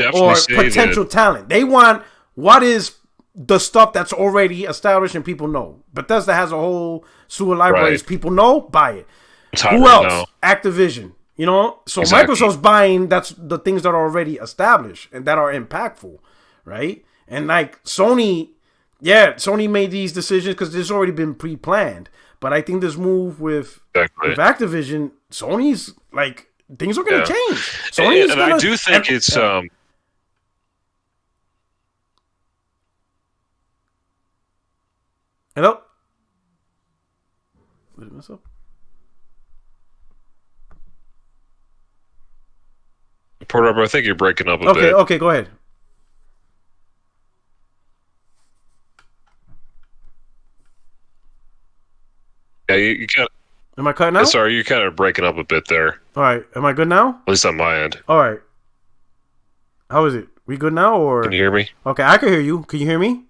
potential talent. They want what is the stuff that's already established and people know. Bethesda has a whole slew of libraries. People know, buy it. Who else? Activision. So Microsoft's buying that's the things that are already established and that are impactful, right? And like Sony made these decisions because it's already been pre-planned. But I think this move with Activision, Sony's like things are going to change. Sony's I do think it's Hello. Did I mess up? Porter, I think you're breaking up a bit. Okay, go ahead. Yeah, you kind of. Am I cutting out? Sorry, you're kind of breaking up a bit there. All right, am I good now? At least on my end. All right. How is it? We good now, or can you hear me? Okay, I can hear you. Can you hear me?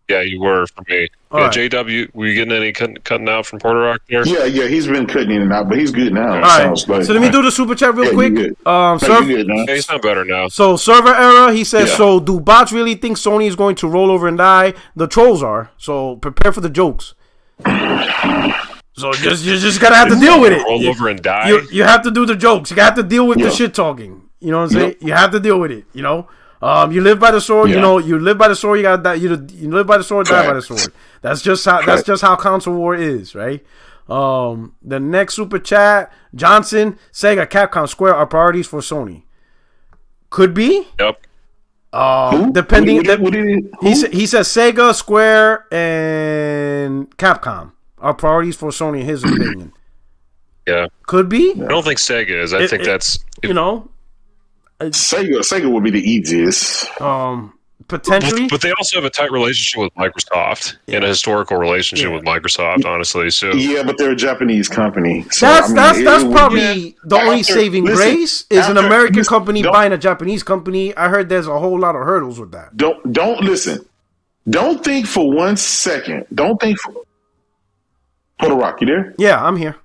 Yeah, you were for me. Right. JW, were you getting any cutting out from Porter Rock there? Yeah, he's been cutting in and out, but he's good now. All right. So let me do the super chat real quick. Good. He's not better now. So server error, he says, so do bots really think Sony is going to roll over and die? The trolls are. So prepare for the jokes. So you just gotta have to deal with it. Roll over and die? You have to do the jokes. You have to deal with the shit talking. You know what I'm saying? You have to deal with it, you live by the sword, you live by the sword, you gotta die, you live by the sword, die by the sword. That's just how console war is, right? The next super chat, Johnson, Sega, Capcom, Square are priorities for Sony. Could be. Yep. Depending he says Sega, Square, and Capcom are priorities for Sony in his opinion. Yeah. Could be. I don't think Sega is. I think that's Sega would be the easiest. Potentially. But they also have a tight relationship with Microsoft and a historical relationship with Microsoft, honestly. So yeah, but they're a Japanese company. So, that's it probably the only after- saving listen, grace is an after- American listen, company don't- buying a Japanese company. I heard there's a whole lot of hurdles with that. Don't listen. Don't think for 1 second. Don't think for Puerto Rock, you there? Yeah, I'm here.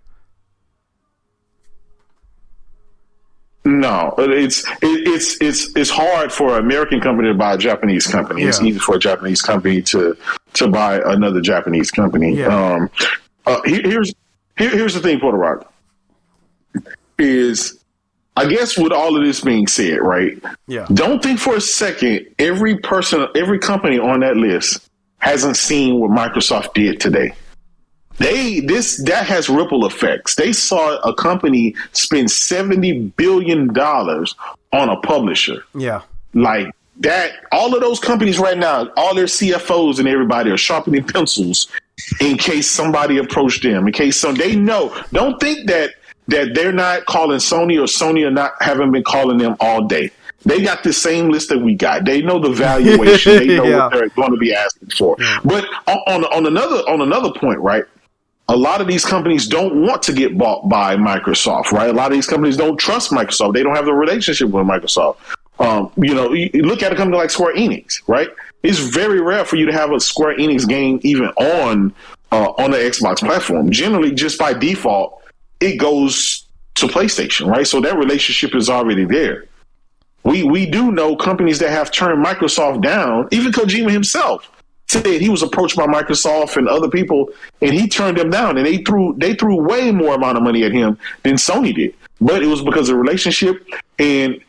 No, it's hard for an American company to buy a Japanese company. It's Yeah. easy for a Japanese company to buy another Japanese company. Yeah. Here's the thing, Puerto Rock, is I guess with all of this being said, right? Yeah. Don't think for a second every company on that list hasn't seen what Microsoft did today. That has ripple effects. They saw a company spend $70 billion on a publisher. Yeah. Like that, all of those companies right now, all their CFOs and everybody are sharpening pencils in case somebody approached them, in case they know. Don't think that they're not calling Sony or Sony haven't been calling them all day. They got the same list that we got. They know the valuation. They know what they're going to be asking for. But on another point, right? A lot of these companies don't want to get bought by Microsoft, right? A lot of these companies don't trust Microsoft. They don't have the relationship with Microsoft. You look at a company like Square Enix, right? It's very rare for you to have a Square Enix game even on the Xbox platform. Generally, just by default, it goes to PlayStation, right? So that relationship is already there. We do know companies that have turned Microsoft down. Even Kojima himself said he was approached by Microsoft and other people, and he turned them down. And they threw way more amount of money at him than Sony did. But it was because of the relationship and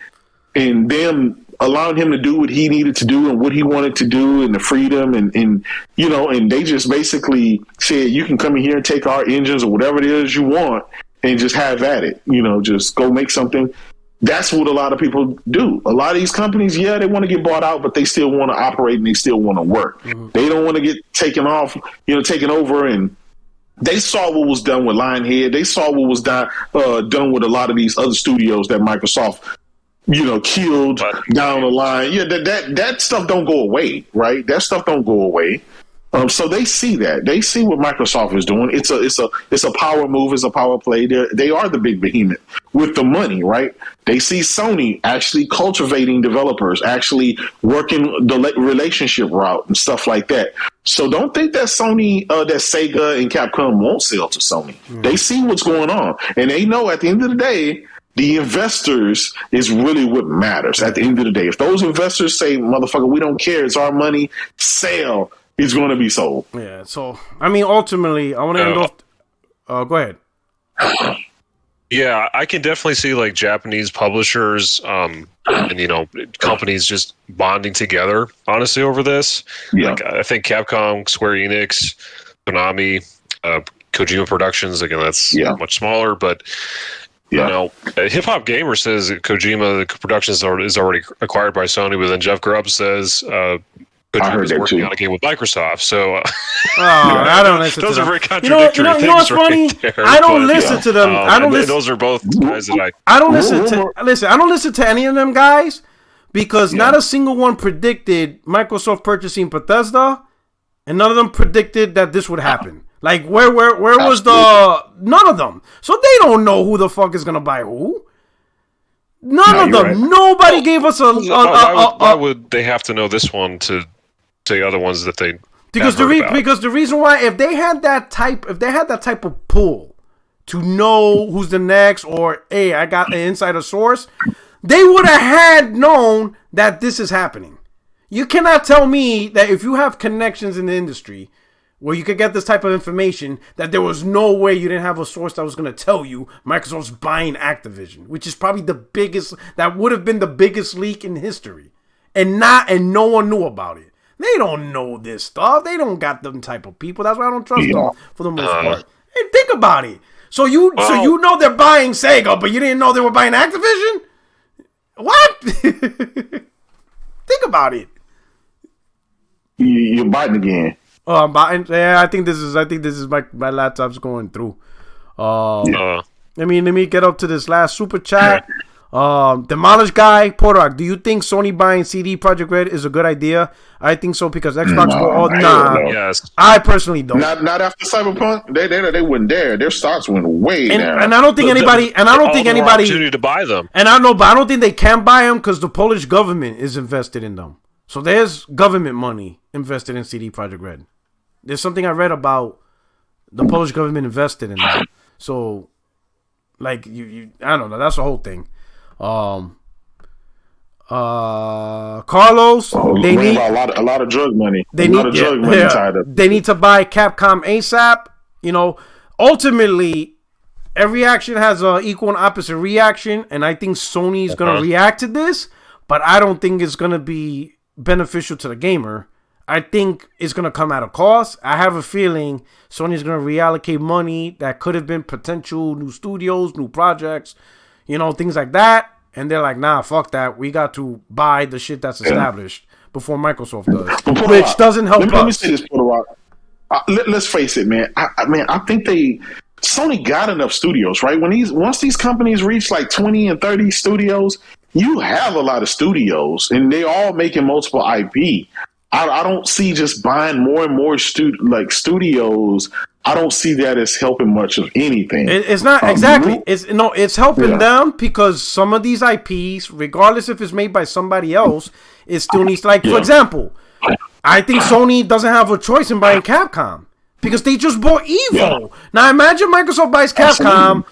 them allowing him to do what he needed to do and what he wanted to do, and the freedom and they just basically said, you can come in here and take our engines or whatever it is you want and just have at it. Just go make something. That's what a lot of people do. A lot of these companies, they want to get bought out, but they still want to operate and they still want to work. Mm-hmm. They don't want to get taken over. And they saw what was done with Lionhead. They saw what was done with a lot of these other studios that Microsoft, killed down the line. Yeah, that stuff don't go away, right? That stuff don't go away. So they see that. They see what Microsoft is doing. It's a power move. It's a power play. They are the big behemoth with the money, right? They see Sony actually cultivating developers, actually working the relationship route and stuff like that. So don't think that Sony, that Sega and Capcom won't sell to Sony. Mm. They see what's going on, and they know at the end of the day, the investors is really what matters. At the end of the day, if those investors say, "Motherfucker, we don't care. It's our money. Sell." It's going to be sold. Yeah. So, ultimately, I want to end off. Go ahead. Yeah, I can definitely see like Japanese publishers and companies just bonding together, honestly, over this. Yeah. Like, I think Capcom, Square Enix, Konami, Kojima Productions, again, that's much smaller, but Hip Hop Gamer says that Kojima Productions is already acquired by Sony, but then Jeff Grubb says Kojima is working on a game with Microsoft. So, I don't listen to them. Those are very contradictory things. You know what's funny? There, I don't listen to them. I don't listen. Those are both guys that I don't listen to. Listen, I don't listen to any of them guys because not a single one predicted Microsoft purchasing Bethesda, and none of them predicted that this would happen. Like where was none of them? So they don't know who the fuck is gonna buy who. None of them. Right. Nobody gave us a. Why would they have to know this one to the other ones that they? Because the reason why, if they had that type of pull to know who's the next, or hey, I got an insider source, they would have had known that this is happening. You cannot tell me that if you have connections in the industry where you could get this type of information, that there was no way you didn't have a source that was going to tell you Microsoft's buying Activision, which is probably that would have been the biggest leak in history, and no one knew about it. They don't know this stuff. They don't got them type of people. That's why I don't trust them for the most part. Hey, think about it. So you know they're buying Sega, but you didn't know they were buying Activision? What? Think about it. You're biting again. Oh, I'm biting. Yeah, I think this is my laptop's going through. Let me get up to this last super chat. Demolished Guy, Portorock, do you think Sony buying CD Projekt Red is a good idea? I think so because Xbox Yes. I personally don't. Not after Cyberpunk. They wouldn't dare. Their stocks went way down. And I don't think anybody. And I don't think anybody. Opportunity to buy them. And I know, but I don't think they can buy them because the Polish government is invested in them. So there's government money invested in CD Projekt Red. There's something I read about the Polish government invested in them. So, like you I don't know. That's the whole thing. Carlos, they need a lot of drug money. They need drug money tied up. They need to buy Capcom ASAP. You know, ultimately, every action has an equal and opposite reaction, and I think Sony's gonna react to this, but I don't think it's gonna be beneficial to the gamer. I think it's gonna come at a cost. I have a feeling Sony's gonna reallocate money that could have been potential new studios, new projects, you know, things like that. And they're like, nah, fuck that. We got to buy the shit that's established before Microsoft does, which doesn't help us. Let me say this, Portorock. Let's face it, man. I think Sony got enough studios, right? Once these companies reach like 20 and 30 studios, you have a lot of studios, and they all making multiple IP. I don't see just buying more and more studios. I don't see that as helping much of anything. It's not exactly. It's helping them because some of these IPs, regardless if it's made by somebody else, it still needs for example, I think Sony doesn't have a choice in buying Capcom because they just bought Evo. Yeah. Now imagine Microsoft buys Capcom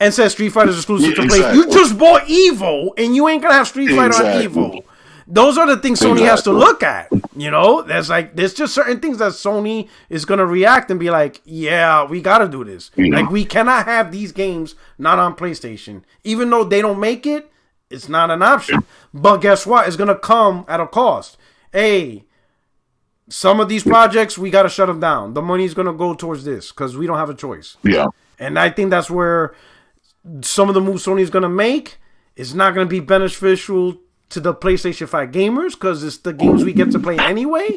and says Street Fighter is exclusive to play. You just bought Evo and you ain't gonna have Street Fighter on Evo. Those are the things Sony has to look at. You know, there's just certain things that Sony is going to react and be like, yeah, we got to do this. Like, we cannot have these games not on PlayStation. Even though they don't make it, it's not an option. But guess what? It's going to come at a cost. Hey, some of these projects, we got to shut them down. The money's going to go towards this because we don't have a choice. Yeah. And I think that's where some of the moves Sony's going to make is not going to be beneficial to the PlayStation 5 gamers because it's the games we get to play anyway.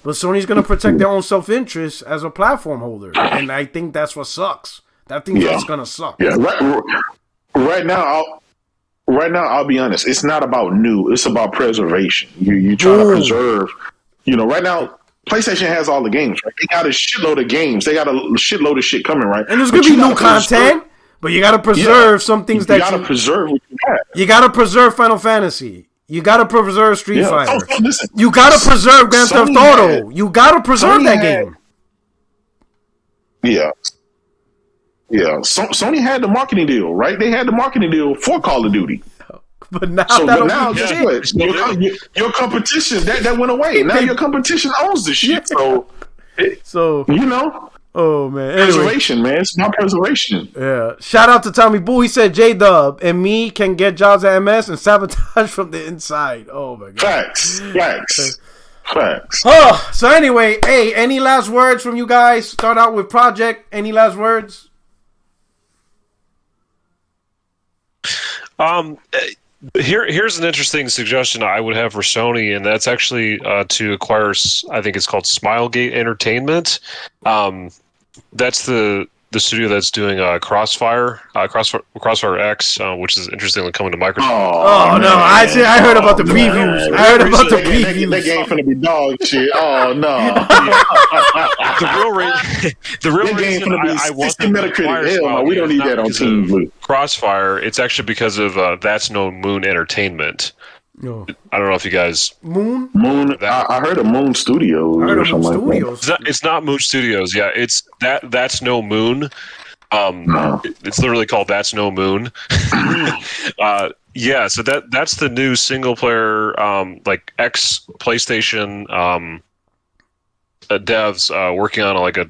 But Sony's going to protect their own self-interest as a platform holder. And I think that's what sucks. That thing's just going to suck. Yeah. Right now, I'll be honest. It's not about new. It's about preservation. You try to preserve. You know, right now, PlayStation has all the games, right? They got a shitload of games. They got a shitload of shit coming, right? And there's going to be new content. But you got to preserve some things that you got to preserve what you have. You got to preserve Final Fantasy. You got to preserve Street Fighter. Listen, you got to preserve Grand Theft Auto. You got to preserve that game. Yeah. Yeah. Sony had the marketing deal, right? They had the marketing deal for Call of Duty. But now, guess what? Your competition, that went away. Now your competition owns the shit. So you know. Oh, man. Anyway. Preservation, man. It's not preservation. Yeah. Shout out to Tommy Boo. He said J-Dub and me can get jobs at MS and sabotage from the inside. Oh, my God. Facts. Oh, so anyway, hey, any last words from you guys? Start out with Project. Any last words? Here's an interesting suggestion I would have for Sony, and that's actually to acquire, I think it's called Smilegate Entertainment. That's the studio that's doing Crossfire X, which is interestingly coming to Microsoft. Oh no! I heard about the previews. I heard about the previews. That game finna be dog shit. Oh no! The real reason I want to acquire Smilegate, we don't need that on Team Blue. Crossfire. It's actually because of That's No Moon Entertainment. No. I don't know if you guys Moon. I heard of Moon Studios. I heard of Moon Studios. It's not Moon Studios. Yeah, it's That's No Moon. It's literally called That's No Moon. Yeah, so that's the new single player like ex PlayStation devs working on like a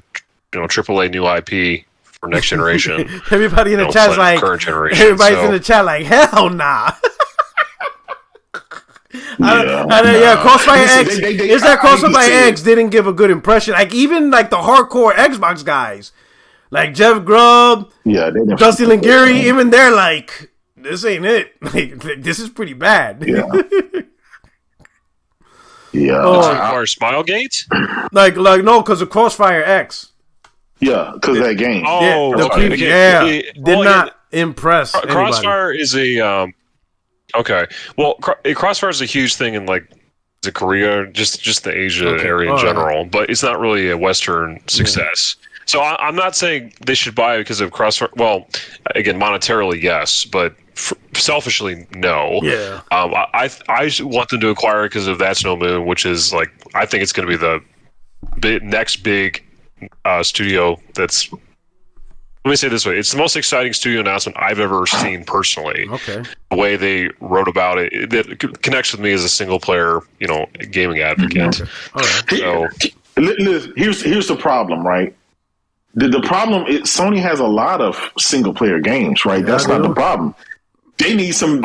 AAA new IP for next generation. Everybody in the chat's like current generation. Everybody's in the chat like hell nah. Crossfire X. Is that Crossfire X didn't give a good impression? Like even like the hardcore Xbox guys, like Jeff Grubb, Dusty Linguiri, even they're like, this ain't it. Like this is pretty bad. Yeah. Or Smilegate? Like no, because of Crossfire X. Yeah, because that game. Oh, the okay. preview, did not impress anybody. Crossfire is a okay. Well, Crossfire is a huge thing in like the Korea, just the Asia area in general, but it's not really a Western success. So I'm not saying they should buy it because of Crossfire. Well, again, monetarily, yes, but selfishly, no. Yeah. I want them to acquire it because of That's No Moon, which is like I think it's going to be the next big studio. That's, let me say it this way: it's the most exciting studio announcement I've ever seen personally. Okay. The way they wrote about it, that connects with me as a single player, gaming advocate. Okay. All right. So Here's the problem, right? The problem is Sony has a lot of single player games, right? That's not the problem. They need some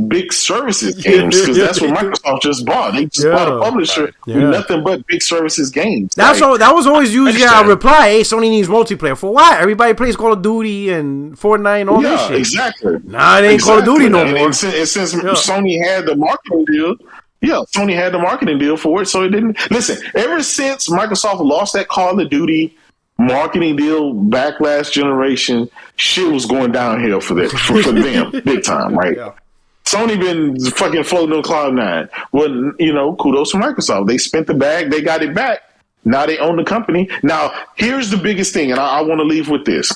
big services games because that's what Microsoft just bought. They just bought a publisher with nothing but big services games. That was always usually our reply. Hey, Sony needs multiplayer. For what? Everybody plays Call of Duty and Fortnite and all this shit. Exactly. Nah, it ain't Call of Duty no more. And since Sony had the marketing deal, Sony had the marketing deal for it, so it didn't. Listen, ever since Microsoft lost that Call of Duty marketing deal back last generation, shit was going downhill for them big time, right? Yeah. Sony been fucking floating on cloud nine. Well, kudos to Microsoft. They spent the bag, they got it back. Now they own the company. Now, here's the biggest thing, and I want to leave with this.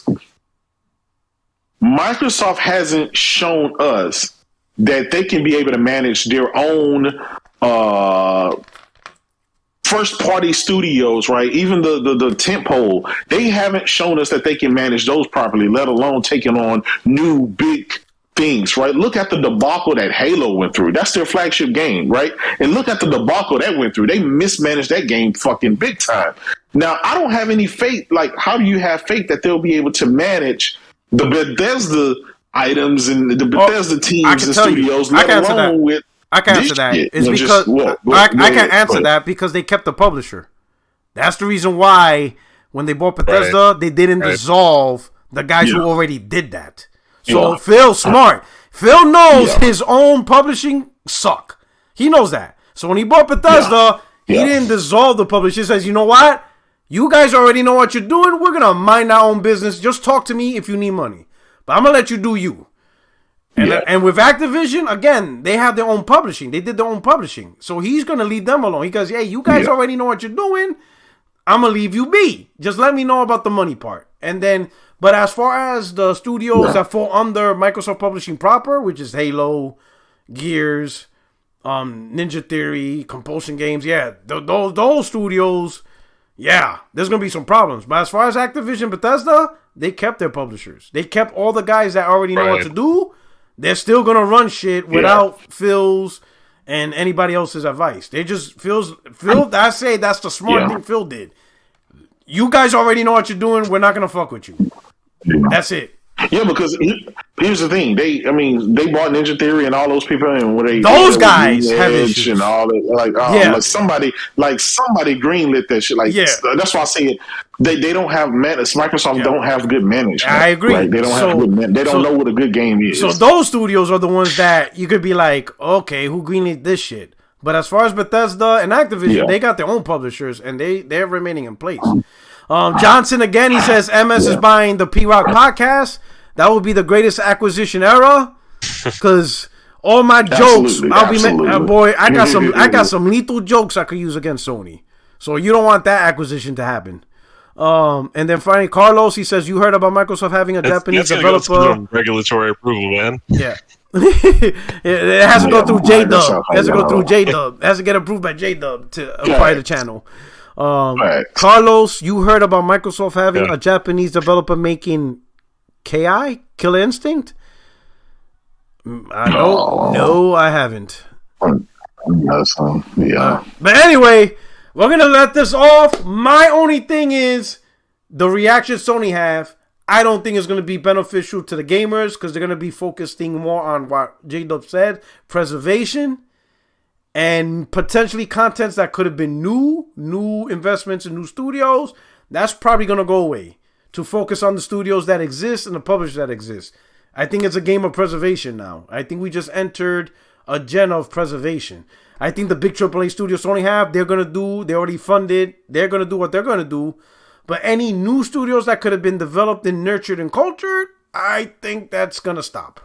Microsoft hasn't shown us that they can be able to manage their own first-party studios, right? Even the tentpole, they haven't shown us that they can manage those properly, let alone taking on new big things, right? Look at the debacle that Halo went through. That's their flagship game, right? And look at the debacle that went through. They mismanaged that game fucking big time. Now, I don't have any faith. Like, how do you have faith that they'll be able to manage the Bethesda items and the Bethesda teams and studios, let alone with I can answer that. It's because I can answer that because they kept the publisher. That's the reason why when they bought Bethesda, they didn't dissolve the guys who already did that. So Phil's smart. Phil knows his own publishing suck. He knows that. So when he bought Bethesda, he didn't dissolve the publisher. He says, you know what? You guys already know what you're doing. We're going to mind our own business. Just talk to me if you need money. But I'm going to let you do you. And with Activision, again, they have their own publishing. They did their own publishing. So he's going to leave them alone. He goes, hey, you guys already know what you're doing. I'm going to leave you be. Just let me know about the money part. And then, but as far as the studios that fall under Microsoft Publishing proper, which is Halo, Gears, Ninja Theory, Compulsion Games, those studios, there's going to be some problems. But as far as Activision, Bethesda, they kept their publishers. They kept all the guys that already know what to do. They're still going to run shit without Phil's and anybody else's advice. They just, Phil, I say that's the smart thing Phil did. You guys already know what you're doing. We're not going to fuck with you. That's it. Yeah, because here's the thing. They bought Ninja Theory and all those people, and those guys have issues and all that. Like somebody greenlit that shit. That's why I say it. They don't have Microsoft don't have good management. I agree. Right? They don't have good. They don't know what a good game is. So those studios are the ones that you could be like, okay, who greenlit this shit? But as far as Bethesda and Activision, they got their own publishers, and they're remaining in place. Johnson again, he says MS is buying the P-Rock podcast. That would be the greatest acquisition era, because all my jokes, I got some lethal jokes I could use against Sony. So you don't want that acquisition to happen. And then finally, Carlos, he says, you heard about Microsoft having a Japanese developer. Go regulatory approval, man. Yeah. It has to go through J-Dub. It has to go through J-Dub. It has to get approved by J-Dub to acquire the channel. Carlos, you heard about Microsoft having a Japanese developer making KI, Killer Instinct? No, I haven't. But anyway, we're going to let this off. My only thing is the reaction Sony have, I don't think it's going to be beneficial to the gamers because they're going to be focusing more on what J-Dub said, preservation, and potentially contents that could have been new investments in new studios. That's probably going to go away to focus on the studios that exist and the publishers that exist. I think it's a game of preservation now. I think we just entered a gen of preservation. I think the big AAA studios Sony have, they already funded, they're going to do what they're going to do. But any new studios that could have been developed and nurtured and cultured, I think that's going to stop.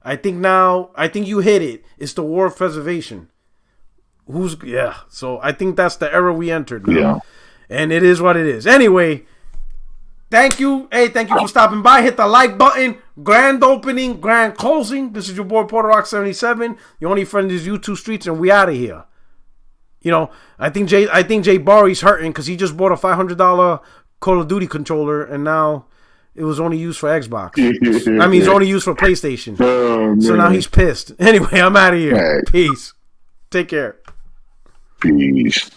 I think you hit it. It's the war of preservation. So I think that's the era we entered now. Yeah. And it is what it is. Anyway, thank you. Hey, thank you for stopping by. Hit the like button. Grand opening, grand closing. This is your boy Porter Rock 77. The only friend is YouTube streets, and we out of here. You know, I think Jay Barry's hurting because he just bought a $500 Call of Duty controller, and now it was only used for Xbox. I mean, it's only used for PlayStation. So now he's pissed. Anyway, I'm out of here. Right. Peace. Take care. Peace.